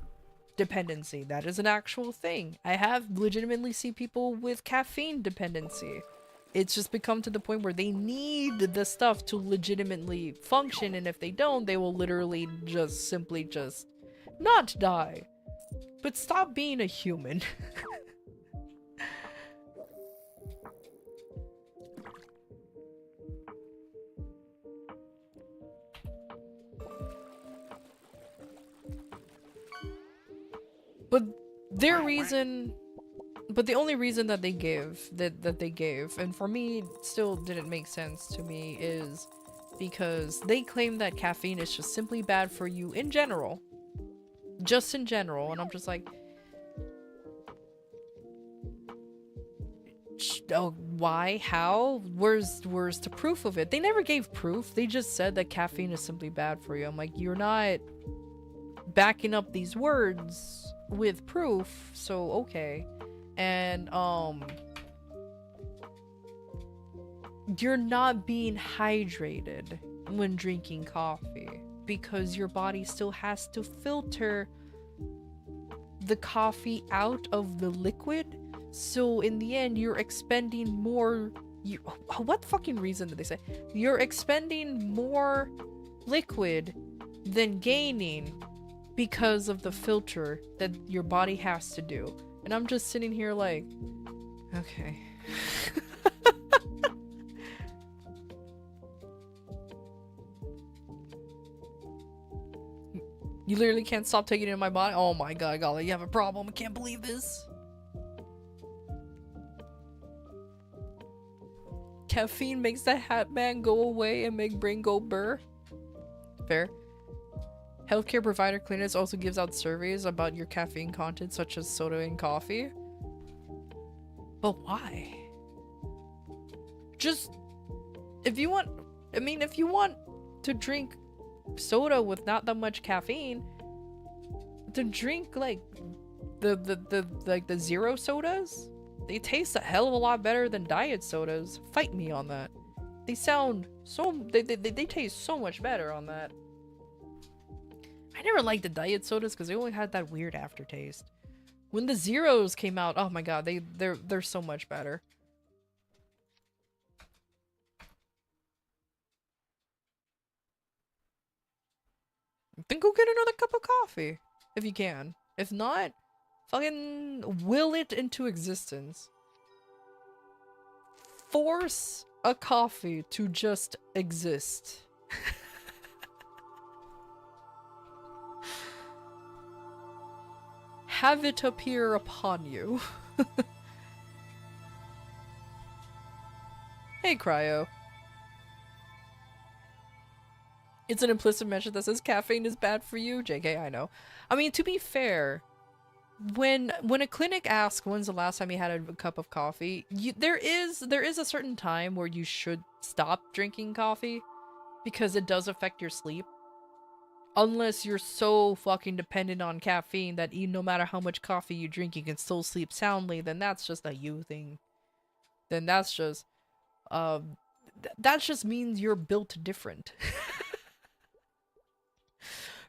dependency. That is an actual thing. I have legitimately seen people with caffeine dependency. It's just become to the point where they need the stuff to legitimately function, and if they don't, they will literally just simply just not die. But stop being a human. But the only reason that they gave, and for me still didn't make sense to me, is because they claim that caffeine is just simply bad for you in general. Just in general, and I'm just like, oh, why? How? Where's the proof of it? They never gave proof. They just said that caffeine is simply bad for you. I'm like, you're not backing up these words with proof, so okay. And you're not being hydrated when drinking coffee because your body still has to filter the coffee out of the liquid, so in the end you're expending more. What fucking reason did they say? You're expending more liquid than gaining because of the filter that your body has to do. And I'm just sitting here like, okay. You literally can't stop taking it in my body? Oh my god, golly, you have a problem. I can't believe this. Caffeine makes that hat man go away and make brain go burr. Fair. Healthcare provider clinics also gives out surveys about your caffeine content, such as soda and coffee. But why? Just, if you want to drink soda with not that much caffeine, then drink like the zero sodas. They taste a hell of a lot better than diet sodas. Fight me on that. They sound so, they taste so much better on that. I never liked the diet sodas because they only had that weird aftertaste. When the zeros came out, oh my god, they're so much better. Then go get another cup of coffee if you can. If not, fucking will it into existence. Force a coffee to just exist. Have it appear upon you. Hey, Cryo. It's an implicit mention that says caffeine is bad for you. JK, I know. I mean, to be fair, when a clinic asks when's the last time you had a cup of coffee, there is a certain time where you should stop drinking coffee because it does affect your sleep. Unless you're so fucking dependent on caffeine that no matter how much coffee you drink, you can still sleep soundly, then that's just a you thing. Then that's just, that just means you're built different.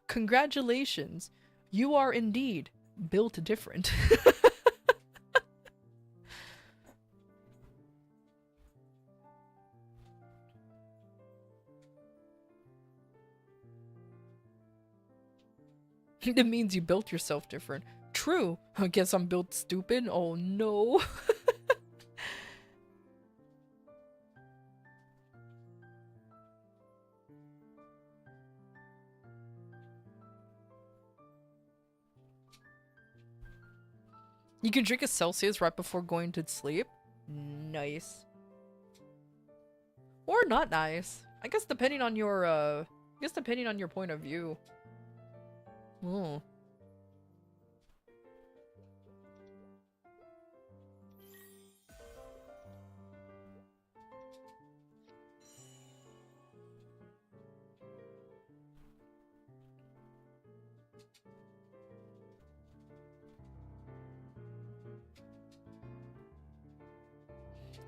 Congratulations. You are indeed built different. It means you built yourself different. True. I guess I'm built stupid. Oh no. You can drink a Celsius right before going to sleep? Nice. Or not nice. I guess depending on your point of view. Oh.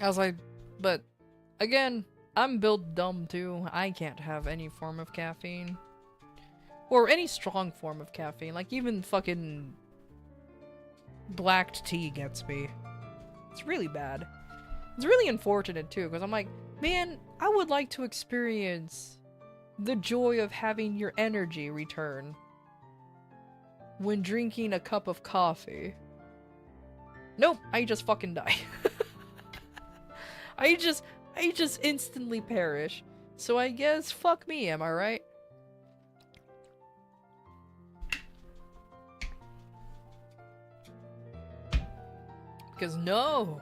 I was like, but again, I'm built dumb too. I can't have any form of caffeine. Or any strong form of caffeine. Like even fucking black tea gets me. It's really bad. It's really unfortunate too, because I'm like, man, I would like to experience the joy of having your energy return when drinking a cup of coffee. Nope, I just fucking die. I just instantly perish. So I guess fuck me, am I right? Because no!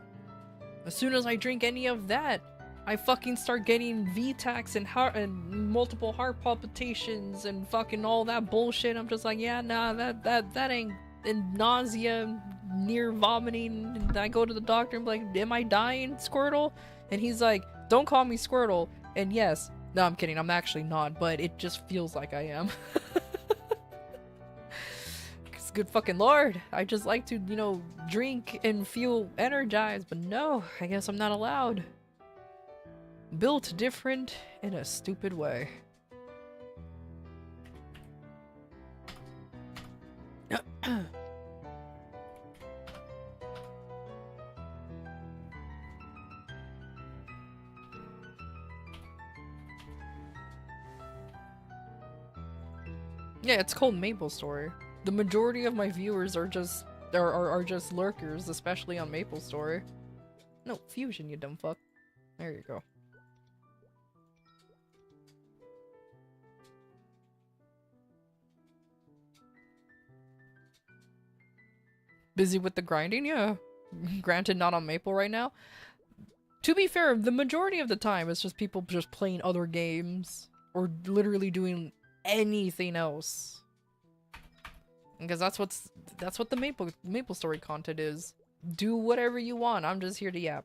As soon as I drink any of that, I fucking start getting VTACs and multiple heart palpitations and fucking all that bullshit. I'm just like, yeah, nah, that ain't, and nausea, near vomiting. And I go to the doctor and be like, am I dying, Squirtle? And he's like, don't call me Squirtle. And yes, no, I'm kidding, I'm actually not, but it just feels like I am. Good fucking lord, I just like to, you know, drink and feel energized, but no, I guess I'm not allowed. Built different in a stupid way. Yeah, it's called Maple Story. The majority of my viewers are just just lurkers, especially on Maple Story. No, Fusion, you dumb fuck. There you go. Busy with the grinding? Yeah. Granted, not on Maple right now. To be fair, the majority of the time it's just people just playing other games or literally doing anything else. Because that's what the Maple Story content is. Do whatever you want. I'm just here to yap.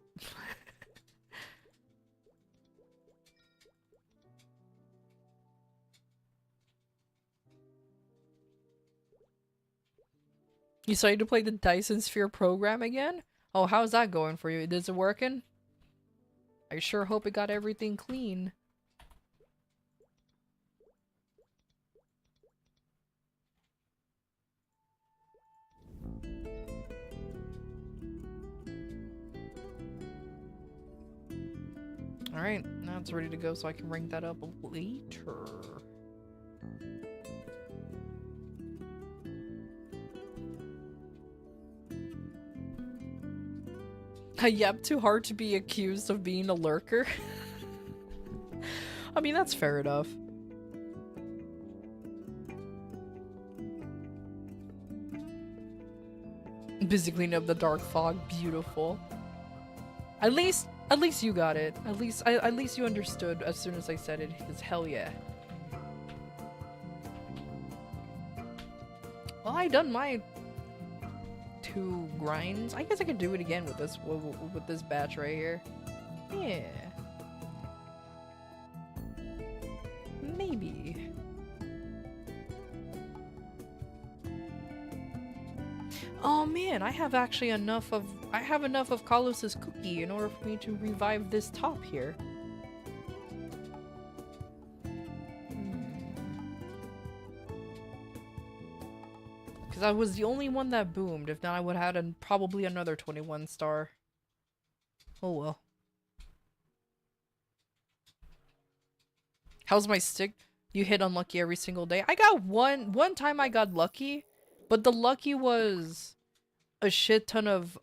You decided to play the Dyson Sphere program again? Oh, how's that going for you? Is it working? I sure hope it got everything clean. Alright, now it's ready to go so I can rank that up later. I yap too hard to be accused of being a lurker. I mean, that's fair enough. Busy cleaning up the dark fog. Beautiful. At least you got it. At least you understood as soon as I said it. Because hell yeah. Well, I done my 2 grinds. I guess I could do it again with this batch right here. Yeah. Maybe. Oh man, I have actually enough of Carlos's cookie in order for me to revive this top here. Because I was the only one that boomed. If not, I would have had probably another 21 star. Oh well. How's my stick? You hit unlucky every single day. I got one time I got lucky, but the lucky was a shit ton of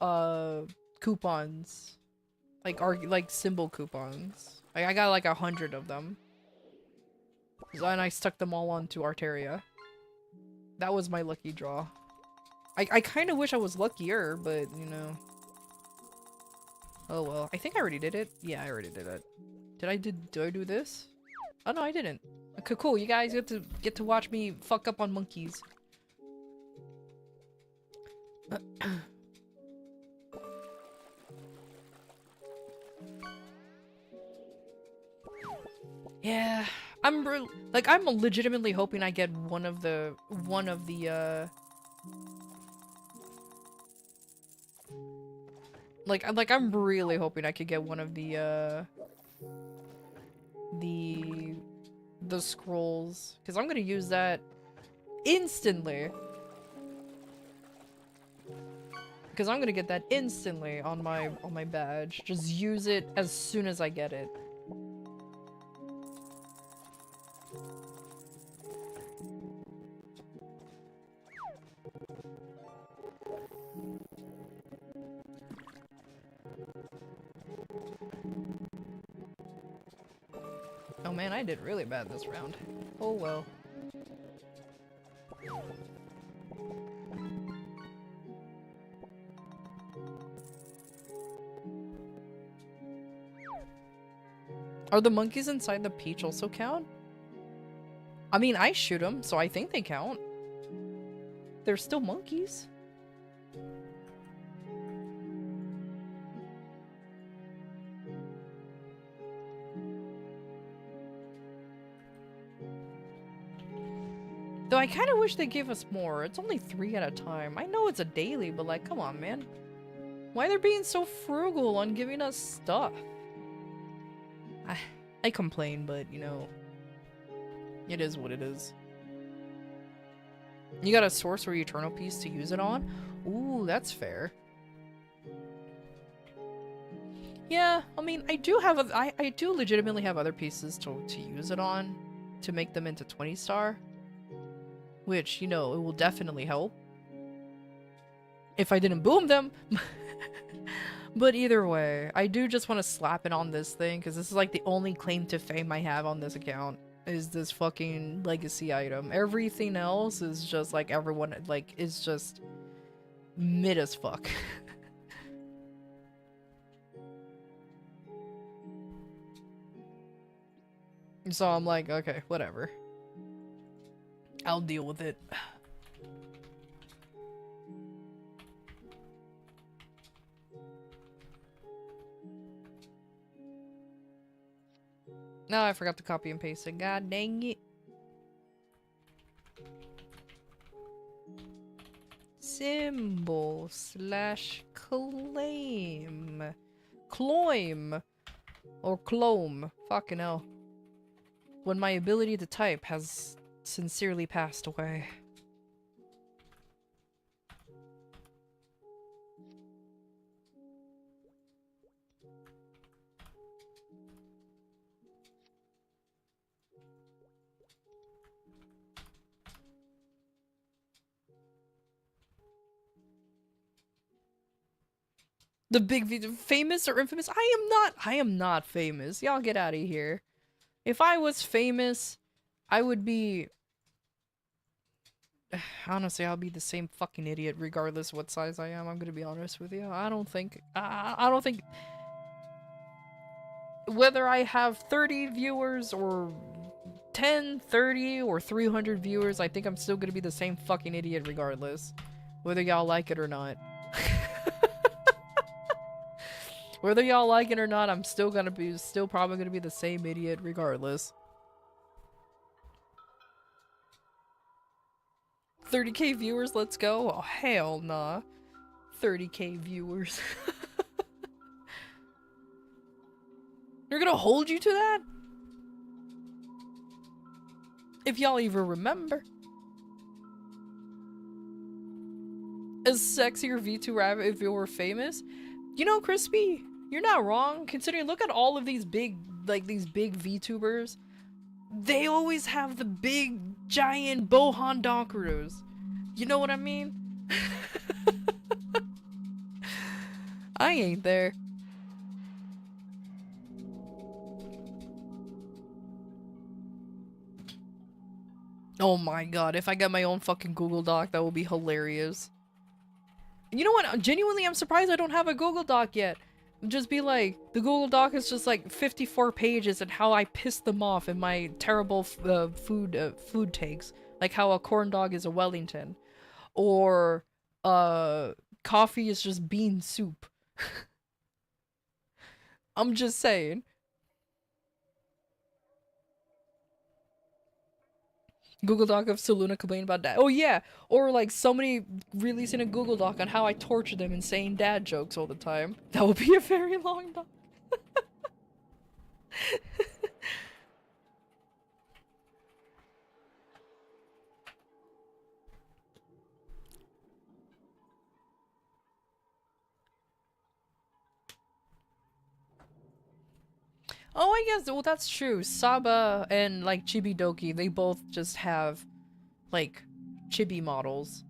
coupons, like symbol coupons. I got like 100 of them, and I stuck them all onto Arteria. That was my lucky draw. I kind of wish I was luckier, but you know. Oh well. I think I already did it. Yeah, I already did it. Did I do this? Oh no, I didn't. Okay, cool. You guys get to watch me fuck up on monkeys. Yeah, I'm I'm legitimately hoping I get one of the I'm really hoping I could get one of the scrolls, because I'm gonna use that instantly. Because I'm gonna get that instantly on my badge. Just use it as soon as I get it. Oh man, I did really bad this round. Oh well. Are the monkeys inside the peach also count? I mean, I shoot them, so I think they count. They're still monkeys. Though I kind of wish they gave us more. It's only 3 at a time. I know it's a daily, but like, come on, man. Why they're being so frugal on giving us stuff? I complain, but, you know, it is what it is. You got a sorcery eternal piece to use it on? Ooh, that's fair. Yeah, I mean, I do have I do legitimately have other pieces to use it on to make them into 20 star. Which, you know, it will definitely help. If I didn't boom them. But either way, I do just want to slap it on this thing, because this is like the only claim to fame I have on this account, is this fucking legacy item. Everything else is just like everyone, like, is just mid as fuck. So I'm like, okay, whatever. I'll deal with it. No, I forgot to copy and paste it. God dang it. Symbol slash claim. Cloim. Or clome. Fucking hell. When my ability to type has sincerely passed away. The big famous or infamous? I am not famous. Y'all get out of here. If I was famous, I would be... Honestly, I'll be the same fucking idiot regardless what size I am. I'm gonna be honest with you. I don't think... I don't think... Whether I have 30 viewers or 10, 30, or 300 viewers, I think I'm still gonna be the same fucking idiot regardless. Whether y'all like it or not. Whether y'all like it or not, I'm still probably gonna be the same idiot regardless. 30k viewers, let's go. Oh, hell nah. 30k viewers. They're gonna hold you to that? If y'all even remember. A sexier VTuber if you were famous? You know, Crispy, you're not wrong. Considering, look at all of these big, like, these big VTubers. They always have the big, giant Bohan Donkeroos. You know what I mean? I ain't there. Oh my god, if I get my own fucking Google Doc, that will be hilarious. You know what? Genuinely, I'm surprised I don't have a Google Doc yet. Just be like, the Google Doc is just like 54 pages and how I pissed them off in my terrible food takes. Like how a corn dog is a Wellington. Or, coffee is just bean soup. I'm just saying. Google Doc of Saluna complaining about dad. Oh yeah, or like somebody releasing a Google Doc on how I torture them and saying dad jokes all the time. That would be a very long doc. Oh, I guess, well, that's true. Saba and, like, Chibidoki, they both just have, like, chibi models.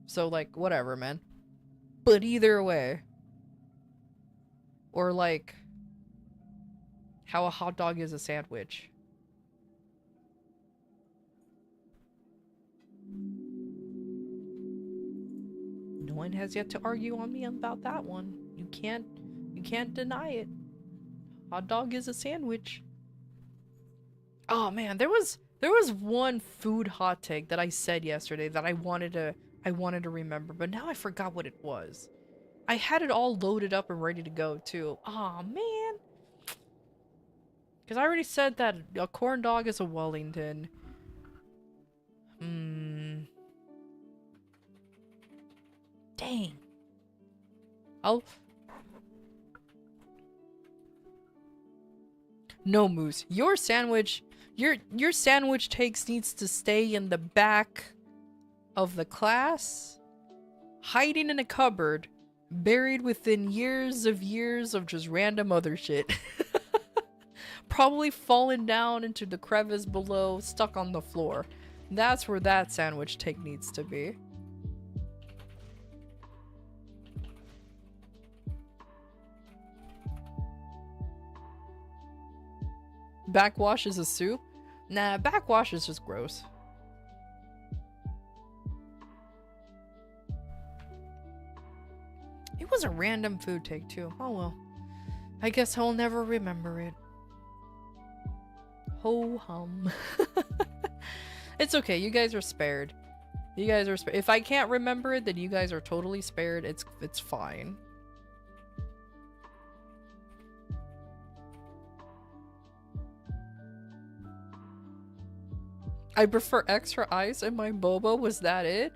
So, like, whatever, man. But either way. Or, like, how a hot dog is a sandwich. No one has yet to argue on me about that one. You can't deny it. Hot dog is a sandwich. Oh man, there was one food hot take that I said yesterday that I wanted to remember, but now I forgot what it was. I had it all loaded up and ready to go too. Oh man. Cause I already said that a corn dog is a Wellington. Dang. No, Moose. Your sandwich takes needs to stay in the back of the class, hiding in a cupboard, buried within years of just random other shit. Probably fallen down into the crevice below, stuck on the floor. That's where that sandwich take needs to be. Backwash is a soup? Nah, backwash is just gross. It was a random food take too. Oh well. I guess I'll never remember it. Ho hum. It's okay, you guys are spared. You guys are spared. If I can't remember it, then you guys are totally spared. It's fine. I prefer extra ice in my boba. Was that it?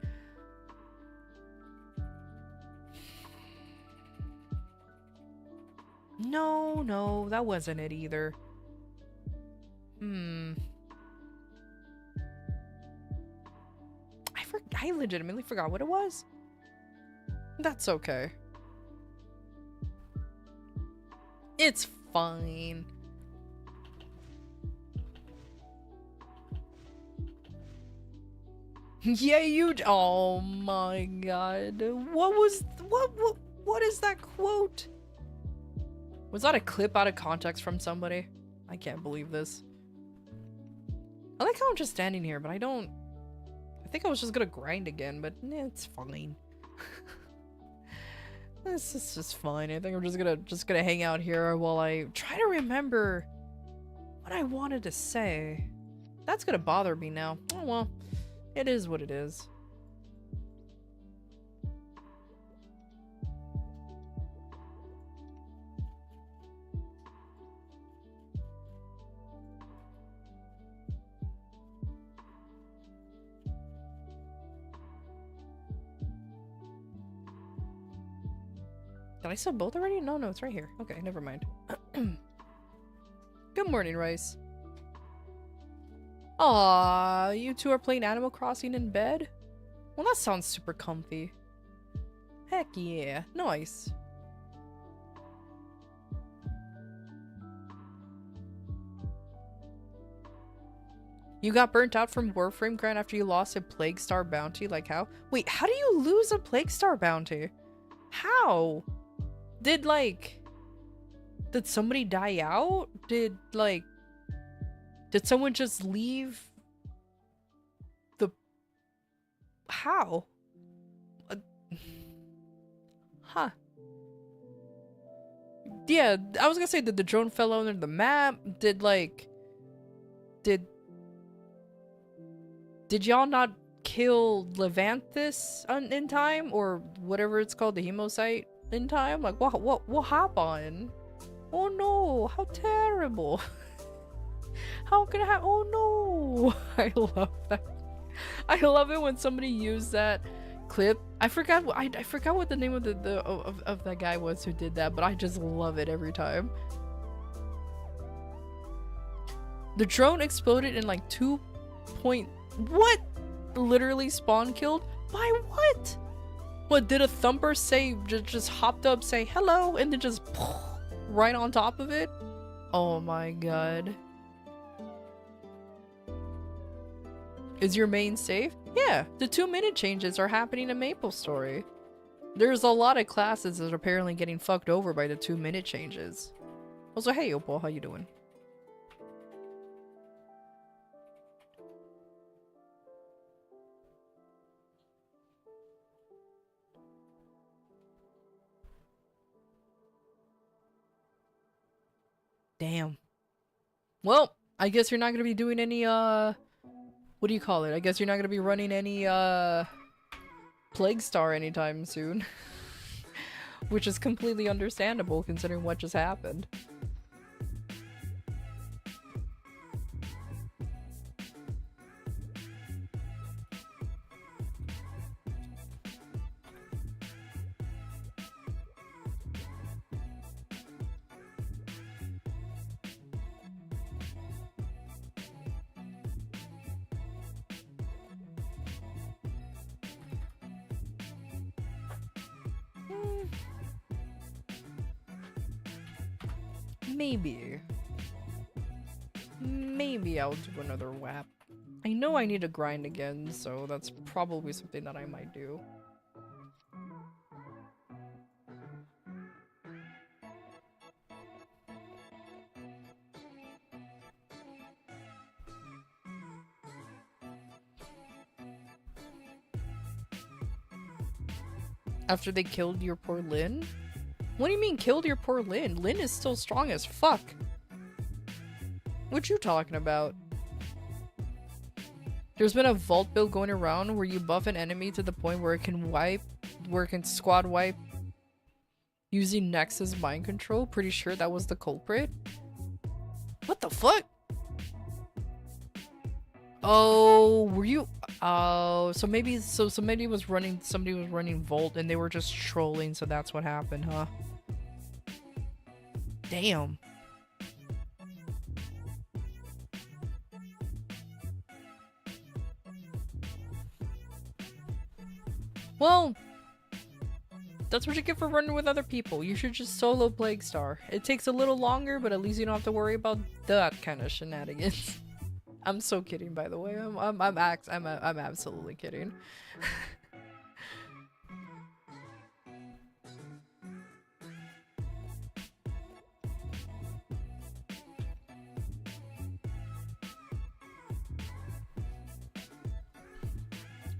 No, that wasn't it either. I legitimately forgot what it was. That's okay. It's fine. Yeah, you. Oh my god. What is that quote? Was that a clip out of context from somebody? I can't believe this. I like how I'm just standing here, but I think I was just gonna grind again, but it's fine. This is just fine. I think I'm just gonna hang out here while I try to remember what I wanted to say. That's gonna bother me now. Oh well. It is what it is. Did I sell both already? No, it's right here. Okay, never mind. Good morning, Rice. Aw, you two are playing Animal Crossing in bed? Well, that sounds super comfy. Heck yeah, nice. You got burnt out from Warframe Grind after you lost a Plague Star bounty? Like how? Wait, how do you lose a Plague Star bounty? How? Did somebody die out? Did someone just leave the... How? Huh. Yeah, I was gonna say, did the drone fell under the map? Did y'all not kill Levanthus in time, or whatever it's called, the Hemosite in time. Like, what happened? Oh no, how terrible. How can I have? Oh no. I love that. I love it when somebody used that clip. I forgot what the name of of that guy was who did that, but I just love it every time. The drone exploded in like 2 point what? Literally spawn killed? By what? What did a thumper say? Just hopped up, say hello, and then just right on top of it? Oh my god. Is your main safe? Yeah, the 2-minute changes are happening in MapleStory. There's a lot of classes that are apparently getting fucked over by the 2-minute changes. Also, hey Opal, how you doing? Damn. Well, I guess you're not gonna be doing any, what do you call it? I guess you're not gonna be running any, Plague Star anytime soon. Which is completely understandable considering what just happened. Maybe I'll do another WAP. I know I need to grind again, so that's probably something that I might do. After they killed your poor Lynn? What do you mean killed your poor Lynn? Lynn is still strong as fuck. What you talking about? There's been a vault build going around where you buff an enemy to the point where it can squad wipe using Nexus mind control. Pretty sure that was the culprit. What the fuck? Oh, were you? Oh, so maybe somebody was running Volt and they were just trolling, so that's what happened, huh? Damn. Well, that's what you get for running with other people. You should just solo Plague Star. It takes a little longer, but at least you don't have to worry about that kind of shenanigans. I'm so kidding, by the way. I'm absolutely kidding.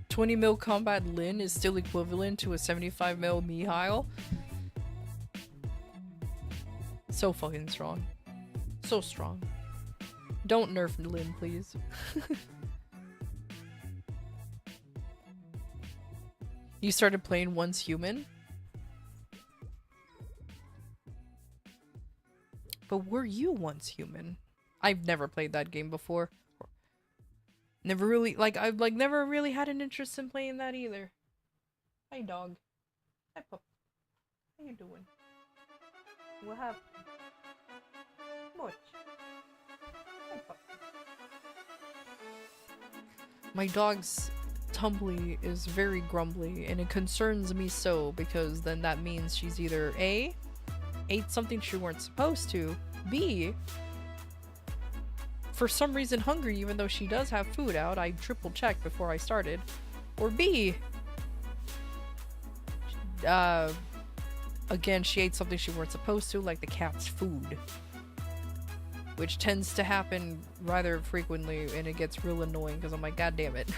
20 mil combat Lin is still equivalent to a 75 mil Mihail. So fucking strong. So strong. Don't nerf Lin, please. You started playing Once Human? But were you once human? I've never played that game before. Never really, I've never really had an interest in playing that either. Hi dog. Hi pup. How you doing? What happened? What? Hi pup. My dog's Tumbly is very grumbly, and it concerns me so, because then that means she's either A, ate something she weren't supposed to, B, for some reason hungry even though she does have food out. I triple checked before I started. Or B, again, she ate something she weren't supposed to, like the cat's food. Which tends to happen rather frequently, and it gets real annoying because I'm like, God damn it.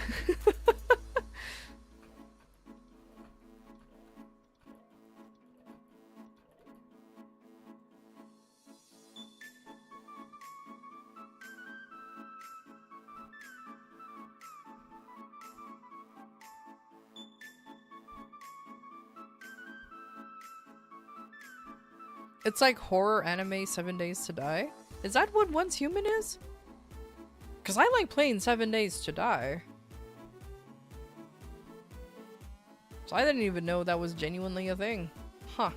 It's like horror anime 7 Days to Die. Is that what Once Human is? Because I like playing 7 Days to Die. So I didn't even know that was genuinely a thing. Huh.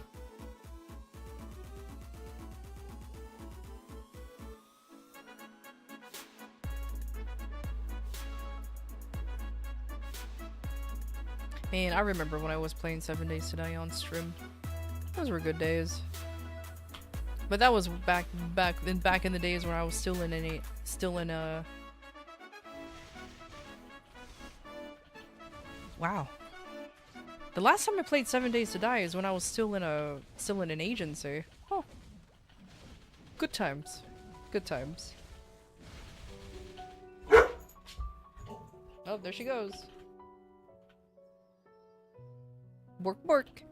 Man, I remember when I was playing 7 Days to Die on stream. Those were good days. But that was back in the days when I was still in a wow. The last time I played 7 Days to Die is when I was still in an agency. Oh. Good times. Good times. Oh, there she goes. Work, work.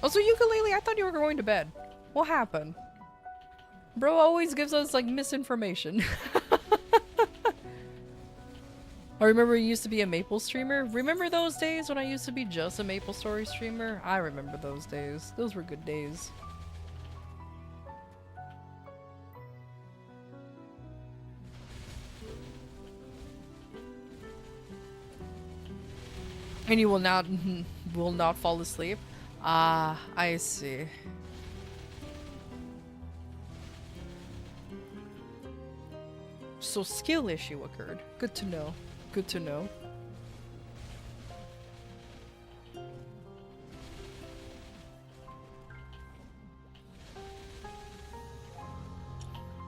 Also, ukulele, I thought you were going to bed. What happened? Bro always gives us, like, misinformation. I remember you used to be a Maple streamer. Remember those days when I used to be just a Maple Story streamer? I remember those days. Those were good days. And you will not fall asleep? Ah, I see. So skill issue occurred. Good to know. Good to know.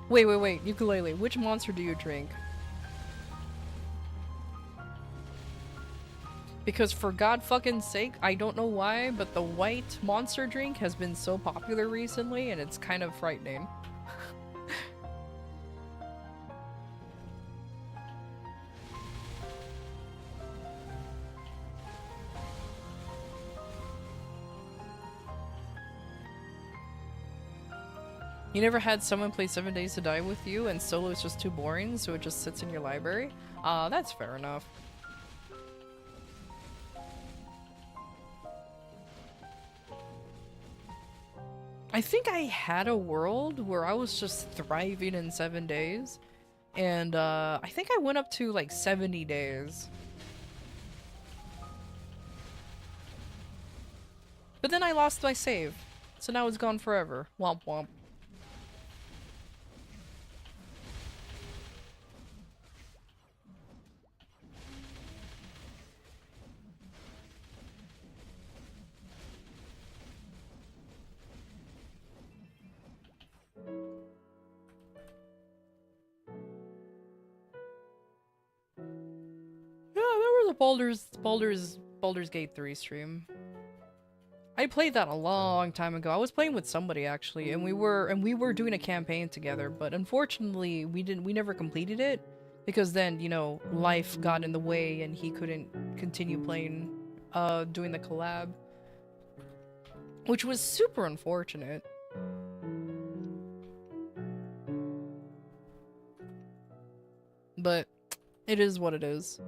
Wait, ukulele, which monster do you drink? Because for God fucking sake, I don't know why, but the white monster drink has been so popular recently and it's kind of frightening. You never had someone play 7 Days to Die with you and solo is just too boring, so it just sits in your library? That's fair enough. I think I had a world where I was just thriving in 7 days, and I think I went up to like 70 days. But then I lost my save, so now it's gone forever. Womp womp. Baldur's Gate 3 stream. I played that a long time ago. I was playing with somebody actually, and we were doing a campaign together, but unfortunately we never completed it because then, you know, life got in the way and he couldn't continue playing doing the collab, which was super unfortunate. But it is what it is.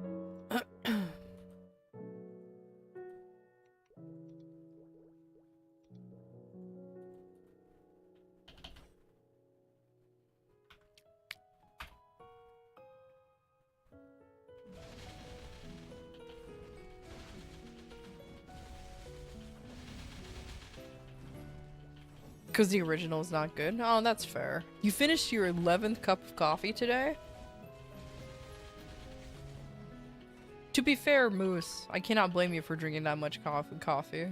Because the original is not good? Oh, that's fair. You finished your 11th cup of coffee today? To be fair, Moose, I cannot blame you for drinking that much coffee.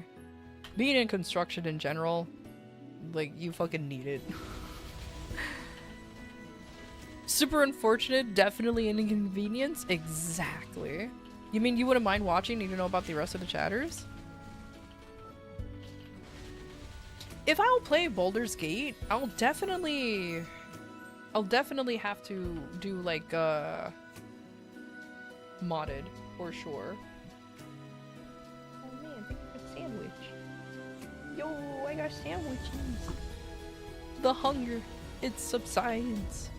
Being in construction in general, like, you fucking need it. Super unfortunate, definitely an inconvenience? Exactly. You mean you wouldn't mind watching even know about the rest of the chatters? If I'll play Baldur's Gate, I'll definitely have to do like modded for sure. Oh man, thank you for the sandwich. Yo, I got sandwiches. The hunger, it subsides.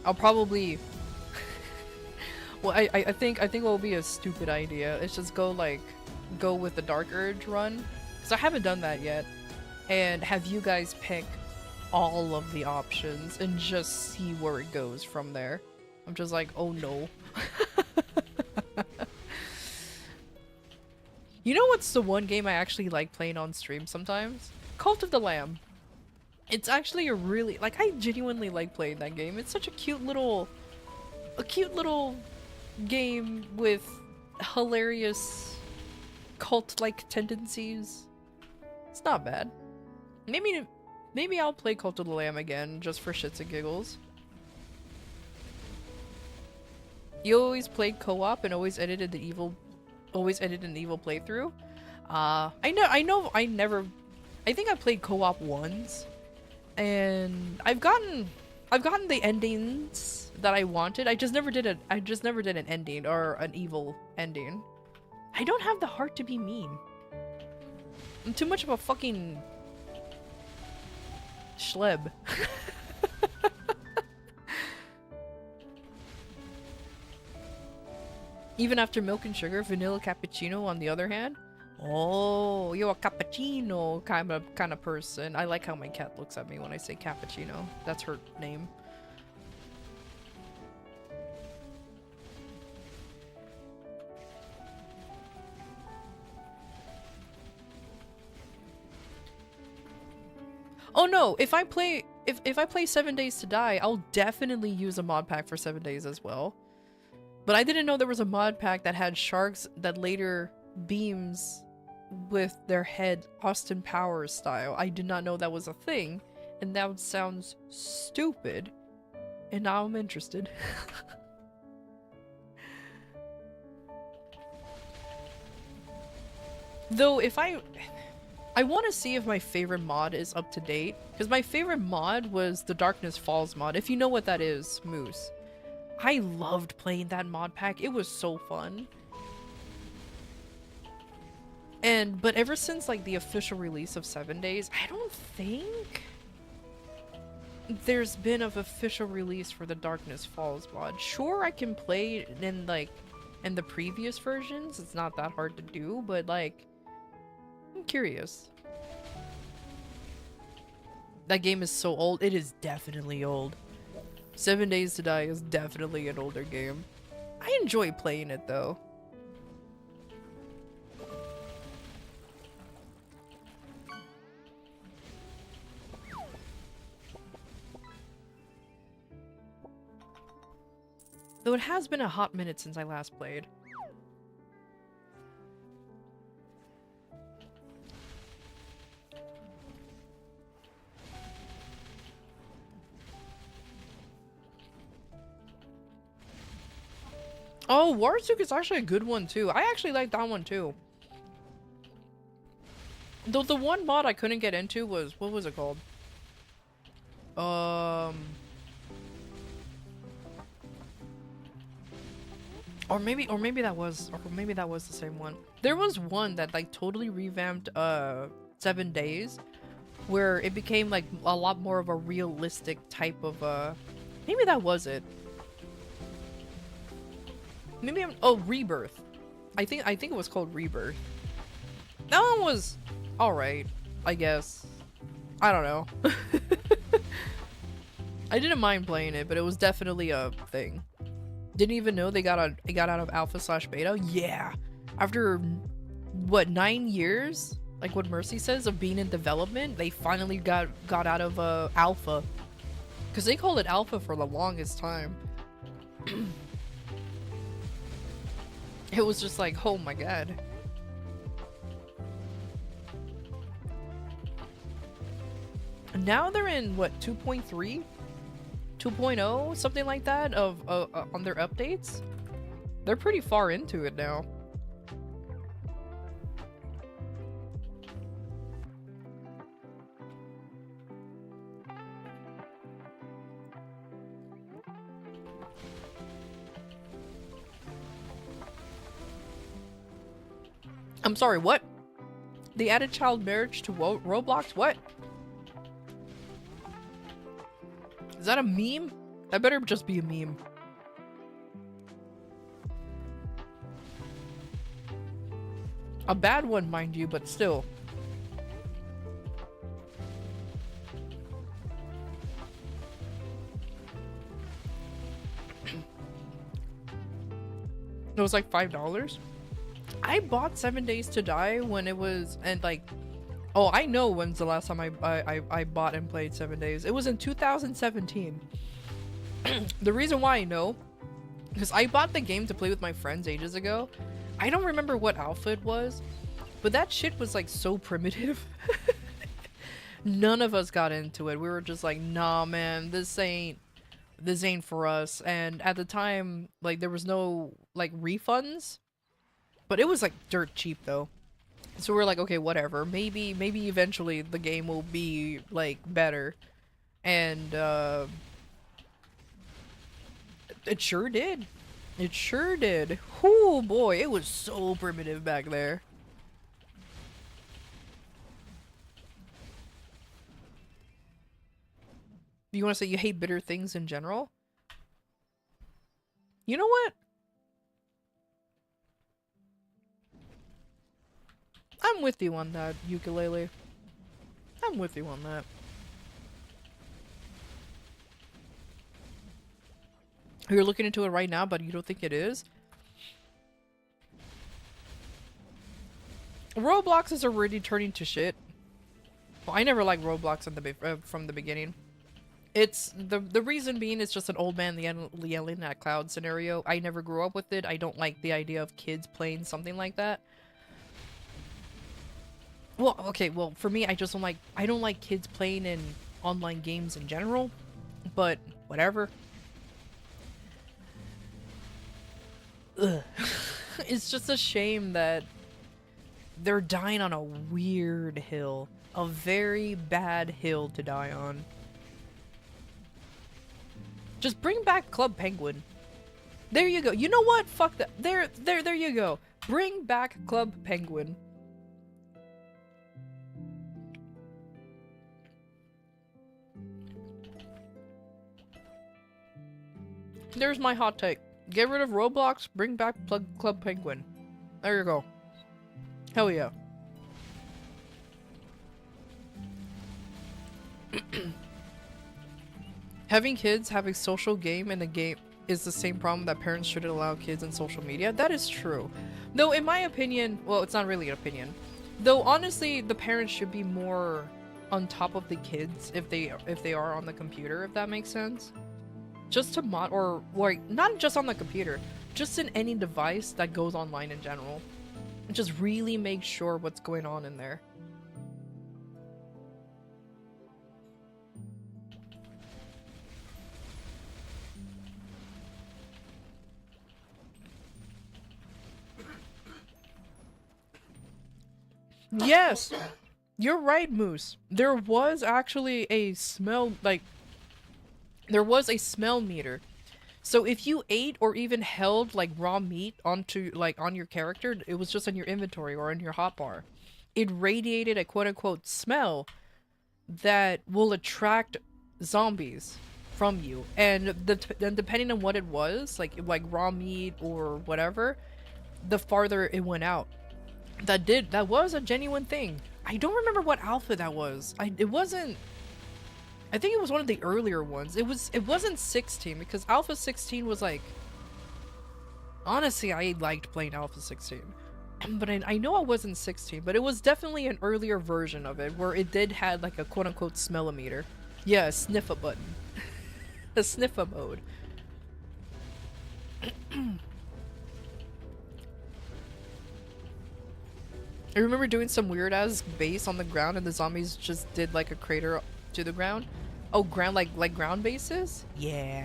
I'll probably Well, I think what will be a stupid idea is just go with the Dark Urge run, because I haven't done that yet, and have you guys pick all of the options and just see where it goes from there. I'm just like, oh no. You know what's the one game I actually like playing on stream sometimes? Cult of the Lamb. It's actually a really, like, I genuinely like playing that game. It's such a cute little game with hilarious cult-like tendencies. It's not bad. Maybe I'll play Cult of the Lamb again, just for shits and giggles. You always played co-op and always edited an evil playthrough? I think I played co-op once, and I've gotten the endings that I wanted. I just never did an ending or an evil ending. I don't have the heart to be mean. I'm too much of a fucking schleb. Even after milk and sugar, vanilla cappuccino on the other hand? Oh, you're a cappuccino kind of person. I like how my cat looks at me when I say cappuccino. That's her name. Oh no, if I play 7 Days to Die, I'll definitely use a mod pack for 7 days as well. But I didn't know there was a mod pack that had sharks that later beams with their head Austin Powers style. I did not know that was a thing, and that sounds stupid. And now I'm interested. Though if I want to see if my favorite mod is up to date, because my favorite mod was the Darkness Falls mod. If you know what that is, Moose. I loved playing that mod pack. It was so fun. But ever since like the official release of 7 Days, I don't think there's been an official release for the Darkness Falls mod. Sure, I can play it in the previous versions. It's not that hard to do, but like, I'm curious. That game is so old. It is definitely old. 7 Days to Die is definitely an older game. I enjoy playing it though. Though it has been a hot minute since I last played. Oh, Warzuk is actually a good one too. I actually like that one too. Though the one mod I couldn't get into was, what was it called? Or maybe that was the same one. There was one that like totally revamped 7 Days, where it became like a lot more of a realistic type of maybe that was it. Maybe Rebirth. I think it was called Rebirth. That one was alright, I guess. I don't know. I didn't mind playing it, but it was definitely a thing. Didn't even know they got out of alpha/beta. Yeah, after what, 9 years, like what Mercy says, of being in development, they finally got out of alpha, because they called it alpha for the longest time. It was just like, oh my god. Now they're in what, 2.3? 2.0, something like that, of on their updates. They're pretty far into it now. I'm sorry, what? They added child marriage to Roblox? What? Is that a meme? That better just be a meme. A bad one, mind you, but still. It was like $5. I bought 7 Days to Die when it was, and like, oh, I know when's the last time I bought and played 7 Days. It was in 2017. The reason why I know, because I bought the game to play with my friends ages ago. I don't remember what alpha it was, but that shit was like so primitive. None of us got into it. We were just like, nah, man, this ain't for us. And at the time, like, there was no like refunds, but it was like dirt cheap though. So we're like, okay, whatever. Maybe eventually the game will be like better. And it sure did. It sure did. Oh boy, it was so primitive back there. You want to say you hate bitter things in general? You know what? I'm with you on that, ukulele. I'm with you on that. You're looking into it right now, but you don't think it is? Roblox is already turning to shit. Well, I never liked Roblox from the beginning. It's the reason being it's just an old man yelling at cloud scenario. I never grew up with it. I don't like the idea of kids playing something like that. Well, okay, well, for me, I don't like kids playing in online games in general, but whatever. Ugh. It's just a shame that they're dying on a weird hill. A very bad hill to die on. Just bring back Club Penguin. There you go. You know what? Fuck that. There you go. Bring back Club Penguin. There's my hot take. Get rid of Roblox, bring back Club Penguin. There you go. Hell yeah. Having kids have a social game in a game is the same problem that parents shouldn't allow kids in social media. That is true. Though in my opinion, well, it's not really an opinion. Though honestly, the parents should be more on top of the kids if they are on the computer, if that makes sense. Just to or like not just on the computer, just in any device that goes online in general. Just really make sure what's going on in there. Yes, you're right, Moose. There was actually a smell, like, there was a smell meter. So if you ate or even held, like, raw meat onto, like, on your character, it was just in your inventory or in your hotbar. It radiated a quote-unquote smell that will attract zombies from you. And then depending on what it was, like raw meat or whatever, the farther it went out. That was a genuine thing. I don't remember what alpha that was. It wasn't, I think it was one of the earlier ones. It wasn't 16 because alpha 16 was like, honestly, I liked playing alpha 16. But I know I wasn't 16, but it was definitely an earlier version of it where it did had like a quote-unquote smellometer. Yeah, a sniffer button. A sniffer mode. I remember doing some weird ass base on the ground and the zombies just did like a crater to the ground. Oh, ground, like ground bases? Yeah.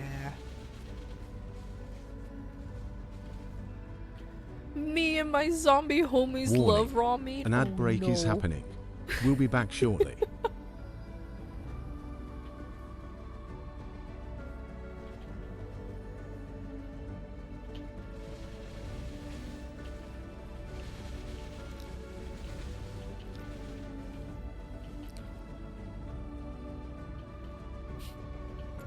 Me and my zombie homies
Warning.
love raw meat.
An ad break is
no.
happening. We'll be back shortly.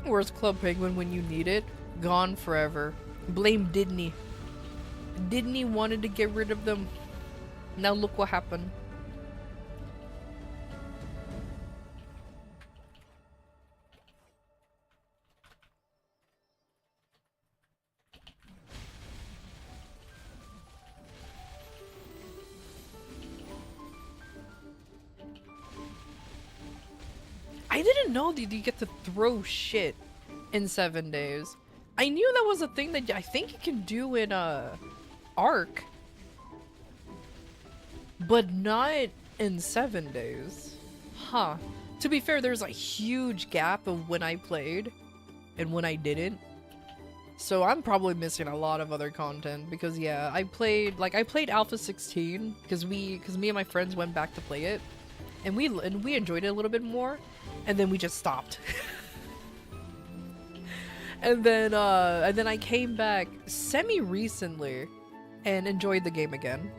Where's Club Penguin when you need it? Gone forever. Blame Disney. Disney wanted to get rid of them. Now look what happened. I didn't know that you get to throw shit in 7 days. I knew that was a thing that I think you can do in Arc, but not in 7 days. Huh. To be fair, there's a huge gap of when I played and when I didn't. So I'm probably missing a lot of other content because yeah, I played Alpha 16 because me and my friends went back to play it and we enjoyed it a little bit more, and then we just stopped. And then I came back semi recently and enjoyed the game again.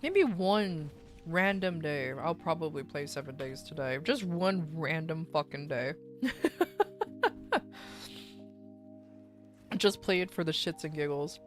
Maybe one random day. I'll probably play 7 days today. Just one random fucking day. Just play it for the shits and giggles.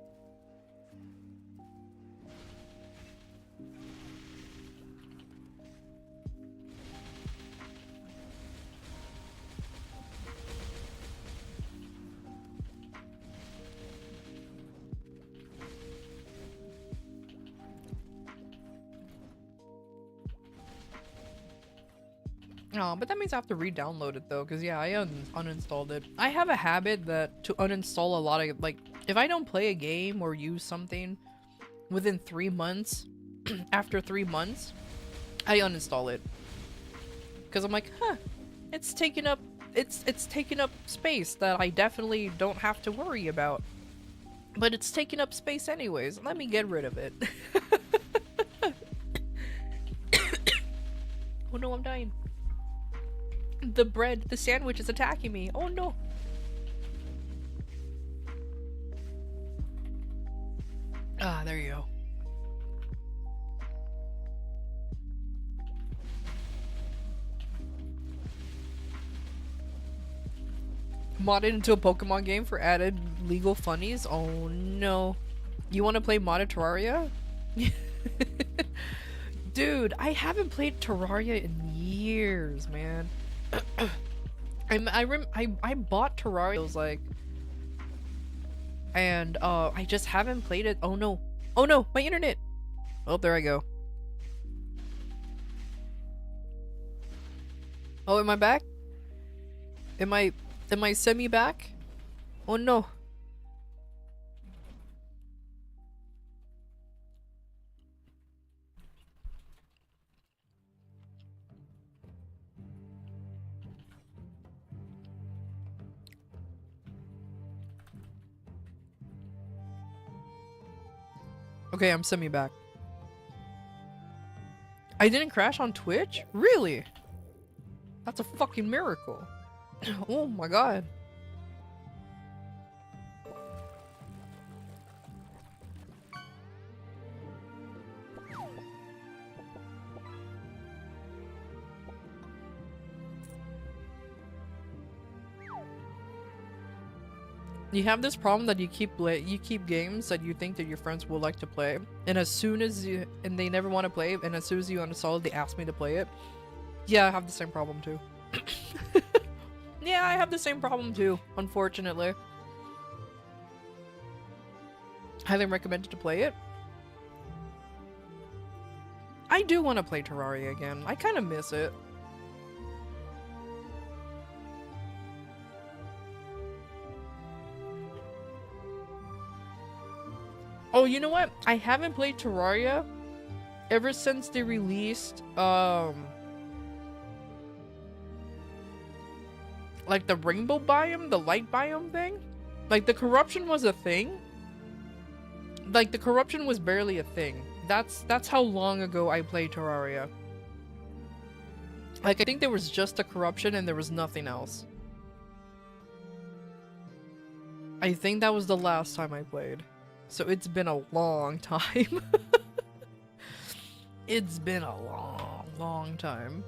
Oh, but that means I have to re-download it though, because yeah, I uninstalled it. I have a habit that to uninstall a lot of, like, if I don't play a game or use something within 3 months, after 3 months, I uninstall it. Because I'm like, huh, it's taking up space that I definitely don't have to worry about. But it's taking up space anyways. Let me get rid of it. Oh no, I'm dying. The sandwich is attacking me. Oh no. Ah, there you go. Modded into a Pokemon game for added legal funnies? Oh no. You want to play modded Terraria? Dude, I haven't played Terraria in years, man. I bought Terraria, it was like, and I just haven't played it. Oh no, my internet. Oh, there I go. Oh, am I back? Am I semi back? Oh no. Okay, I'm semi back. I didn't crash on Twitch? Really? That's a fucking miracle. Oh my god. You have this problem that you keep games that you think that your friends will like to play, and they never want to play, and as soon as you uninstall it, they ask me to play it. Yeah, I have the same problem too. Yeah, I have the same problem too, unfortunately. Highly recommended to play it. I do want to play Terraria again. I kind of miss it. Oh, you know what? I haven't played Terraria ever since they released like the rainbow biome, the light biome thing, like the corruption was a thing. Like the corruption was barely a thing. That's how long ago I played Terraria. Like I think there was just a corruption and there was nothing else. I think that was the last time I played. So it's been a long time. It's been a long, long time.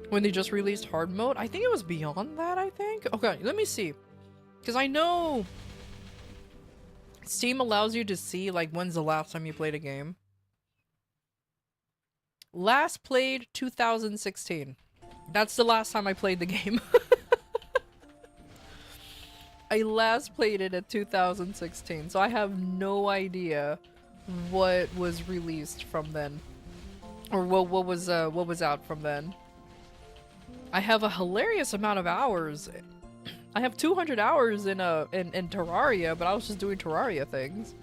When they just released hard mode? I think it was beyond that, I think? Okay, let me see. Because I know Steam allows you to see, like, when's the last time you played a game. Last played 2016. That's the last time I played the game. I last played it at 2016, so I have no idea what was released from then. Or what was out from then. I have a hilarious amount of hours. I have 200 hours in Terraria, but I was just doing Terraria things.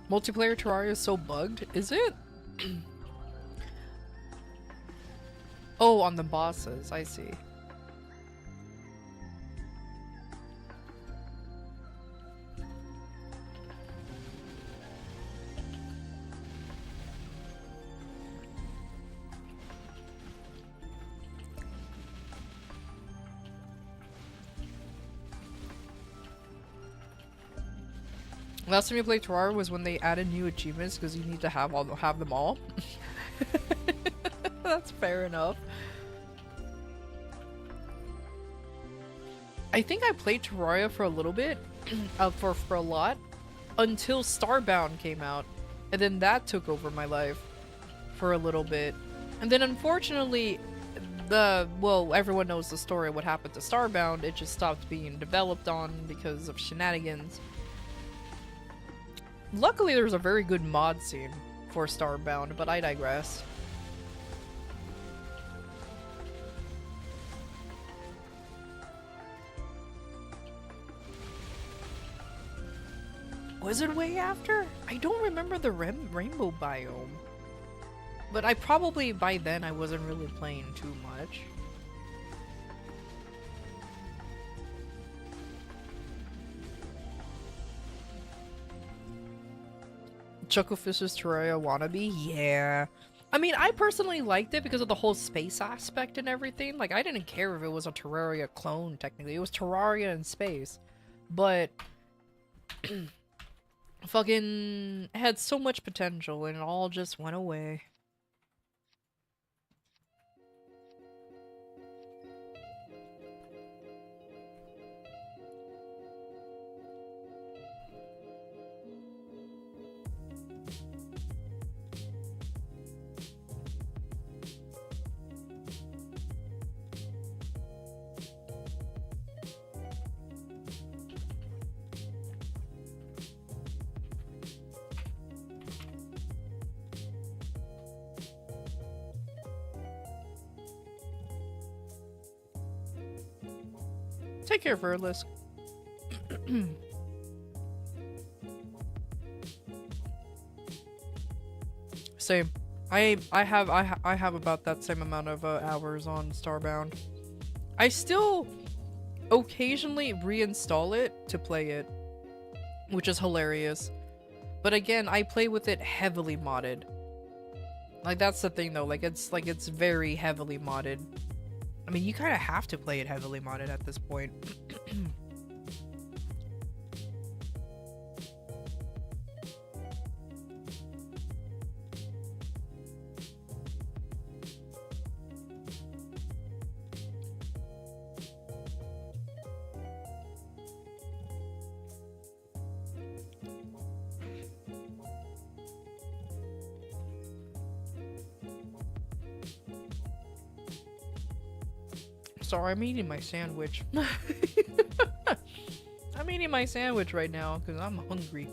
Multiplayer Terraria is so bugged, is it? Oh, on the bosses, I see. Last time you played Terraria was when they added new achievements because you need to have them all. That's fair enough. I think I played Terraria for a little bit, for a lot, until Starbound came out, and then that took over my life for a little bit, and then unfortunately, well, everyone knows the story of what happened to Starbound. It just stopped being developed on because of shenanigans. Luckily, there's a very good mod scene for Starbound, but I digress. Was it way after? I don't remember the rainbow biome. But I probably, by then, I wasn't really playing too much. Chucklefish's Terraria wannabe? Yeah. I mean, I personally liked it because of the whole space aspect and everything. Like, I didn't care if it was a Terraria clone, technically. It was Terraria in space. But fucking had so much potential and it all just went away. Take care, Verlisk. Same. I have about that same amount of hours on Starbound. I still occasionally reinstall it to play it, which is hilarious. But again, I play with it heavily modded. Like that's the thing though, like it's very heavily modded. I mean, you kind of have to play it heavily modded at this point. sorry, I'm eating my sandwich. I'm eating my sandwich right now because I'm hungry.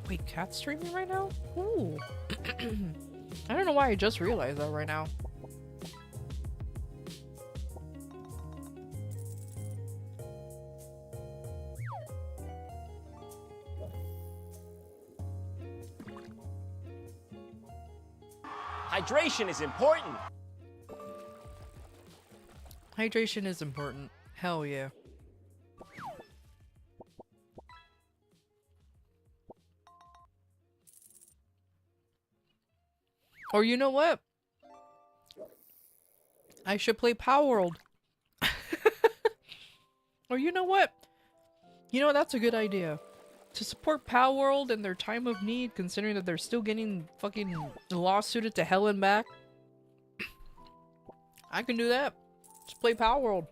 Wait, cat's streaming right now? Ooh. I don't know why I just realized that right now.
Hydration is important.
Hydration is important. Hell yeah. Or you know what? I should play Power World. Or you know what? You know, that's a good idea. To support Power World in their time of need, considering that they're still getting fucking lawsuited to hell and back. I can do that. Just play Power World.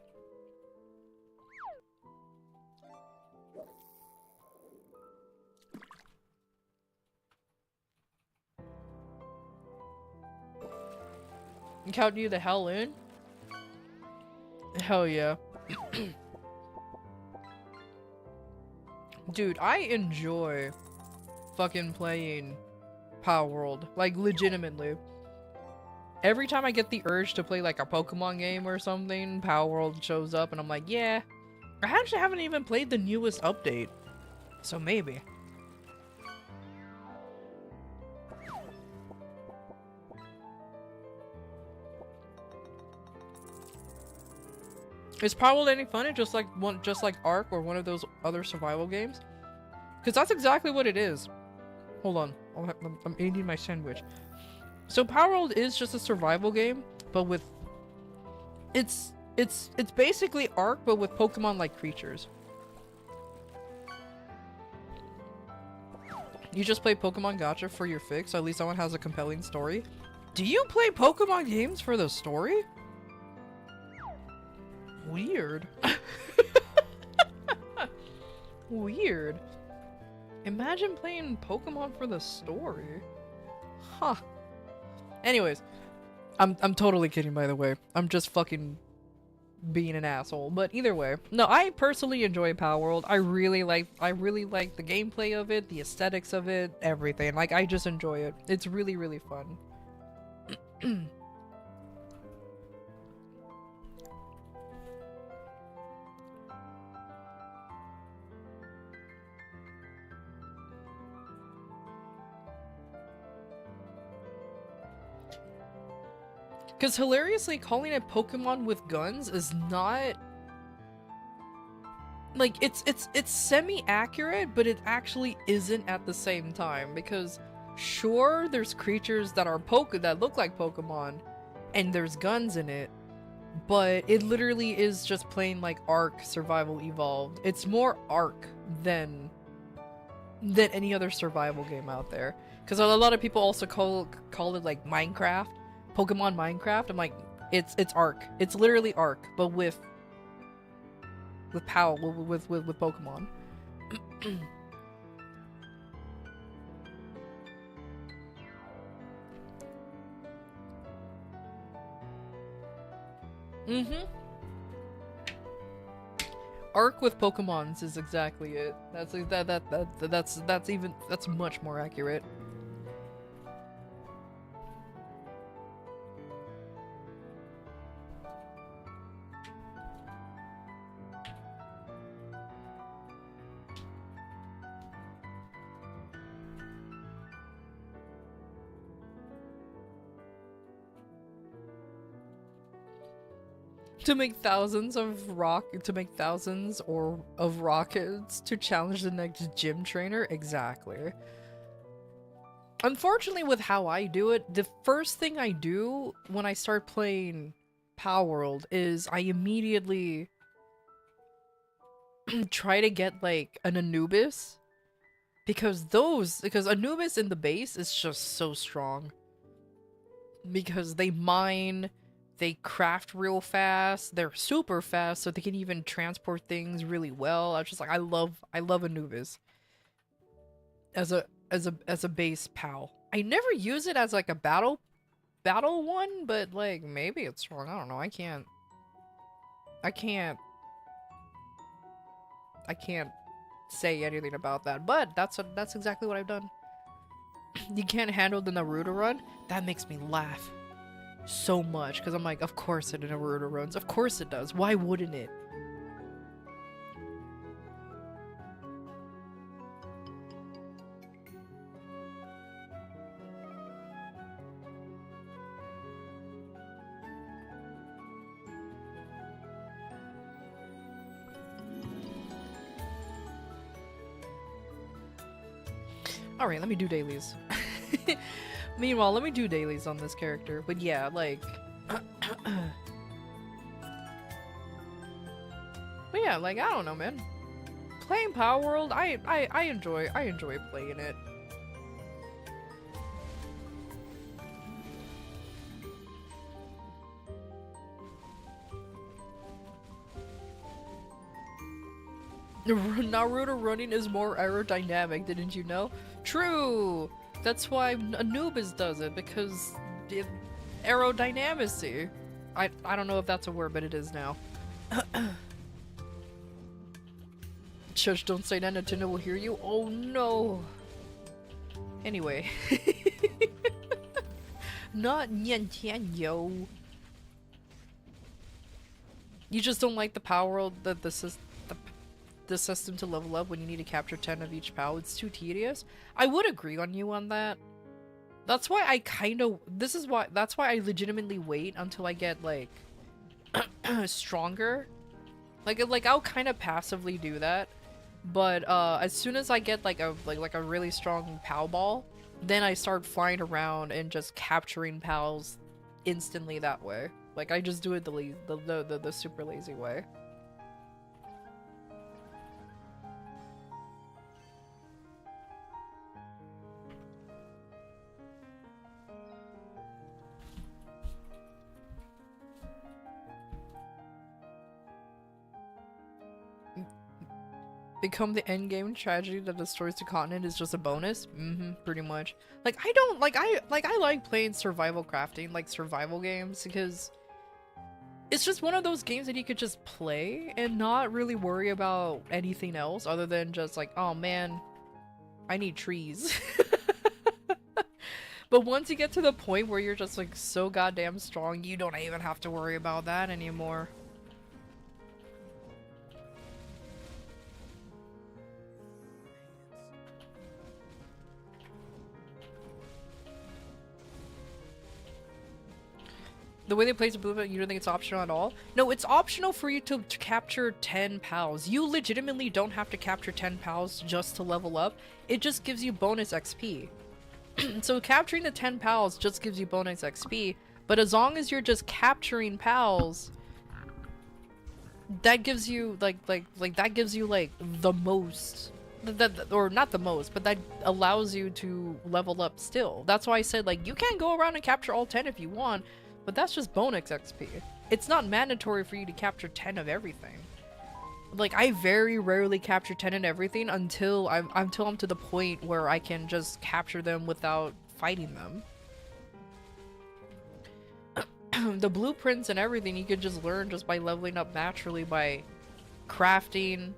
Count you the hell in? Hell yeah. Dude, I enjoy fucking playing Power World. Like, legitimately. Every time I get the urge to play like a Pokemon game or something, Power World shows up and I'm like, yeah. I actually haven't even played the newest update. So maybe. Is Power World any fun? It's just like Ark or one of those other survival games? Because that's exactly what it is. Hold on, I'm eating my sandwich. So Power World is just a survival game, but with it's basically Ark, but with Pokemon-like creatures. You just play Pokemon Gacha for your fix. At least that one has a compelling story. Do you play Pokemon games for the story? Weird. Weird. Imagine playing Pokemon for the story. Huh. Anyways, I'm totally kidding, by the way. I'm just fucking being an asshole. But either way, no, I personally enjoy Power World. I really like the gameplay of it, the aesthetics of it, everything. Like, I just enjoy it. It's really, really fun. Because hilariously, calling it Pokemon with guns is not... Like, it's semi-accurate, but it actually isn't at the same time. Because, sure, there's creatures that are that look like Pokemon, and there's guns in it, but it literally is just plain, like, Ark Survival Evolved. It's more Ark than any other survival game out there. Because a lot of people also call it, like, Minecraft. Pokemon Minecraft. I'm like, it's Ark. It's literally Ark, but with power, with Pokemon. Ark with Pokemons is exactly it. That's much more accurate. To make thousands or of rockets to challenge the next gym trainer? Exactly. Unfortunately, with how I do it, the first thing I do when I start playing Power World is I immediately try to get like an Anubis, because Anubis in the base is just so strong, because they mine, they craft real fast, they're super fast, so they can even transport things really well. I was just like, I love Anubis as a base POW. I never use it as like a battle one, but like maybe it's strong. I don't know. I can't say anything about that, but that's exactly what I've done. You can't handle the Naruto run? That makes me laugh so much, because I'm like, of course it Naruto runs. Of course it does. Why wouldn't it? Alright, let me do dailies. Meanwhile, let me do dailies on this character. But yeah, like... but yeah, like, I don't know, man. Playing Power World, I enjoy playing it. Naruto running is more aerodynamic, didn't you know? True! That's why Anubis does it, because aerodynamicy. I don't know if that's a word, but it is now. Shush, don't say that, Nintendo will hear you. Oh no! Anyway. Not Nintendo. You just don't like the Power World, the system to level up when you need to capture 10 of each POW. It's too tedious. I would agree on you on that. That's why I that's why I legitimately wait until I get like stronger. Like I'll kind of passively do that, but as soon as I get like a really strong POW ball, then I start flying around and just capturing POWs instantly that way. Like I just do it the super lazy way. Become the endgame tragedy that destroys the continent is just a bonus? Pretty much. Like, I like playing survival crafting, like survival games, because it's just one of those games that you could just play and not really worry about anything else other than just like, oh man, I need trees. But once you get to the point where you're just like so goddamn strong, you don't even have to worry about that anymore. The way they place a blueprint, you don't think it's optional at all? No, it's optional for you to capture 10 POWs. You legitimately don't have to capture 10 POWs just to level up. It just gives you bonus XP. So capturing the 10 POWs just gives you bonus XP, but as long as you're just capturing POWs, that gives you that gives you like the most, or not the most, but that allows you to level up still. That's why I said like you can't go around and capture all 10 if you want, but that's just bonus XP. It's not mandatory for you to capture 10 of everything. Like, I very rarely capture 10 and everything until I'm to the point where I can just capture them without fighting them. The blueprints and everything you could just learn just by leveling up naturally by crafting,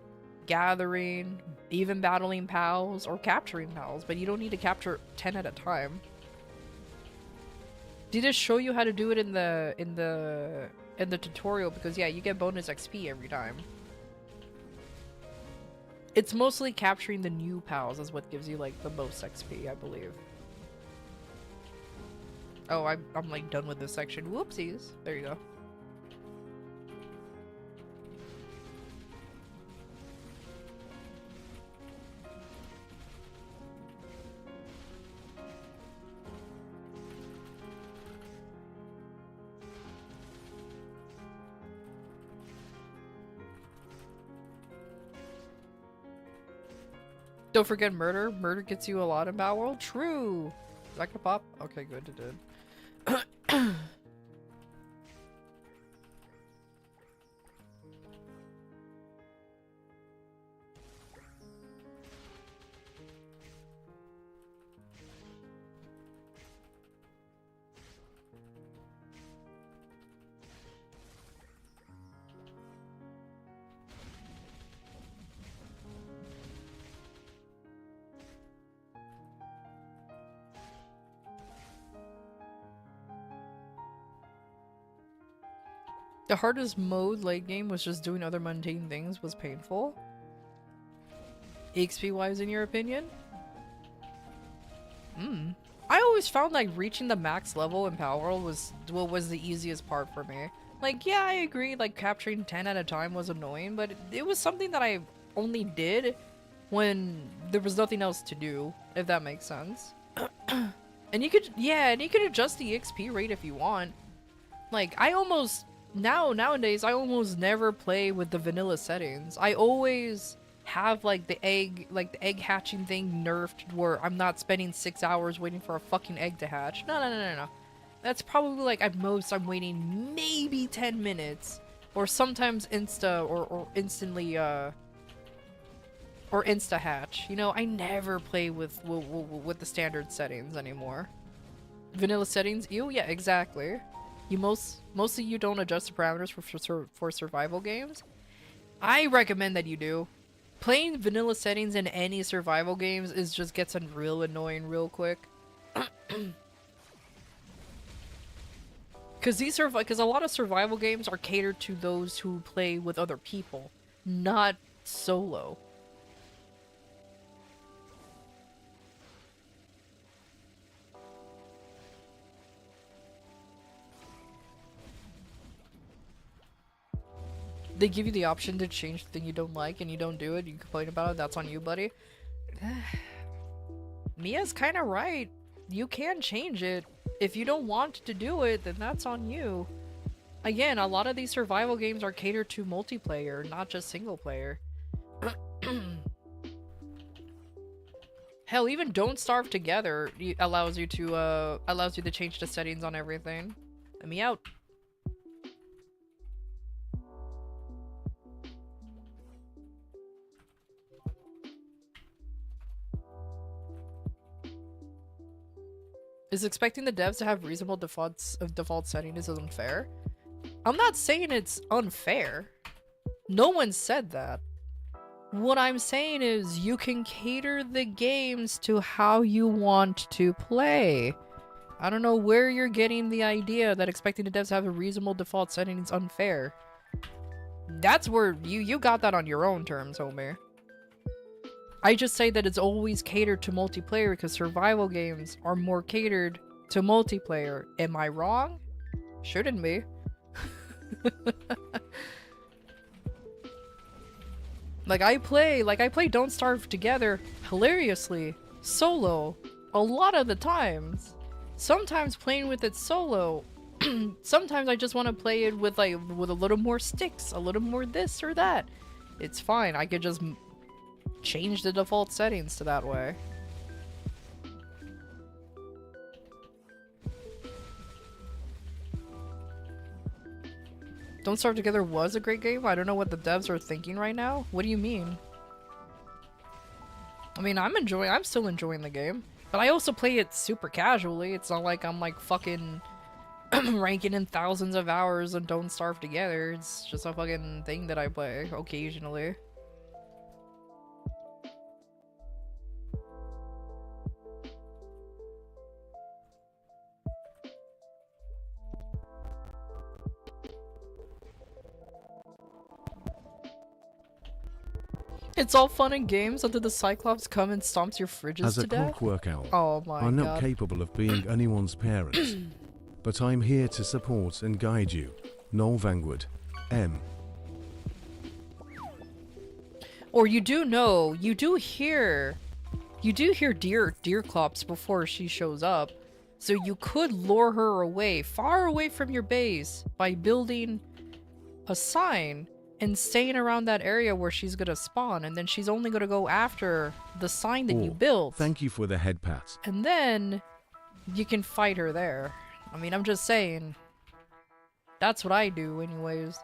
gathering, even battling POWs or capturing POWs, but you don't need to capture 10 at a time. Did it show you how to do it in the tutorial? Because yeah, you get bonus XP every time. It's mostly capturing the new POWs is what gives you like the most XP, I believe. Oh, I'm like done with this section. Whoopsies. There you go. Don't forget murder. Murder gets you a lot in Battle World. True. Is that gonna pop? Okay, good, it did. The hardest mode late game was just doing other mundane things was painful. EXP wise, in your opinion? I always found like reaching the max level in Power World was what was the easiest part for me. Like, yeah, I agree, like capturing 10 at a time was annoying, but it was something that I only did when there was nothing else to do, if that makes sense. And you could, yeah, and you could adjust the XP rate if you want. Like, nowadays, I almost never play with the vanilla settings. I always have, like, the egg hatching thing nerfed where I'm not spending 6 hours waiting for a fucking egg to hatch. No. That's probably, like, at most I'm waiting maybe 10 minutes. Or sometimes or instantly, or insta-hatch. You know, I never play with the standard settings anymore. Vanilla settings? Ew, yeah, exactly. Mostly you don't adjust the parameters for survival games. I recommend that you do. Playing vanilla settings in any survival games gets real annoying real quick. Because a lot of survival games are catered to those who play with other people, not solo. They give you the option to change the thing you don't like and you don't do it, you complain about it, that's on you, buddy. Mia's kind of right. You can change it. If you don't want to do it, then that's on you. Again, a lot of these survival games are catered to multiplayer, not just single player. Hell, even Don't Starve Together allows you to change the settings on everything. Let me out. Is expecting the devs to have reasonable default settings is unfair? I'm not saying it's unfair. No one said that. What I'm saying is you can cater the games to how you want to play. I don't know where you're getting the idea that expecting the devs to have a reasonable default setting is unfair. That's where you got that on your own terms, homie. I just say that it's always catered to multiplayer because survival games are more catered to multiplayer. Am I wrong? Shouldn't be. Like I play Don't Starve Together hilariously solo a lot of the times. Sometimes playing with it solo. Sometimes I just want to play it with a little more sticks, a little more this or that. It's fine. I could just change the default settings to that way. Don't Starve Together was a great game. I don't know what the devs are thinking right now. What do you mean? I mean, I'm still enjoying the game, but I also play it super casually. It's not like I'm like fucking ranking in thousands of hours on Don't Starve Together. It's just a fucking thing that I play occasionally. It's all fun and games until the Cyclops come and stomps your fridges
As
to
a
death.
clockwork owl,
Oh my
I'm
god.
not capable of being anyone's parents, but I'm here to support and guide you. Noel Vanguard, M.
Or you do know, you do hear deer clops before she shows up. So you could lure her away, far away from your base, by building a sign and staying around that area where she's gonna spawn, and then she's only gonna go after the sign that you
Or,
built.
Thank you for the head pat.
And then you can fight her there. I mean, I'm just saying. That's what I do anyways.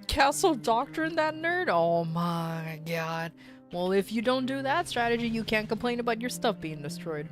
Castle Doctrine, that nerd? Oh my god. Well, if you don't do that strategy, you can't complain about your stuff being destroyed.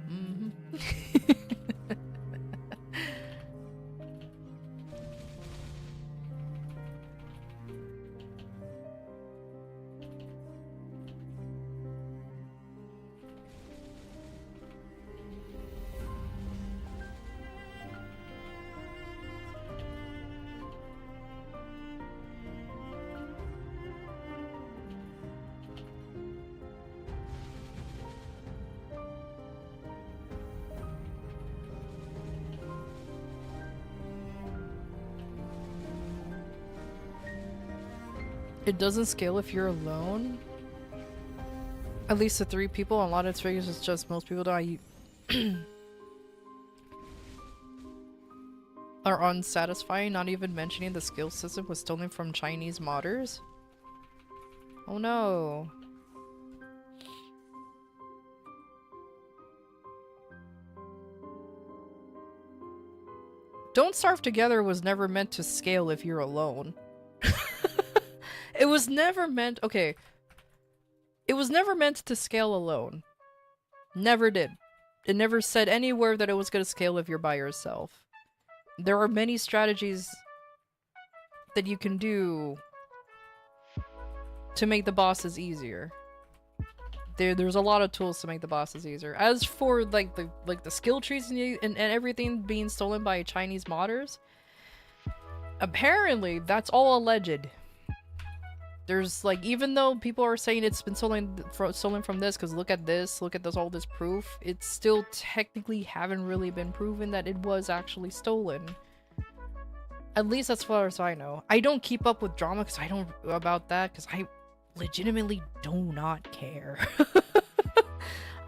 It doesn't scale if you're alone. At least to 3 people. On a lot of its figures, it's just most people die. Are unsatisfying, not even mentioning the skill system was stolen from Chinese modders. Oh no. Don't Starve Together was never meant to scale if you're alone. It was never meant- okay. It was never meant to scale alone. Never did. It never said anywhere that it was going to scale if you're by yourself. There are many strategies that you can do to make the bosses easier. There's a lot of tools to make the bosses easier. As for like the skill trees and everything being stolen by Chinese modders, apparently that's all alleged. There's like, even though people are saying it's been stolen from this, because look at this, all this proof, it's still technically haven't really been proven that it was actually stolen. At least as far as I know. I don't keep up with drama because I don't about that, because I legitimately do not care.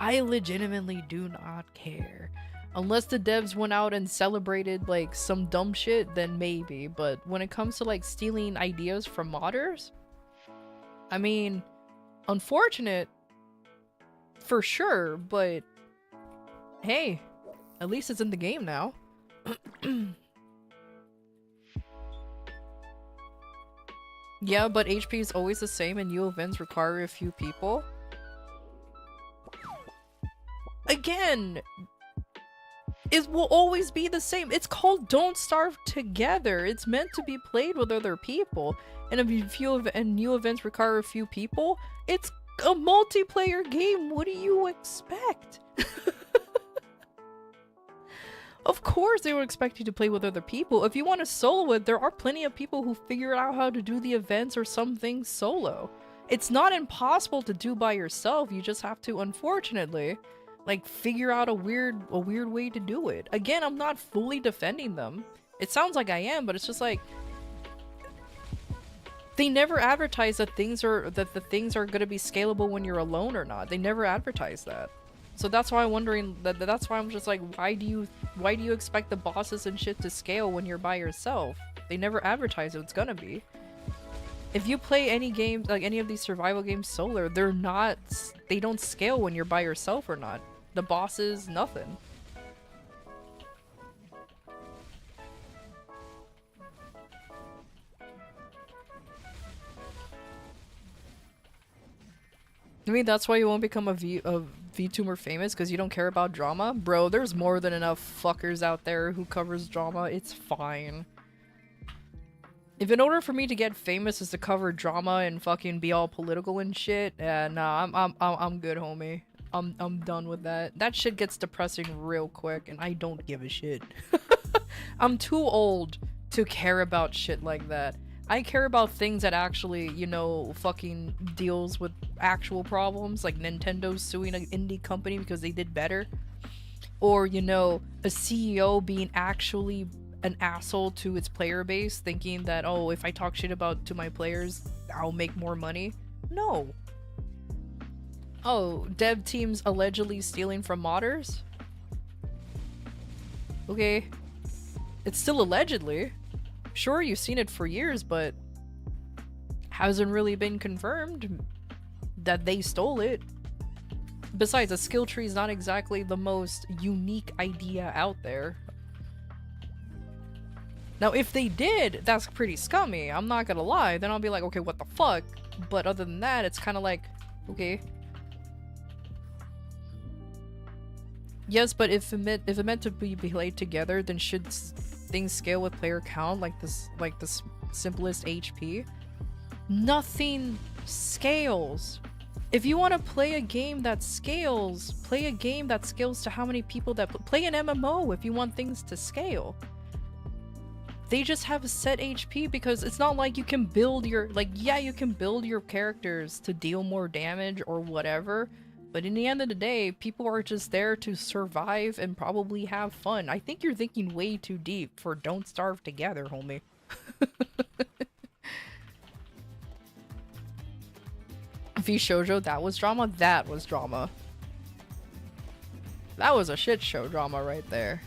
I legitimately do not care. Unless the devs went out and celebrated like some dumb shit, then maybe. But when it comes to like stealing ideas from modders, I mean, unfortunate for sure, but hey, at least it's in the game now. Yeah, but HP is always the same and new events require a few people. Again, it will always be the same. It's called Don't Starve Together. It's meant to be played with other people. And if new events require a few people, it's a multiplayer game. What do you expect? Of course they would expect you to play with other people. If you want to solo it, there are plenty of people who figure out how to do the events or some things solo. It's not impossible to do by yourself. You just have to, unfortunately, like, figure out a weird way to do it. Again, I'm not fully defending them. It sounds like I am, but it's just like, they never advertise that the things are gonna be scalable when you're alone or not. They never advertise that. So that's why I'm wondering, that's why I'm just like, why do you expect the bosses and shit to scale when you're by yourself? They never advertise it's gonna be. If you play any games, like any of these survival games solo, they don't scale when you're by yourself or not. The bosses, nothing. I mean, that's why you won't become a VTuber famous, because you don't care about drama? Bro, there's more than enough fuckers out there who covers drama. It's fine. If in order for me to get famous is to cover drama and fucking be all political and shit, nah, I'm good, homie. I'm done with that. That shit gets depressing real quick, and I don't give a shit. I'm too old to care about shit like that. I care about things that actually, you know, fucking deals with actual problems, like Nintendo suing an indie company because they did better. Or, you know, a CEO being actually an asshole to its player base, thinking that, oh, if I talk shit about to my players, I'll make more money. No. Oh, dev teams allegedly stealing from modders? Okay. It's still allegedly. Sure, you've seen it for years, but hasn't really been confirmed that they stole it. Besides, a skill tree is not exactly the most unique idea out there. Now, if they did, that's pretty scummy. I'm not gonna lie. Then I'll be like, okay, what the fuck? But other than that, it's kind of like, okay. Yes, but if it meant to be played together, then should things scale with player count like this simplest HP? Nothing scales. If you want to play a game that scales, play a game that scales to how many people that play an MMO if you want things to scale. They just have a set HP because it's not like you can build your, like, yeah, you can build your characters to deal more damage or whatever, but in the end of the day, people are just there to survive and probably have fun. I think you're thinking way too deep for Don't Starve Together, homie. V Shoujo, that was drama? That was drama. That was a shit show drama right there.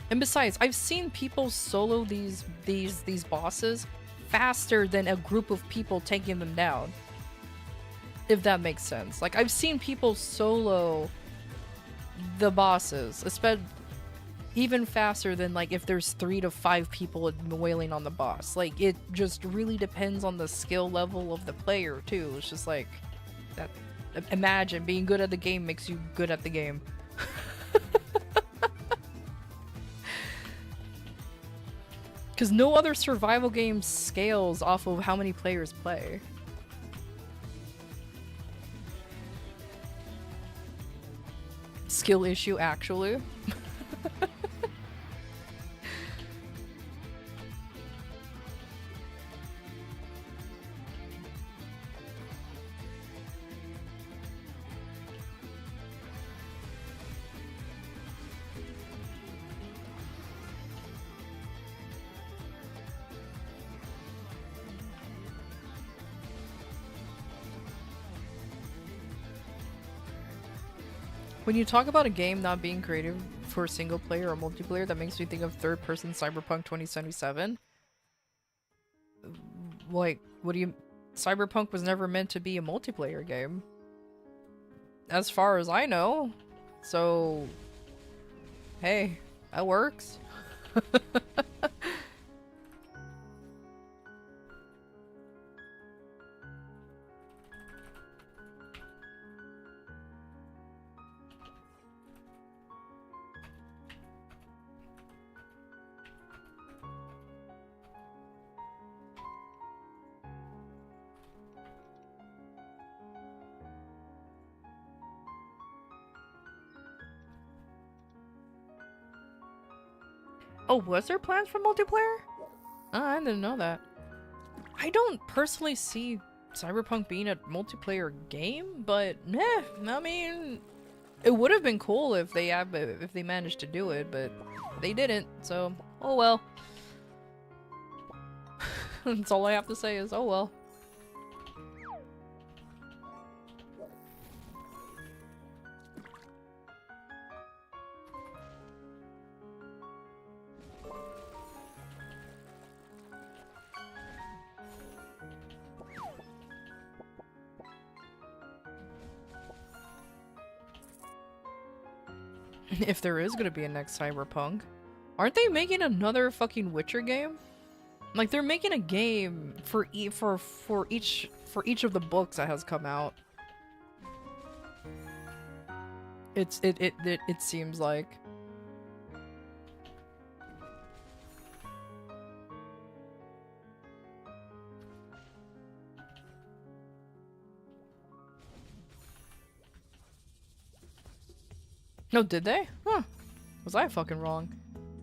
And besides, I've seen people solo these bosses faster than a group of people taking them down. If that makes sense. Like, I've seen people solo the bosses, especially even faster than, like, if there's 3 to 5 people wailing on the boss. Like, it just really depends on the skill level of the player, too. It's just like, that. Imagine being good at the game makes you good at the game. Because no other survival game scales off of how many players play. Skill issue, actually. When you talk about a game not being creative for single player or multiplayer, that makes me think of third-person Cyberpunk 2077. Like, what do you... Cyberpunk was never meant to be a multiplayer game. As far as I know. So... Hey, that works. Oh, was there plans for multiplayer? Oh, I didn't know that. I don't personally see Cyberpunk being a multiplayer game, but I mean, it would have been cool if they managed to do it, but they didn't. So, oh well. That's all I have to say is, oh well. If there is gonna be a next Cyberpunk. Aren't they making another fucking Witcher game? Like, they're making a game for each of the books that has come out. It seems like. No, did they? Huh. Was I fucking wrong?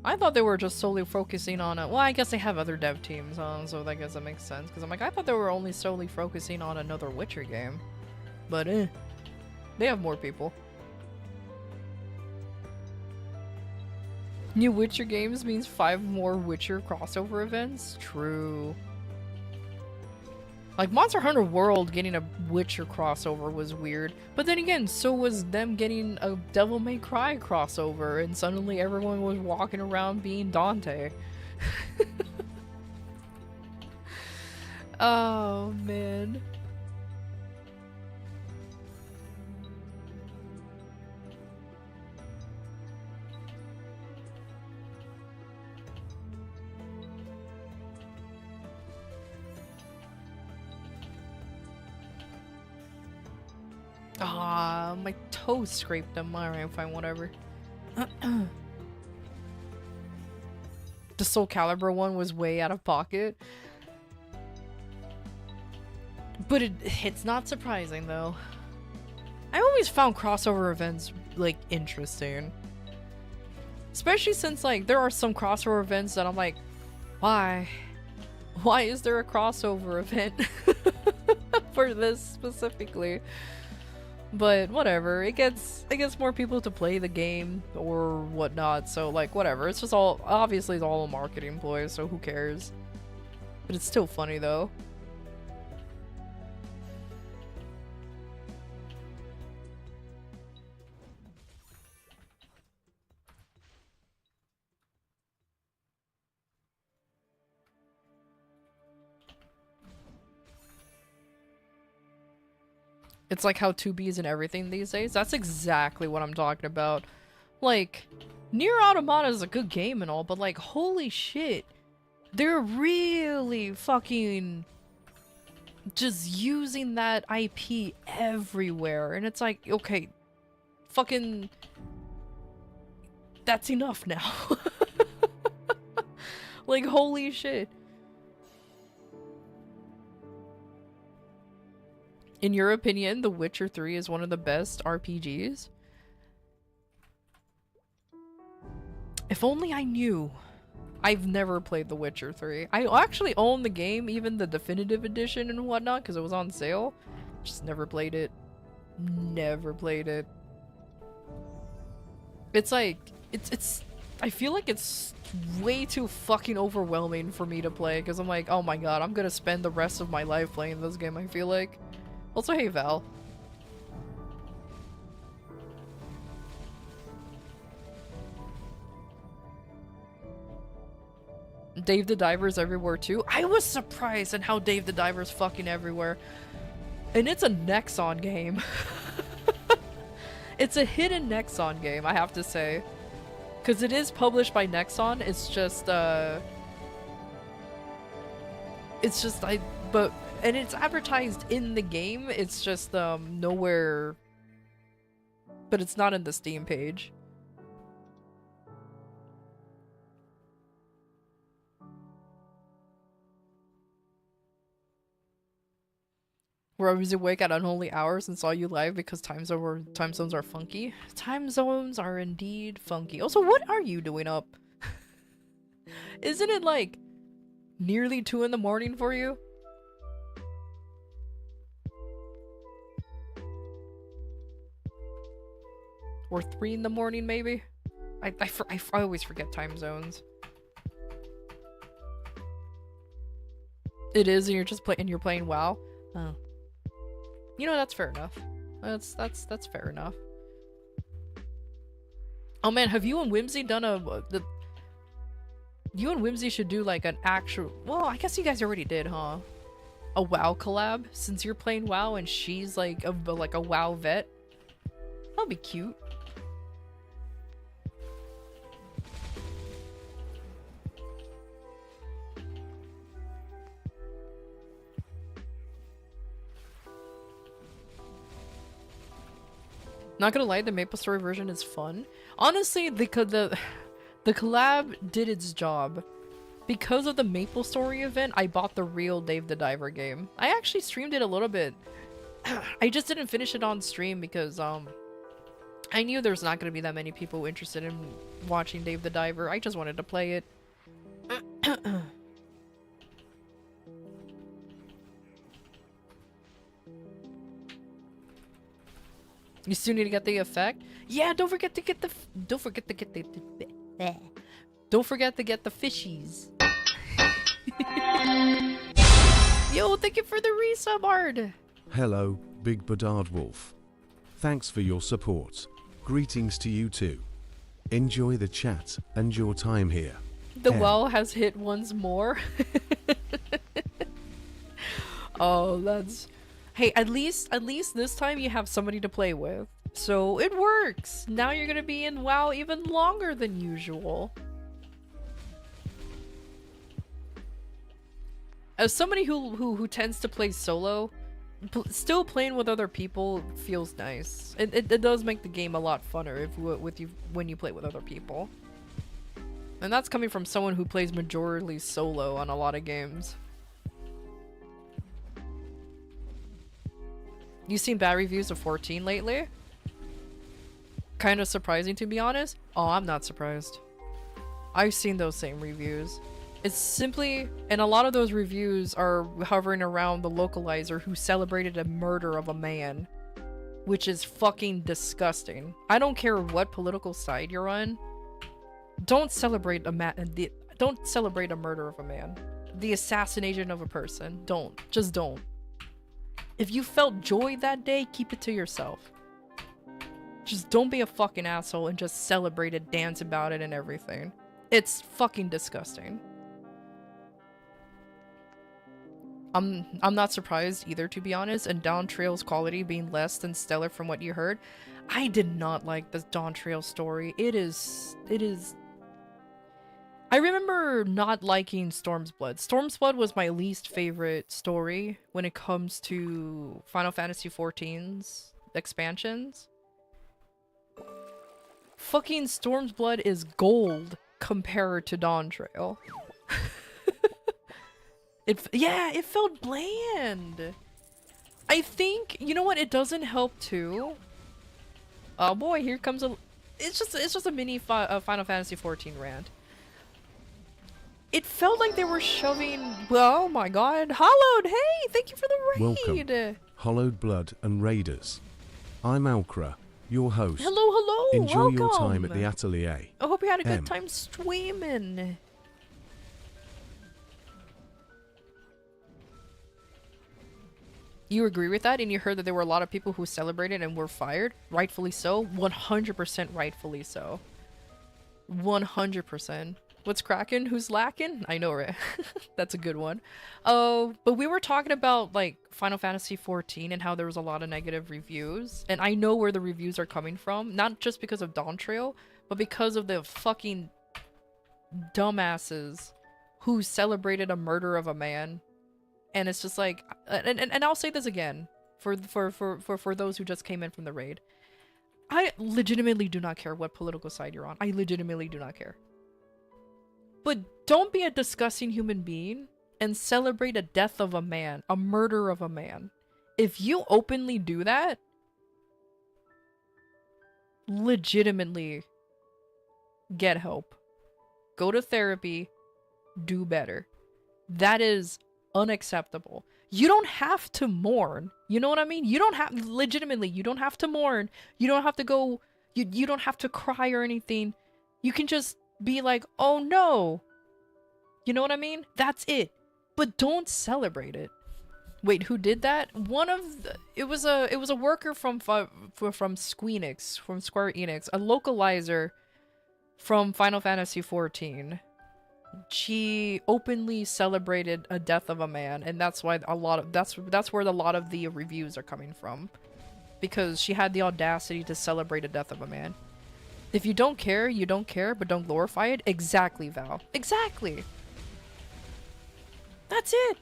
I thought they were just solely focusing on it. Well, I guess they have other dev teams, so I guess that makes sense. Because I'm like, I thought they were only solely focusing on another Witcher game. But, they have more people. New Witcher games means 5 more Witcher crossover events? True. Like, Monster Hunter World getting a Witcher crossover was weird. But then again, so was them getting a Devil May Cry crossover, and suddenly everyone was walking around being Dante. Oh, man. Ah, my toe scraped them. Alright, fine, whatever. The Soul Calibur one was way out of pocket. But it's not surprising, though. I always found crossover events, like, interesting. Especially since, like, there are some crossover events that I'm like, why? Why is there a crossover event for this specifically? But whatever, it gets more people to play the game or whatnot, so like whatever. It's just all, obviously it's all a marketing ploy, so who cares? But it's still funny though. It's like how 2B's and everything these days. That's exactly what I'm talking about. Like, Nier Automata is a good game and all, but like, holy shit. They're really fucking just using that IP everywhere. And it's like, okay, fucking... that's enough now. Like, holy shit. In your opinion, The Witcher 3 is one of the best RPGs? If only I knew. I've never played The Witcher 3. I actually own the game, even the definitive edition and whatnot, because it was on sale. Just never played it. Never played it. It's like, it's I feel like it's way too fucking overwhelming for me to play, because I'm like, oh my god, I'm gonna spend the rest of my life playing this game, I feel like. Also, hey Val. Dave the Diver's everywhere too? I was surprised at how Dave the Diver's fucking everywhere. And it's a Nexon game. It's a hidden Nexon game, I have to say. Because it is published by Nexon, it's just, and it's advertised in the game, it's just, nowhere, but it's not in the Steam page. Where I was awake at unholy hours and saw you live because time zones are funky. Time zones are indeed funky. Also, what are you doing up? Isn't it like nearly 2 in the morning for you? Or 3 in the morning, maybe? I always forget time zones. It is, and you're playing WoW? Oh. You know, that's fair enough. That's fair enough. Oh man, have you and Whimsy done you and Whimsy should do like an actual, well, I guess you guys already did, huh? A WoW collab, since you're playing WoW and she's like a WoW vet. That'll be cute. Not gonna lie, the MapleStory version is fun. Honestly, the collab did its job. Because of the MapleStory event, I bought the real Dave the Diver game. I actually streamed it a little bit. I just didn't finish it on stream because I knew there's not going to be that many people interested in watching Dave the Diver. I just wanted to play it. You still need to get the effect? Yeah, don't forget to get the don't forget to get the fishies. Yo, thank you for the resub, Ard.
Hello, Big Bedard Wolf. Thanks for your support. Greetings to you too. Enjoy the chat and your time here.
The well has hit once more. Oh, that's... Hey, at least this time you have somebody to play with. So it works. Now you're gonna be in WoW even longer than usual. As somebody who tends to play solo, still playing with other people feels nice. It does make the game a lot funner when you play with other people. And that's coming from someone who plays majorly solo on a lot of games. You seen bad reviews of 14 lately? Kind of surprising, to be honest. Oh, I'm not surprised. I've seen those same reviews. It's simply, and a lot of those reviews are hovering around the localizer who celebrated a murder of a man, which is fucking disgusting. I don't care what political side you're on. Don't celebrate don't celebrate a murder of a man. The assassination of a person. Don't. Just don't. If you felt joy that day, keep it to yourself. Just don't be a fucking asshole and just celebrate it, dance about it and everything. It's fucking disgusting. I'm not surprised either, to be honest, and Dawn Trail's quality being less than stellar from what you heard. I did not like the Dawn Trail story. It is... I remember not liking Storm's Blood. Storm's Blood was my least favorite story when it comes to Final Fantasy XIV's expansions. Fucking Storm's Blood is gold compared to Dawn Trail. It felt bland. I think, you know what, it doesn't help too. Oh boy, here comes a... It's just a mini Final Fantasy XIV rant. It felt like they were shoving... Oh my god. Hollowed! Hey! Thank you for the raid!
Welcome, Hollowed Blood and Raiders. I'm Alcra, your host.
Hello, hello!
Enjoy
Welcome.
your time at the atelier.
I hope you had a good time streaming. You agree with that? And you heard that there were a lot of people who celebrated and were fired? Rightfully so? 100% rightfully so. 100%. What's cracking? Who's lacking? I know, right? That's a good one. Oh, but we were talking about, like, Final Fantasy XIV and how there was a lot of negative reviews. And I know where the reviews are coming from. Not just because of Dawn Trail, but because of the fucking dumbasses who celebrated a murder of a man. And it's just like... And I'll say this again for those who just came in from the raid. I legitimately do not care what political side you're on. I legitimately do not care. But don't be a disgusting human being and celebrate a death of a man, a murder of a man. If you openly do that, legitimately get help. Go to therapy, do better. That is unacceptable. You don't have to mourn. You know what I mean? You don't have, legitimately, you don't have to mourn. You don't have to go, you don't have to cry or anything. You can just be like, oh no. You know what I mean? That's it. But don't celebrate it. Wait, who did that? It was a worker from Squeenix, from Square Enix, a localizer from Final Fantasy XIV. She openly celebrated a death of a man, and that's why that's where a lot of the reviews are coming from. Because she had the audacity to celebrate a death of a man. If you don't care, you don't care, but don't glorify it. Exactly, Val. Exactly. That's it.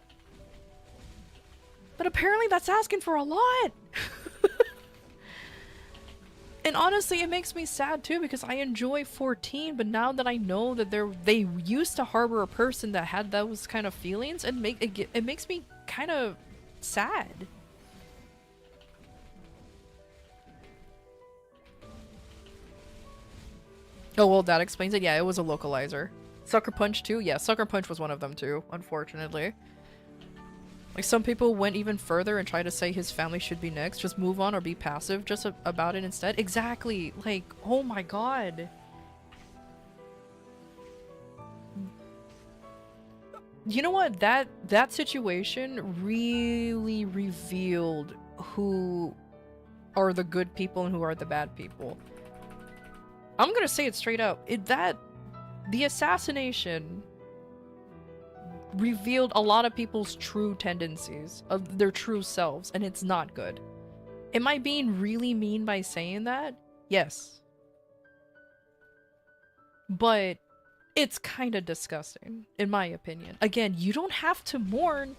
But apparently that's asking for a lot. And honestly, it makes me sad too, because I enjoy 14, but now that I know that they used to harbor a person that had those kind of feelings, and it makes me kind of sad. Oh, well, that explains it. Yeah, it was a localizer. Sucker Punch too? Yeah, Sucker Punch was one of them too, unfortunately. Like, some people went even further and tried to say his family should be next. Just move on or be passive just about it instead. Exactly! Like, oh my god. You know what? That situation really revealed who are the good people and who are the bad people. I'm gonna say it straight up. The assassination revealed a lot of people's true tendencies, of their true selves, and it's not good. Am I being really mean by saying that? Yes. But it's kind of disgusting, in my opinion. Again, you don't have to mourn.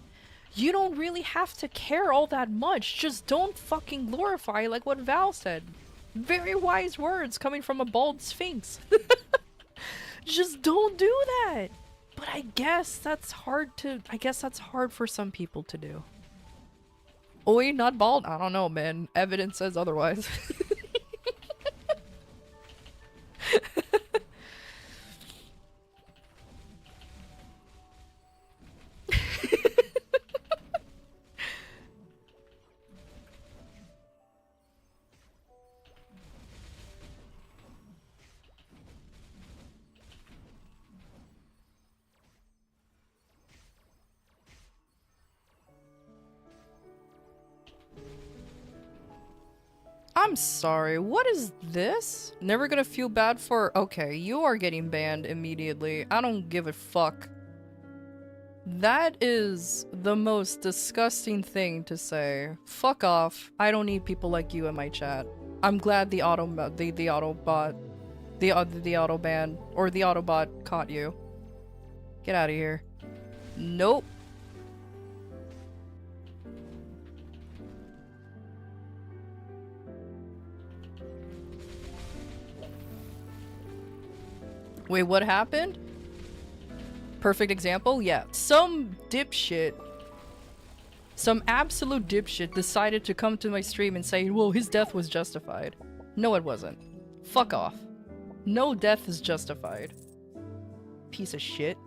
You don't really have to care all that much. Just don't fucking glorify, like what Val said. Very wise words coming from a bald sphinx. Just don't do that. But I guess that's hard for some people to do. Oi, not bald? I don't know, man. Evidence says otherwise. I'm sorry, what is this? Never gonna feel bad for- okay, you are getting banned immediately. I don't give a fuck. That is the most disgusting thing to say. Fuck off. I don't need people like you in my chat. I'm glad the autobot, the autoban, or the Autobot caught you. Get out of here. Nope. Wait, what happened? Perfect example? Yeah. Some dipshit, some absolute dipshit decided to come to my stream and say, well, his death was justified. No, it wasn't. Fuck off. No death is justified. Piece of shit.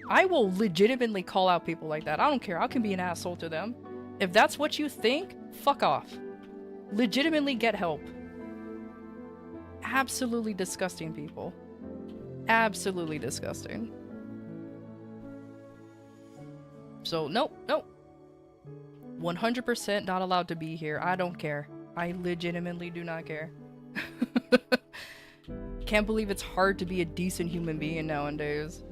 I will legitimately call out people like that. I don't care. I can be an asshole to them. If that's what you think, fuck off. Legitimately get help. Absolutely disgusting people. Absolutely disgusting. So, nope, nope. 100% not allowed to be here. I don't care. I legitimately do not care. Can't believe it's hard to be a decent human being nowadays.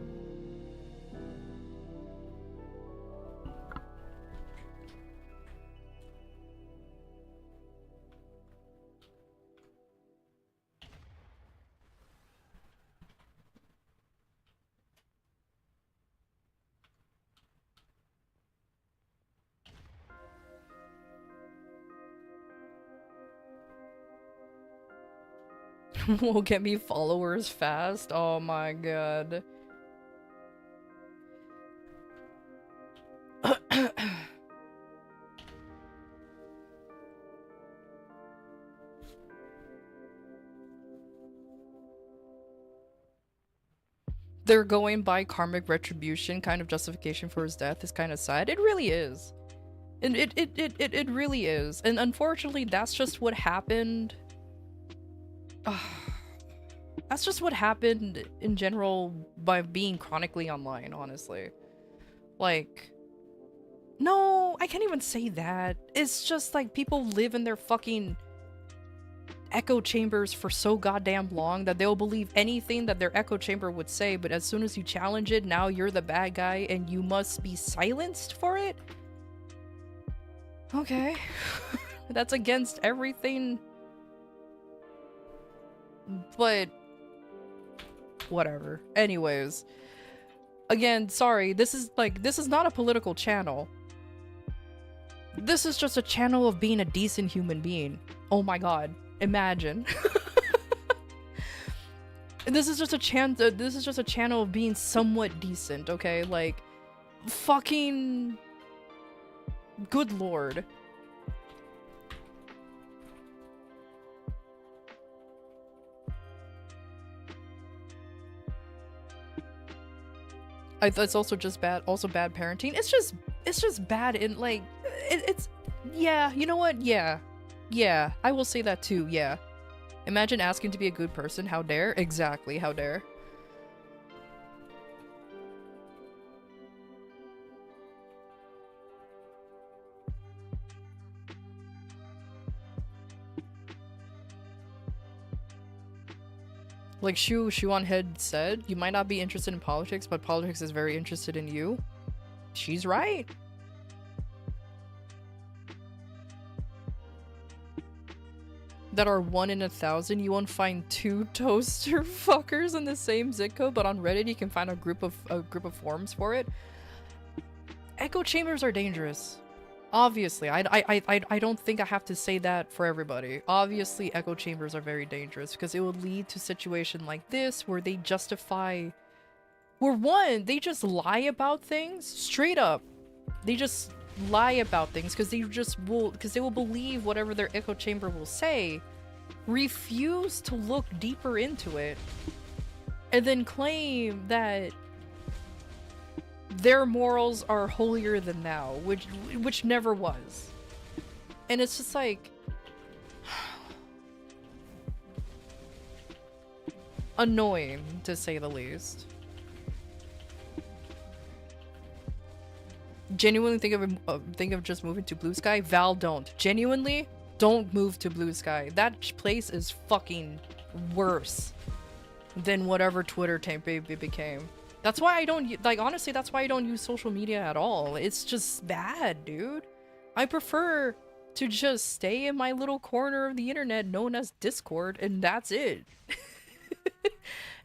Will get me followers fast. Oh my god. They're going by karmic retribution, kind of justification for his death is kind of sad. It really is. And it really is. And unfortunately, that's just what happened. That's just what happened in general by being chronically online, honestly. Like, no, I can't even say that. It's just like people live in their fucking echo chambers for so goddamn long that they'll believe anything that their echo chamber would say, but as soon as you challenge it, now you're the bad guy and you must be silenced for it? Okay. That's against everything. But whatever. Anyways, again, sorry, this is not a political channel. This is just a channel of being a decent human being. Oh my god, imagine. This is just a channel of being somewhat decent, okay? Like, fucking good lord. That's also just bad. Also bad parenting. It's just bad in like it's yeah. You know what? Yeah. I will say that too. Yeah. Imagine asking to be a good person. How dare? Exactly. How dare? Like Shu on Head said, you might not be interested in politics, but politics is very interested in you. She's right. That are 1 in 1,000, you won't find 2 toaster fuckers in the same zip code, but on Reddit you can find a group of forums for it. Echo chambers are dangerous. Obviously, I don't think I have to say that for everybody. Obviously, echo chambers are very dangerous because it will lead to a situation like this where they justify... Where one, they just lie about things straight up. They just lie about things because they will believe whatever their echo chamber will say, refuse to look deeper into it, and then claim that their morals are holier than thou, which never was. And it's just like annoying, to say the least. Genuinely think of just moving to Blue Sky. Val, don't. Genuinely, don't move to Blue Sky. That place is fucking worse than whatever Twitter it became. That's why I don't, like, honestly, that's why I don't use social media at all. It's just bad, dude. I prefer to just stay in my little corner of the internet known as Discord, and that's it.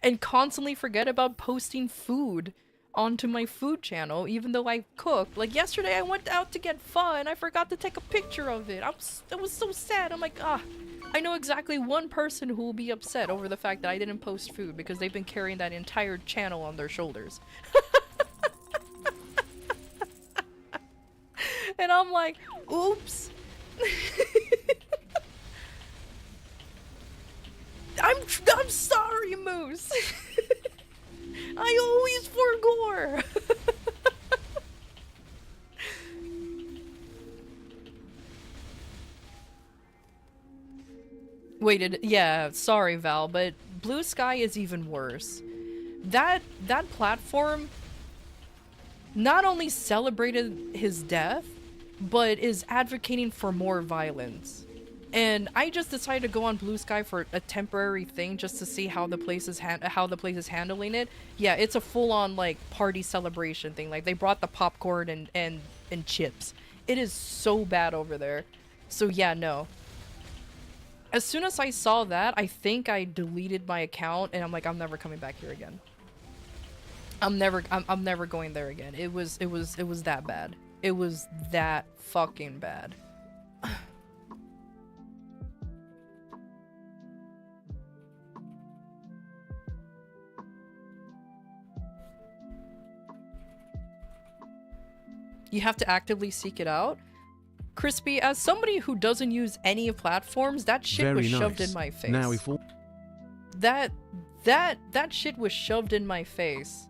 And constantly forget about posting food onto my food channel, even though I cooked. Like, yesterday I went out to get pho, and I forgot to take a picture of it. It was so sad. I'm like, I know exactly one person who will be upset over the fact that I didn't post food because they've been carrying that entire channel on their shoulders. And I'm like, oops. I'm sorry, Moose. I always forgore. Wait, yeah, sorry, Val, but Blue Sky is even worse. That platform not only celebrated his death, but is advocating for more violence. And I just decided to go on Blue Sky for a temporary thing just to see how the place is handling it. Yeah, it's a full-on like party celebration thing. Like, they brought the popcorn and chips. It is so bad over there. So yeah, no. As soon as I saw that, I think I deleted my account, and I'm like, I'm never coming back here again. I'm never going there again. It was that bad. It was that fucking bad. You have to actively seek it out. Crispy, as somebody who doesn't use any platforms, that shit
Very
was shoved
nice.
in my face.
Now if all
That shit was shoved in my face.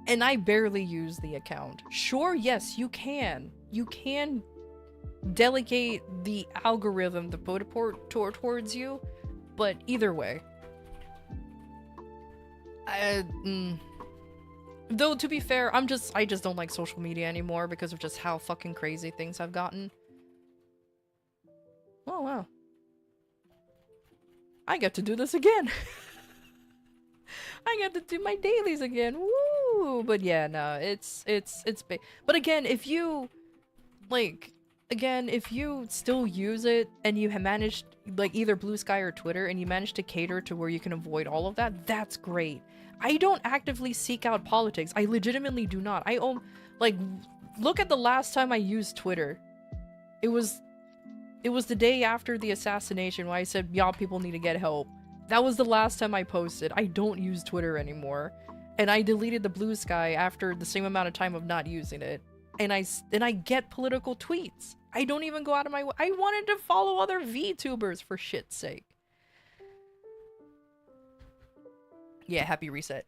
And I barely use the account. Sure, yes, you can. You can delegate the algorithm to put it towards you, but either way. Though, to be fair, I just don't like social media anymore because of just how fucking crazy things have gotten. Oh, wow. I get to do this again. I get to do my dailies again. Woo! But yeah, no, it's big. But again, if you still use it and you have managed, like, either Blue Sky or Twitter, and you manage to cater to where you can avoid all of that, that's great. I don't actively seek out politics. I legitimately do not. Look at the last time I used Twitter. It was the day after the assassination when I said, y'all people need to get help. That was the last time I posted. I don't use Twitter anymore. And I deleted the Blue Sky after the same amount of time of not using it. And I get political tweets. I don't even go out of my way. I wanted to follow other VTubers for shit's sake. Yeah, happy reset.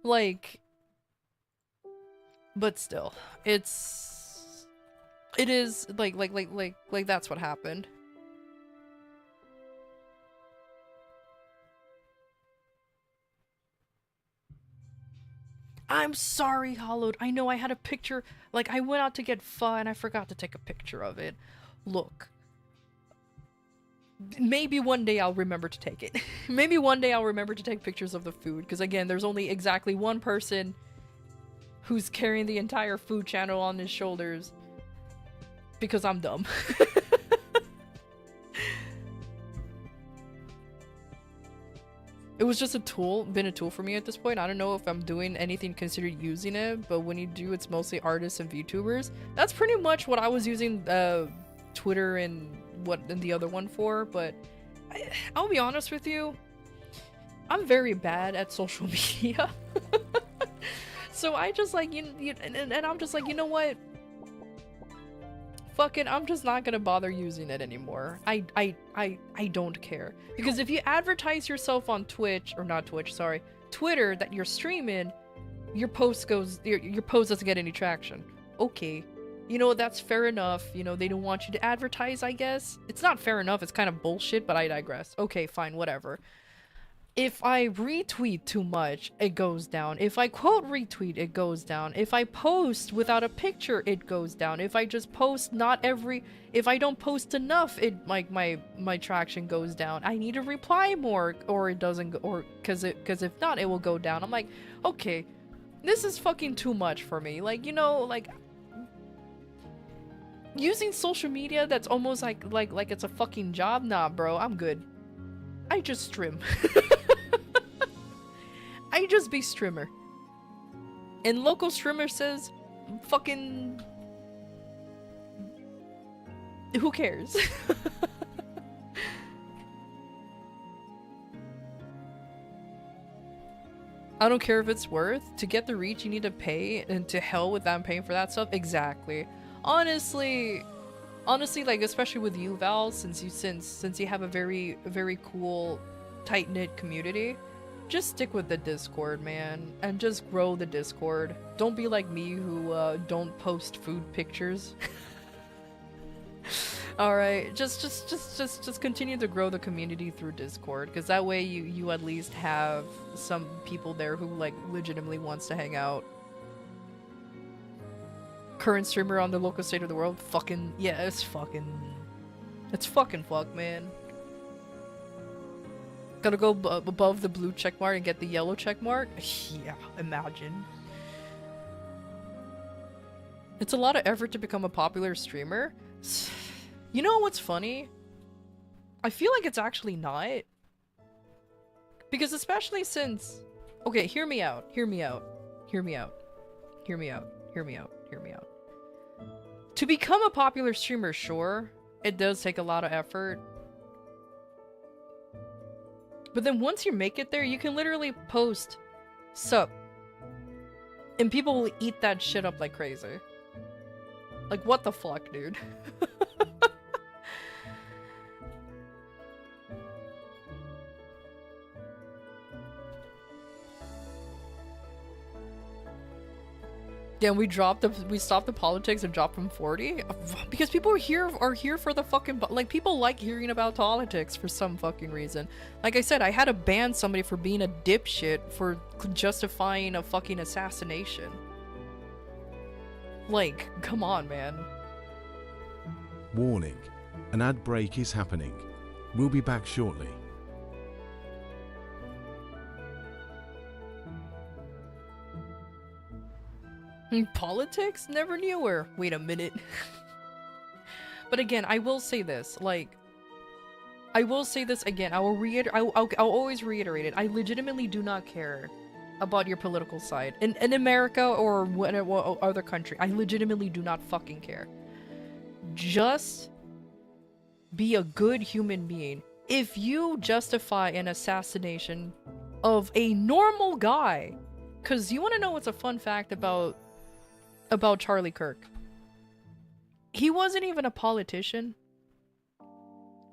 Like, but still, it is like that's what happened. I'm sorry, Hollowed. I know I had a picture, like I went out to get pho and I forgot to take a picture of it. Look, maybe one day I'll remember to take it. Maybe one day I'll remember to take pictures of the food, because again, there's only exactly one person who's carrying the entire food channel on his shoulders because I'm dumb. It was just been a tool for me at this point. I don't know if I'm doing anything considered using it, but when you do, it's mostly artists and VTubers. That's pretty much what I was using Twitter and the other one for, but I'll be honest with you, I'm very bad at social media. So I just like, and I'm just like, you know what? Fuck it, I'm just not gonna bother using it anymore. I don't care. Because if you advertise yourself on Twitch, or not Twitch, sorry, Twitter, that you're streaming, your post doesn't get any traction. Okay. You know, that's fair enough. You know, they don't want you to advertise, I guess. It's not fair enough, it's kind of bullshit, but I digress. Okay, fine, whatever. If I retweet too much, it goes down. If I quote retweet, it goes down. If I post without a picture, it goes down. If I just post if I don't post enough, my traction goes down. I need to reply more, or it doesn't go, or because if not, it will go down. I'm like, okay, this is fucking too much for me. Like, you know, like using social media that's almost like it's a fucking job. Nah, bro, I'm good. I just stream. I just be streamer. And local streamer says, fucking... Who cares? I don't care if it's worth. To get the reach, you need to pay, and to hell with them paying for that stuff. Exactly. Honestly, like, especially with you, Val, since you have a very, very cool, tight-knit community, just stick with the Discord, man, and just grow the Discord. Don't be like me, who don't post food pictures. All right, just continue to grow the community through Discord, because that way you at least have some people there who like legitimately wants to hang out. Current streamer on the local state of the world, fucking yeah, it's fucking fuck, man. Gotta go above the blue check mark and get the yellow check mark. Yeah, imagine. It's a lot of effort to become a popular streamer. You know what's funny? I feel like it's actually not. Because especially since... Okay, hear me out. Hear me out. Hear me out. Hear me out. Hear me out. Hear me out. To become a popular streamer, sure, it does take a lot of effort. But then once you make it there, you can literally post sup. And people will eat that shit up like crazy. Like, what the fuck, dude? Yeah, we stopped the politics and dropped from 40 because people are here for the fucking, like, people like hearing about politics for some fucking reason. Like I said, I had to ban somebody for being a dipshit for justifying a fucking assassination. Like, come on, man.
Warning. An ad break is happening. We'll be back shortly.
Politics? Never knew her. Wait a minute. But again, I will say this, like, I will say this again, I'll always reiterate it. I legitimately do not care about your political side. In America or whatever other country, I legitimately do not fucking care. Just be a good human being. If you justify an assassination of a normal guy, because you want to know what's a fun fact about Charlie Kirk? He wasn't even a politician.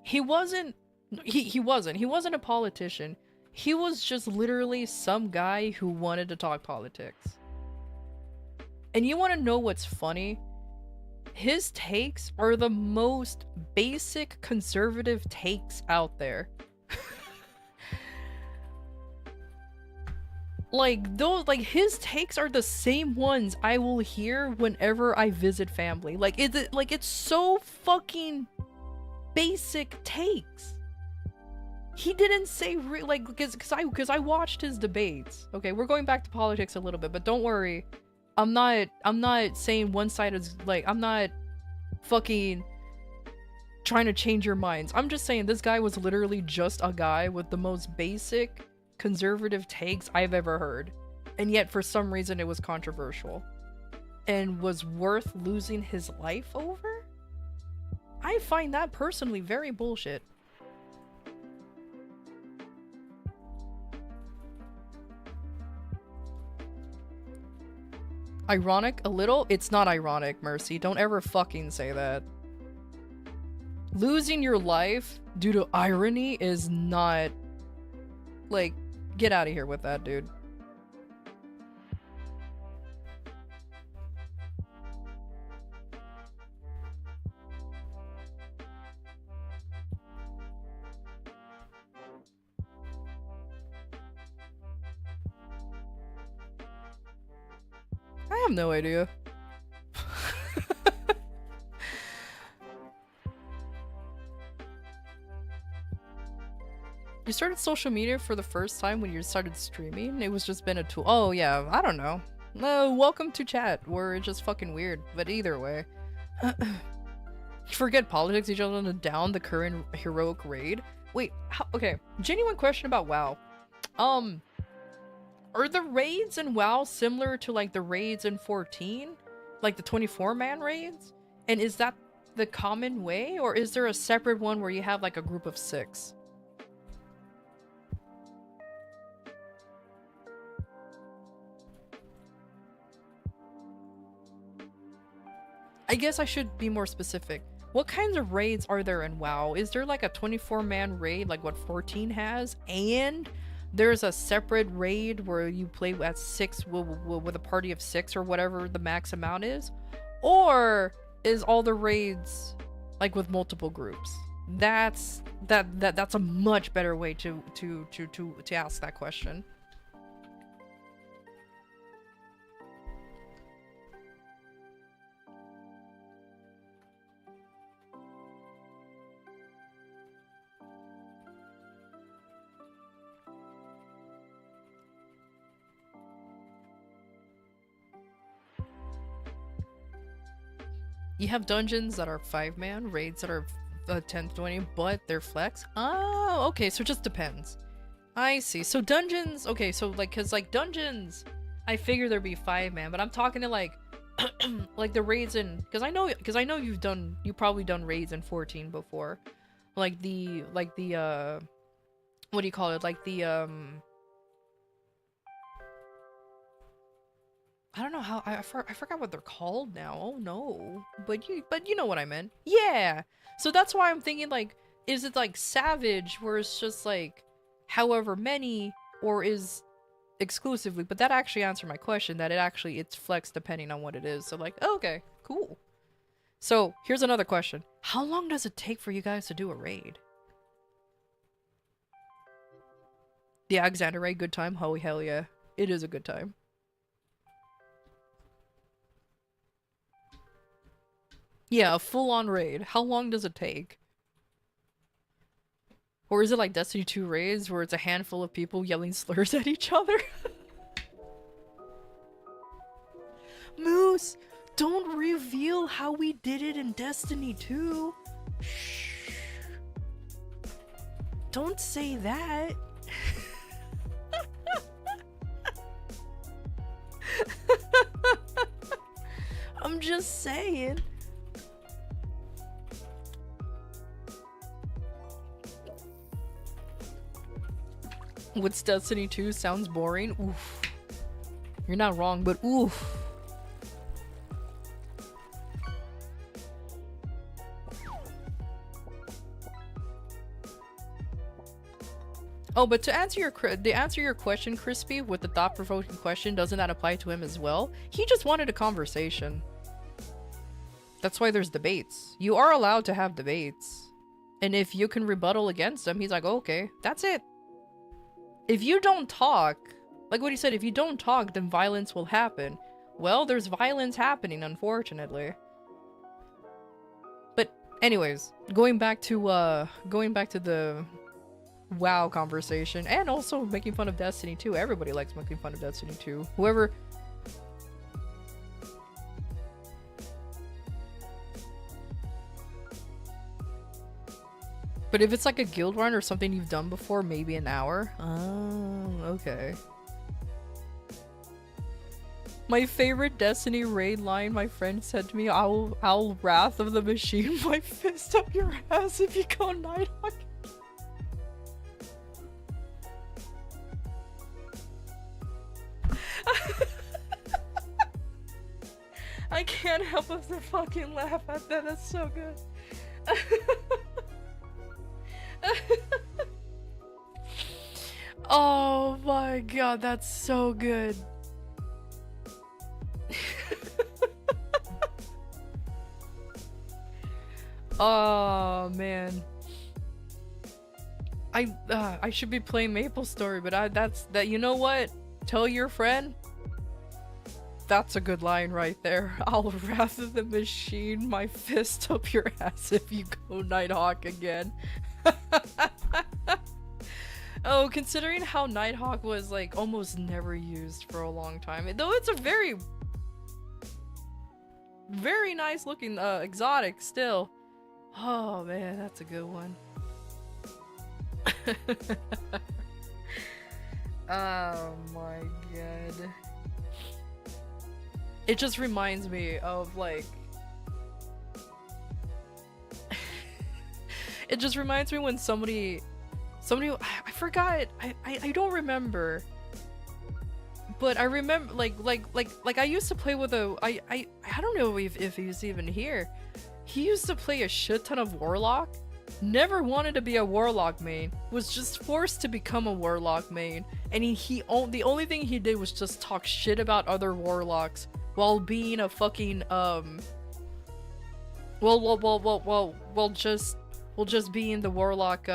He wasn't a politician. he was just literally some guy who wanted to talk politics. And you want to know what's funny? His takes are the most basic conservative takes out there. Like his takes are the same ones I will hear whenever I visit family. Like it's so fucking basic takes. He didn't say because I watched his debates. Okay, we're going back to politics a little bit, but don't worry. I'm not saying one side is like, I'm not fucking trying to change your minds. I'm just saying this guy was literally just a guy with the most basic conservative takes I've ever heard. And yet for some reason it was controversial and was worth losing his life over? I find that personally very bullshit. Ironic a little? It's not ironic, Mercy. Don't ever fucking say that. Losing your life due to irony is not... Like, get out of here with that, dude. I have no idea. You started social media for the first time when you started streaming? It was just been a tool. Oh yeah, I don't know. No, welcome to chat, where it's just fucking weird. But either way. Forget politics, you just want to down the current heroic raid. Wait, okay. Genuine question about WoW. Are the raids in WoW similar to like the raids in 14? Like the 24-man raids? And is that the common way? Or is there a separate one where you have like a group of 6? I guess I should be more specific. What kinds of raids are there in WoW? Is there like a 24-man raid like what 14 has? And there's a separate raid where you play at 6 with a party of 6 or whatever the max amount is? Or is all the raids like with multiple groups? That's a much better way to ask that question. You have dungeons that are 5-man, raids that are 10 to 20, but they're flex. Oh, okay, so it just depends. I see. So dungeons, okay, so like, cause like dungeons, I figure there'd be 5-man, but I'm talking to like, like the raids in, cause I know you've probably done raids in 14 before, like the, what do you call it? Like the, I don't know how I forgot what they're called now. Oh no. But you know what I meant. Yeah. So that's why I'm thinking like, is it like Savage where it's just like however many, or is exclusively, but that actually answered my question that it's flex depending on what it is. So like, okay, cool. So here's another question. How long does it take for you guys to do a raid? The Alexander raid, good time? Holy hell yeah. It is a good time. Yeah, a full-on raid. How long does it take? Or is it like Destiny 2 raids where it's a handful of people yelling slurs at each other? Moose, don't reveal how we did it in Destiny 2. Shh. Don't say that. I'm just saying. What's Destiny 2 sounds boring? Oof. You're not wrong, but oof. Oh, but to answer your question, Crispy, with the thought-provoking question, doesn't that apply to him as well? He just wanted a conversation. That's why there's debates. You are allowed to have debates. And if you can rebuttal against him, he's like, oh, okay, that's it. If you don't talk, like what he said, if you don't talk, then violence will happen. Well, there's violence happening, unfortunately. But anyways, going back to the WoW conversation, and also making fun of Destiny 2. Everybody likes making fun of Destiny 2. Whoever... But if it's like a guild run or something you've done before, maybe an hour. Oh, okay. My favorite Destiny raid line my friend said to me, I'll Wrath of the Machine my fist up your ass if you go Nighthawk. I can't help but to fucking laugh at that. That's so good. Oh my god, that's so good. Oh man. I should be playing Maple Story, but that's you know what? Tell your friend. That's a good line right there. I'll Wrath of the Machine my fist up your ass if you go Nighthawk again. Oh, considering how Nighthawk was like almost never used for a long time, though it's a very nice looking exotic still. Oh man, that's a good one. Oh my god. It just reminds me of like it just reminds me when somebody I forgot, I don't remember, but I remember like I used to play with I don't know if he was even here. He used to play a shit ton of Warlock, never wanted to be a Warlock main, was just forced to become a Warlock main, and the only thing he did was just talk shit about other Warlocks while being a fucking just being the Warlock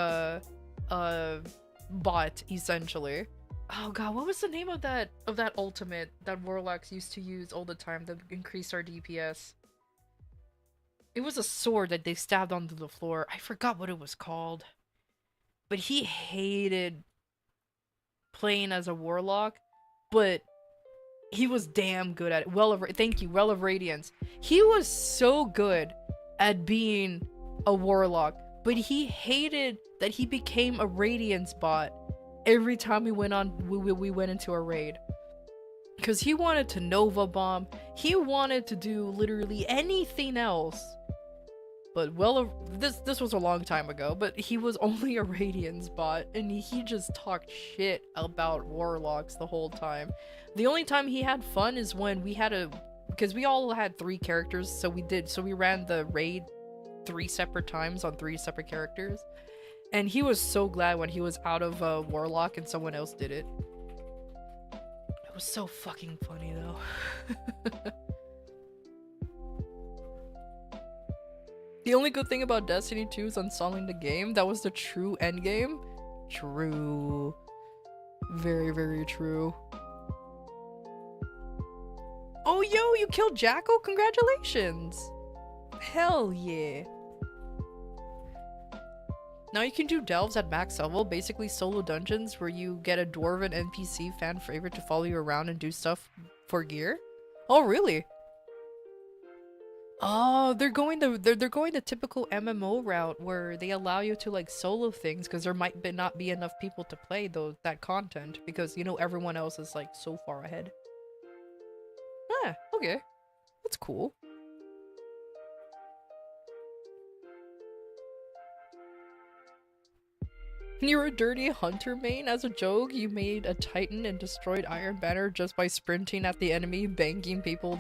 bot essentially. Oh god, what was the name of that ultimate that Warlocks used to use all the time that increased our DPS? It was a sword that they stabbed onto the floor. I forgot what it was called. But he hated playing as a Warlock, but he was damn good at it. Thank you, Well of Radiance. He was so good at being a Warlock, but he hated that he became a Radiance bot every time we went into a raid. Because he wanted to Nova Bomb, he wanted to do literally anything else. But this was a long time ago, but he was only a Radiance bot, and he just talked shit about Warlocks the whole time. The only time he had fun is when we had because we all had 3 characters, so we ran the raid 3 separate times on 3 separate characters. And he was so glad when he was out of Warlock and someone else did it. It was so fucking funny though. The only good thing about Destiny 2 is uninstalling the game. That was the true endgame. True. Very, very true. Oh, yo, you killed Jackal? Congratulations! Hell yeah. Now you can do delves at max level, basically solo dungeons where you get a dwarven NPC fan favorite to follow you around and do stuff for gear. Oh, really? Oh, they're going the typical MMO route where they allow you to like solo things because there might not be enough people to play that content because you know everyone else is like so far ahead. Ah, okay. That's cool. You're a dirty hunter main? As a joke, you made a Titan and destroyed Iron Banner just by sprinting at the enemy, bonking people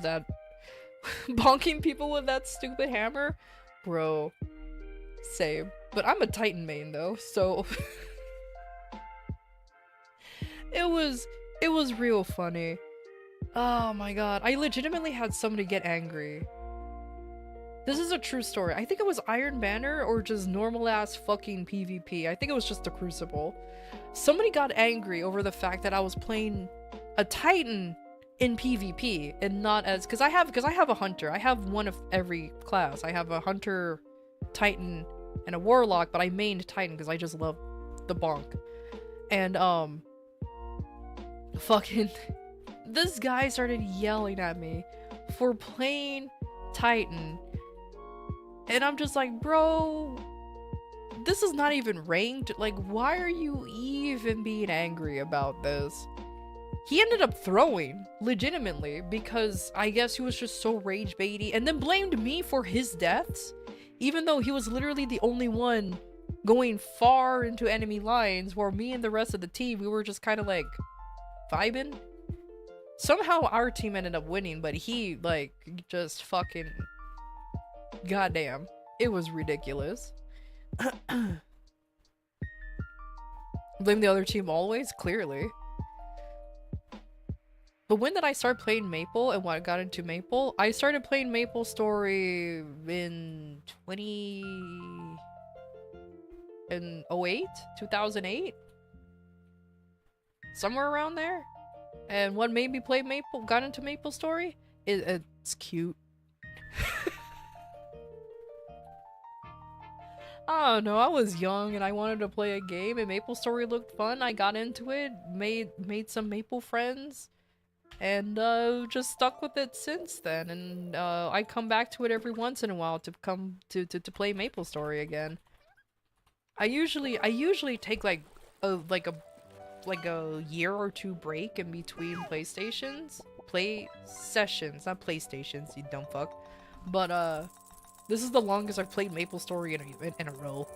with that stupid hammer? Bro. Same. But I'm a Titan main though, so... it was real funny. Oh my god, I legitimately had somebody get angry. This is a true story. I think it was Iron Banner or just normal ass fucking PvP. I think it was just the Crucible. Somebody got angry over the fact that I was playing a Titan in PvP and not as because I have a hunter. I have one of every class. I have a hunter, Titan, and a warlock, but I mained Titan because I just love the bonk. And fucking this guy started yelling at me for playing Titan. And I'm just like, bro, this is not even ranked. Like, why are you even being angry about this? He ended up throwing, legitimately, because I guess he was just so rage baity, and then blamed me for his deaths, even though he was literally the only one going far into enemy lines, where me and the rest of the team, we were just kind of like vibing. Somehow our team ended up winning, but he, like, just fucking... Goddamn. It was ridiculous. Blame the other team always? Clearly. But when did I start playing Maple and when I got into Maple? I started playing Maple Story in 2008? 2008? Somewhere around there? And what made me play Maple, got into Maple Story? It's cute. I don't know, I was young and I wanted to play a game and Maple Story looked fun. I got into it, made some Maple friends, and just stuck with it since then. And I come back to it every once in a while to come to play Maple Story again. I usually take like a year or two break in between play sessions, not PlayStations, you dumb fuck. But this is the longest I've played Maple Story in a row.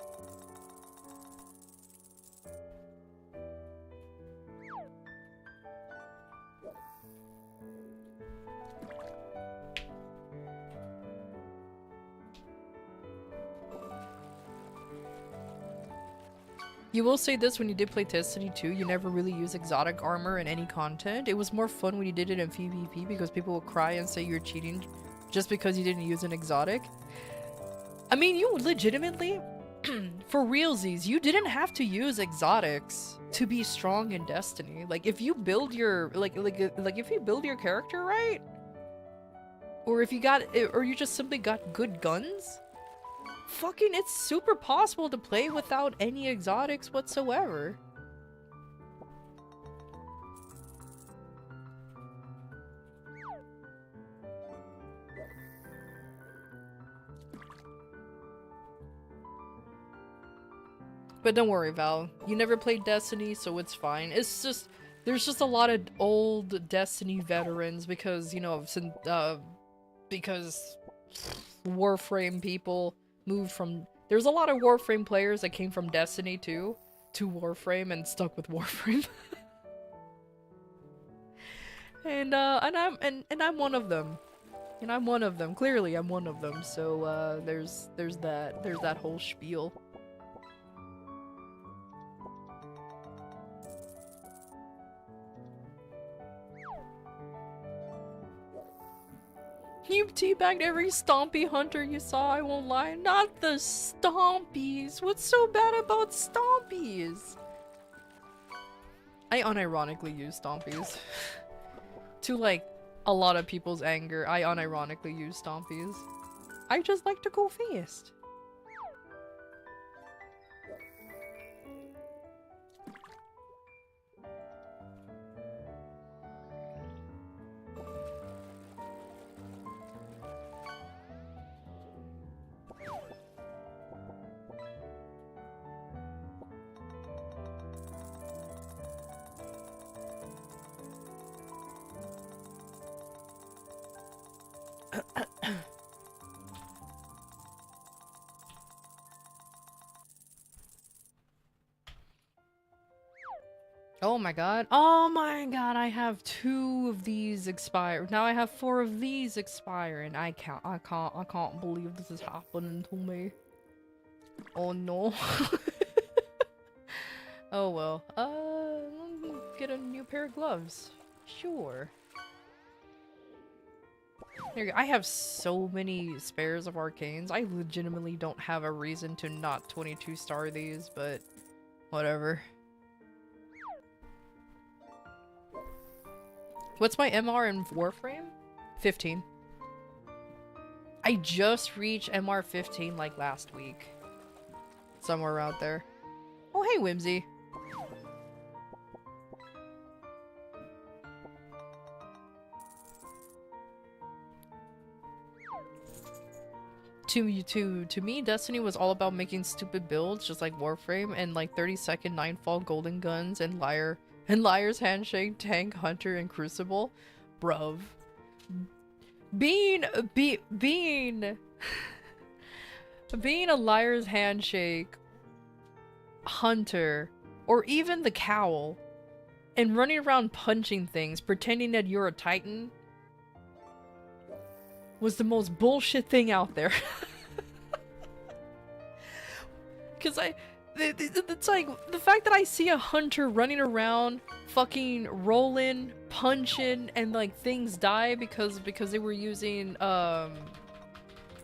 You will say this when you did play Destiny 2, you never really use exotic armor in any content. It was more fun when you did it in PvP because people would cry and say you're cheating just because you didn't use an exotic. I mean, you legitimately, for realsies, you didn't have to use exotics to be strong in Destiny. Like, if you build your, if you build your character right, or if you got, or you just simply got good guns, fucking, it's super possible to play without any exotics whatsoever. But don't worry, Val. You never played Destiny, so it's fine. It's just, there's just a lot of old Destiny veterans because, you know, because Warframe people moved from... There's a lot of Warframe players that came from Destiny 2 to Warframe and stuck with Warframe. and I'm one of them. And I'm one of them. Clearly, I'm one of them. So, there's that whole spiel. You teabagged every stompy hunter you saw, I won't lie. Not the stompies! What's so bad about stompies? I unironically use stompies. To, like, a lot of people's anger, I unironically use stompies. I just like to go fast. Oh my god. Oh my god, I have 2 of these expire. Now I have 4 of these expiring. I can't believe this is happening to me. Oh no. Oh well. get a new pair of gloves. Sure. There you go. I have so many spares of arcanes. I legitimately don't have a reason to not 22 star these, but whatever. What's my MR in Warframe? 15. I just reached MR 15 like last week. Somewhere around there. Oh, hey, Whimsy. To me, Destiny was all about making stupid builds, just like Warframe, and like 30-second Nightfall golden guns and Liar's Handshake, Tank, Hunter, and Crucible. Bruv. Being a Liar's Handshake, Hunter, or even the Cowl, and running around punching things, pretending that you're a Titan, was the most bullshit thing out there. Because it's like, the fact that I see a hunter running around, fucking rolling, punching, and like things die because they were using the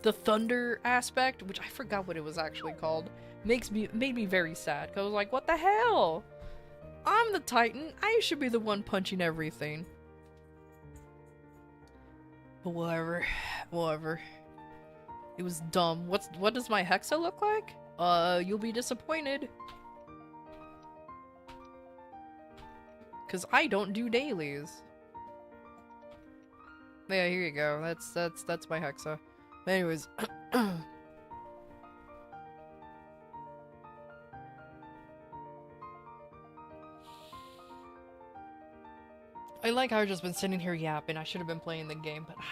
thunder aspect, which I forgot what it was actually called, made me very sad. Cause I was like, what the hell? I'm the Titan. I should be the one punching everything. But whatever. It was dumb. What does my Hexa look like? You'll be disappointed. Cause I don't do dailies. Yeah, here you go. That's my Hexa. Anyways. I like how I've just been sitting here yapping. I should have been playing the game, but I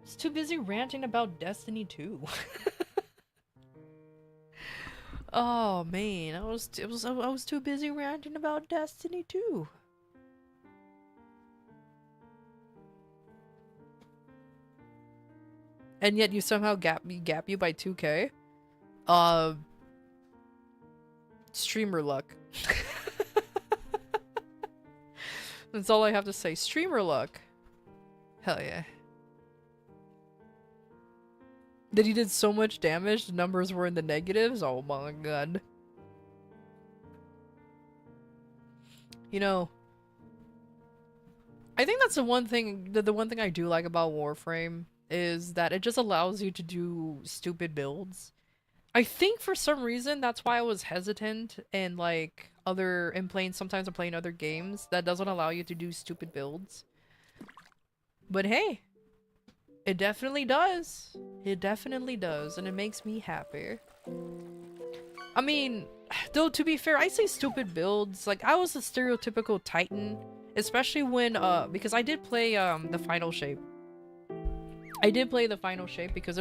was too busy ranting about Destiny 2. Oh man, I was too busy ranting about Destiny 2. And yet you somehow gap you by 2K. Streamer luck. That's all I have to say. Streamer luck. Hell yeah. That he did so much damage, the numbers were in the negatives? Oh my god. You know, I think that's the one thing I do like about Warframe is that it just allows you to do stupid builds. I think for some reason that's why I was hesitant and like sometimes I'm playing other games that doesn't allow you to do stupid builds. But hey, it definitely does. It definitely does, and it makes me happy. I mean, though to be fair, I say stupid builds. Like I was a stereotypical Titan, especially when because I did play the final shape. I did play the final shape because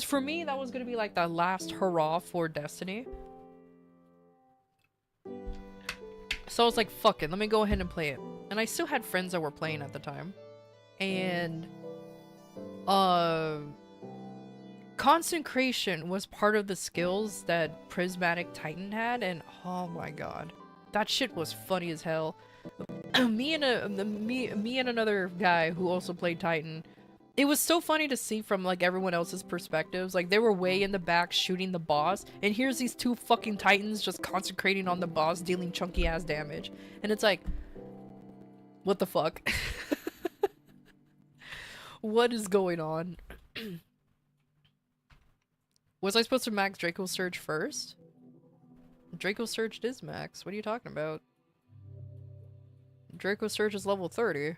for me that was gonna be like the last hurrah for Destiny. So I was like, fuck it, let me go ahead and play it. And I still had friends that were playing at the time. And Consecration was part of the skills that Prismatic Titan had, and oh my god. That shit was funny as hell. me and another guy who also played Titan, it was so funny to see from like everyone else's perspectives. Like they were way in the back shooting the boss, and here's these two fucking Titans just concentrating on the boss, dealing chunky ass damage. And it's like, what the fuck? What is going on? Was I supposed to max Draco Surge first? Draco Surge is max. What are you talking about? Draco Surge is level 30.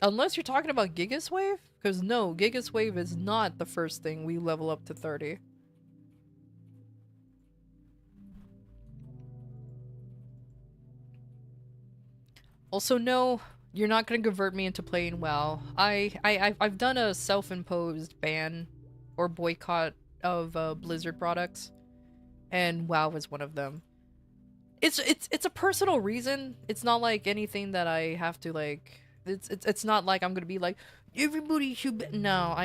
Unless you're talking about Gigas Wave? Because no, Gigas Wave is not the first thing we level up to 30. Also, no, you're not gonna convert me into playing WoW. I've done a self-imposed ban or boycott of Blizzard products, and WoW is one of them. It's a personal reason. It's not like anything that I have to like. It's not like I'm gonna be like everybody should. No,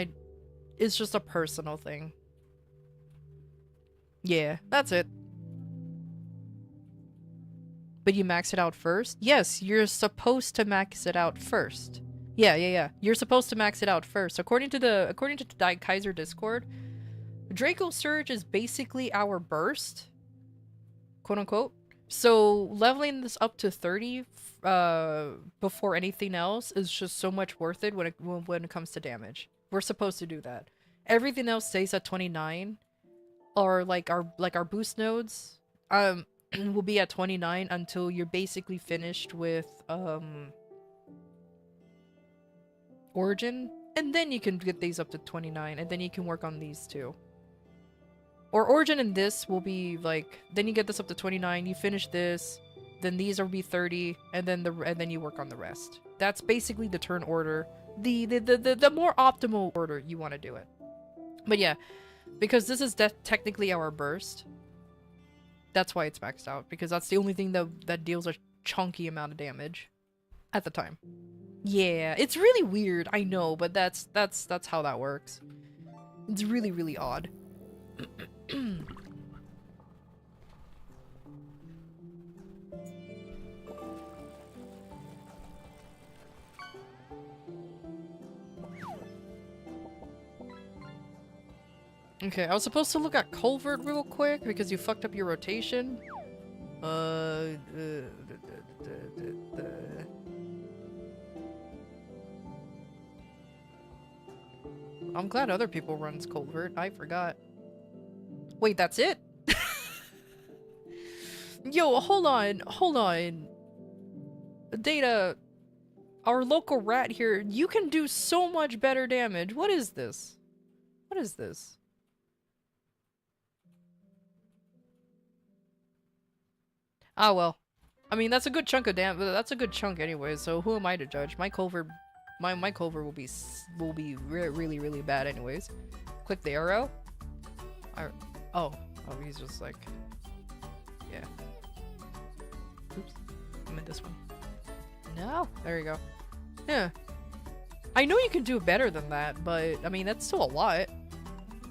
it's just a personal thing. Yeah, that's it. But you max it out first? Yes, you're supposed to max it out first. Yeah. You're supposed to max it out first. According to the Kaiser Discord, Draco Surge is basically our burst, quote unquote. So leveling this up to 30 before anything else is just so much worth it when it comes to damage. We're supposed to do that. Everything else stays at 29, or like our boost nodes will be at 29 until you're basically finished with Origin, and then you can get these up to 29, and then you can work on these too. Or Origin and this will be like, then you get this up to 29, you finish this, then these will be 30, and then you work on the rest. That's basically the turn order, the more optimal order you want to do it. But yeah, because this is technically our burst, that's why it's maxed out, because that's the only thing that deals a chunky amount of damage at the time. Yeah, it's really weird, I know, but that's how that works. It's really, really odd. Okay, I was supposed to look at Culvert real quick because you fucked up your rotation. I'm glad other people runs Culvert. I forgot. Wait, that's it? Yo, hold on. Data, our local rat here, you can do so much better damage. What is this? What is this? Ah, well. I mean, that's a good chunk of damage. That's a good chunk anyway, so who am I to judge? My Culvert, my Culvert will be really, really bad anyways. Click the arrow. Oh, he's just like, yeah. Oops, I meant this one. No, there you go. Yeah. I know you can do better than that, but I mean, that's still a lot.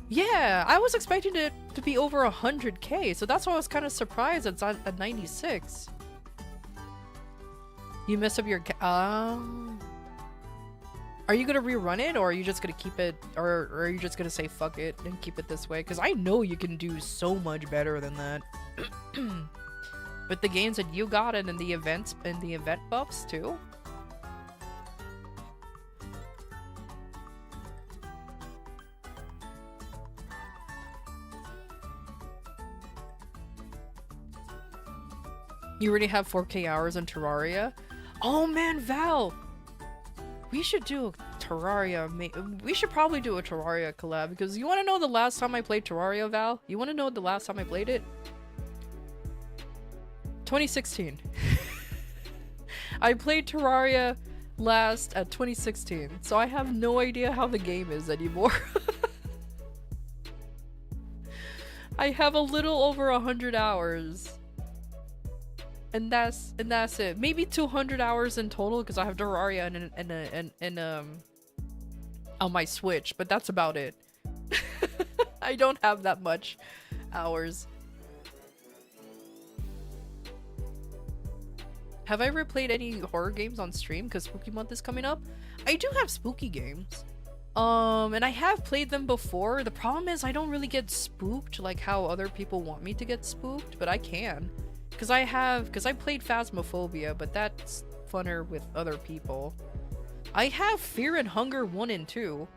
Yeah, I was expecting it to be over 100k, so that's why I was kind of surprised it's at 96. You mess up your are you gonna rerun it, or are you just gonna keep it, or are you just gonna say fuck it and keep it this way? Because I know you can do so much better than that. With the games that you got and in the events and the event buffs too. You already have 4k hours in Terraria? Oh man, Val! We should do a Terraria, we should probably do a Terraria collab, because you want to know the last time I played Terraria, Val? You want to know the last time I played it? 2016. I played Terraria last at 2016, so I have no idea how the game is anymore. I have a little over 100 hours. And that's it. Maybe 200 hours in total because I have Terraria and on my Switch, but that's about it. I don't have that much hours. Have I ever played any horror games on stream because Spooky Month is coming up? I do have spooky games. And I have played them before. The problem is I don't really get spooked like how other people want me to get spooked, but I can. Because I played Phasmophobia, but that's funner with other people. I have Fear and Hunger 1 and 2.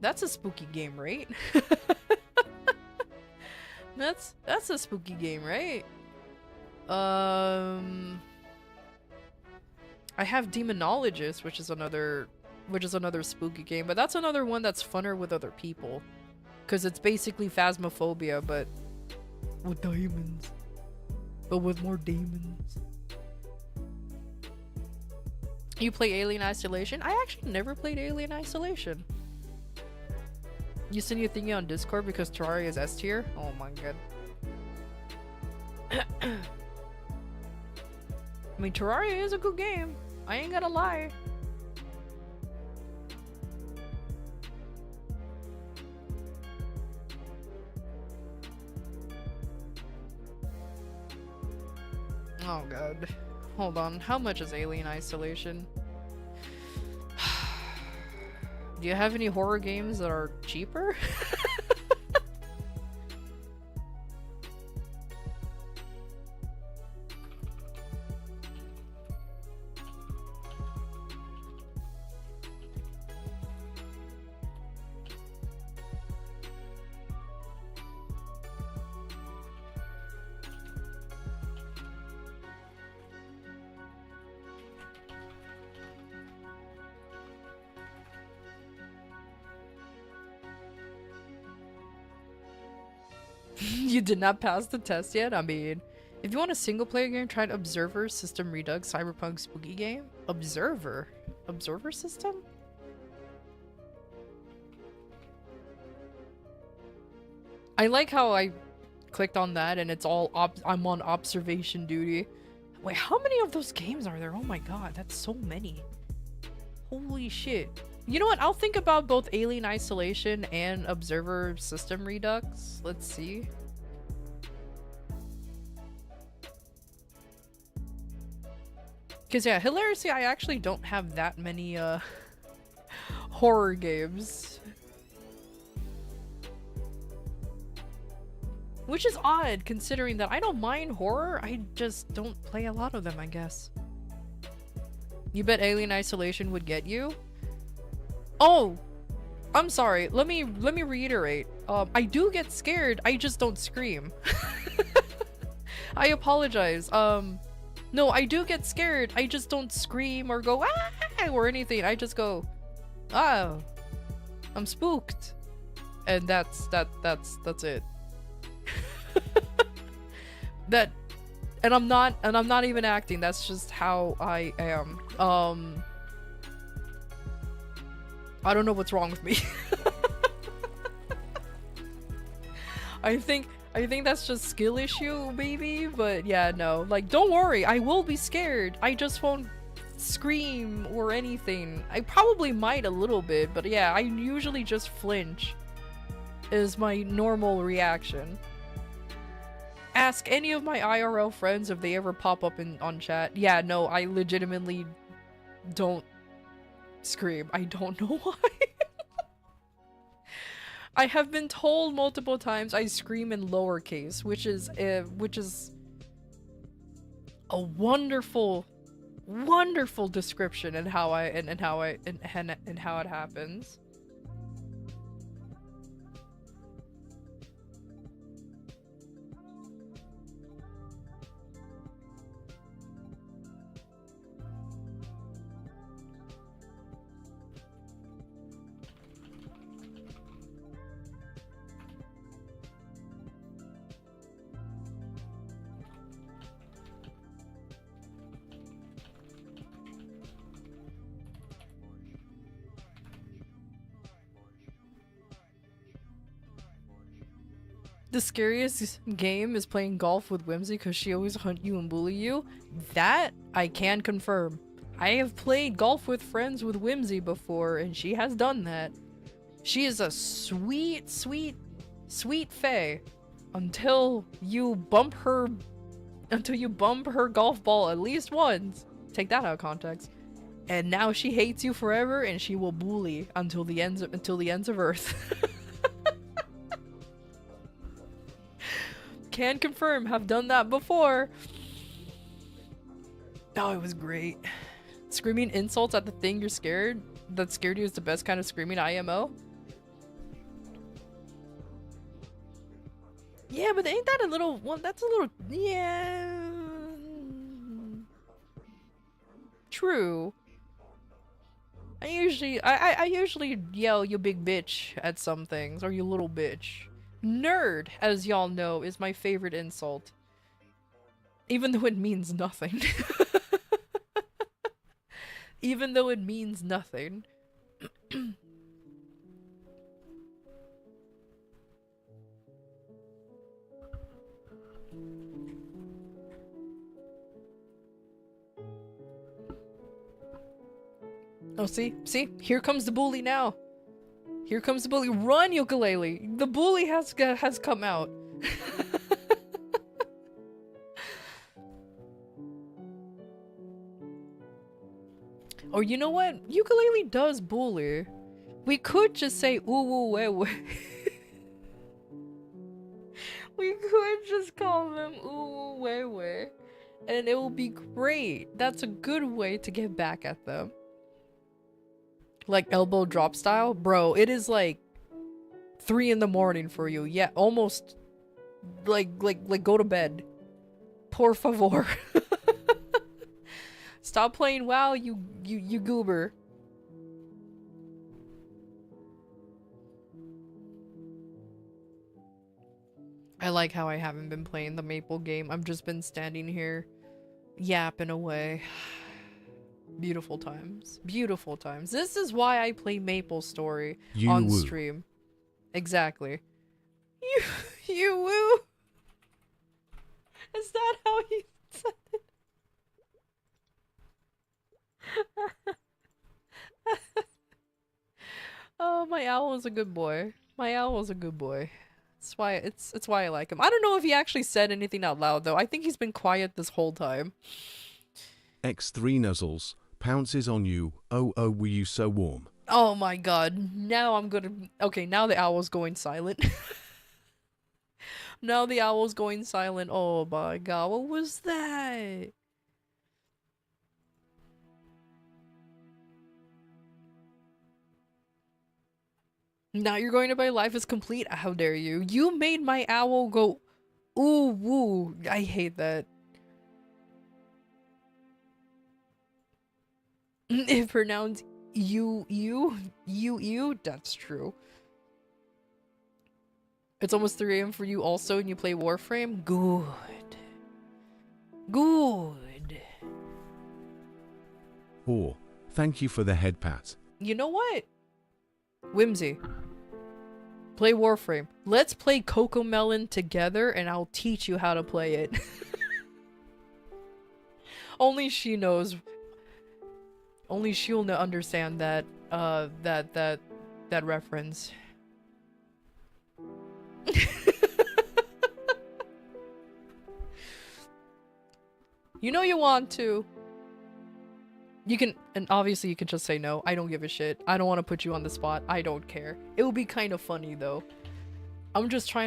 That's a spooky game, right? That's a spooky game, right? I have Demonologist, which is another spooky game, but that's another one that's funner with other people. Because it's basically Phasmophobia, but with diamonds. But with more demons. You play Alien Isolation? I actually never played Alien Isolation. You send your thingy on Discord because Terraria is S tier? Oh my god. I mean, Terraria is a good game. I ain't gonna lie. Oh god. Hold on. How much is Alien Isolation? Do you have any horror games that are cheaper? You did not pass the test yet? I mean, if you want a single player game, try Observer, System Redux, Cyberpunk Spooky Game. Observer? Observer system? I like how I clicked on that and it's all I'm on observation duty. Wait, how many of those games are there? Oh my god, that's so many. Holy shit. You know what? I'll think about both Alien Isolation and Observer System Redux. Let's see. Because yeah, hilariously, I actually don't have that many horror games. Which is odd, considering that I don't mind horror, I just don't play a lot of them, I guess. You bet Alien Isolation would get you? Oh! I'm sorry, let me reiterate. I do get scared, I just don't scream. I apologize. No, I do get scared, I just don't scream or go ah or anything. I just go, ah, I'm spooked. And that's it. And I'm not even acting, that's just how I am. I don't know what's wrong with me. I think that's just skill issue maybe, but yeah, no. Like, don't worry, I will be scared. I just won't scream or anything. I probably might a little bit, but yeah, I usually just flinch is my normal reaction. Ask any of my IRL friends if they ever pop up on chat. Yeah, no, I legitimately don't scream. I don't know why. I have been told multiple times I scream in lowercase, which is a wonderful, wonderful description and how it happens. The scariest game is playing golf with Whimsy because she always hunt you and bully you. That I can confirm. I have played golf with friends with Whimsy before and she has done that. She is a sweet, sweet, sweet fae until you bump her golf ball at least once. Take that out of context. And now she hates you forever and she will bully until the ends of Earth. Can confirm, have done that before. Oh, it was great. Screaming insults at the thing that scared you is the best kind of screaming IMO. Yeah, but ain't that a little, well, that's a little, yeah. True. I usually yell you big bitch at some things, or you little bitch. Nerd, as y'all know, is my favorite insult. Even though it means nothing. Even though it means nothing. Oh, see? Here comes the bully now. Here comes the bully. Run, ukulele! The bully has come out. Or you know what? Ukulele does bully. We could just say ooh woo way way. We could just call them ooh woo way way. And it will be great. That's a good way to get back at them. Like elbow drop style? Bro, it is like 3 in the morning for you. Yeah, almost like go to bed. Por favor. Stop playing WoW, you goober. I like how I haven't been playing the Maple game. I've just been standing here yapping away. Beautiful times. Beautiful times. This is why I play Maple Story on stream. Exactly. You woo. Is that how he said it? Oh, my owl is a good boy. My owl is a good boy. It's why I like him. I don't know if he actually said anything out loud though. I think he's been quiet this whole time.
X3 nuzzles pounces on you. Oh, were you so warm?
Oh my god. Now I'm gonna... Okay, now the owl's going silent. Now the owl's going silent. Oh my god, what was that? Now you're going to buy Life is Complete? How dare you? You made my owl go ooh woo. I hate that. If pronounced you, that's true. It's almost 3 AM for you also and you play Warframe? Good. Good.
Or, thank you for the head pat.
You know what? Whimsy. Play Warframe. Let's play Cocomelon together and I'll teach you how to play it. Only she knows. Only she'll understand that, that reference. You know you want to. You can, and obviously you can just say no. I don't give a shit. I don't want to put you on the spot. I don't care. It will be kind of funny though. I'm just trying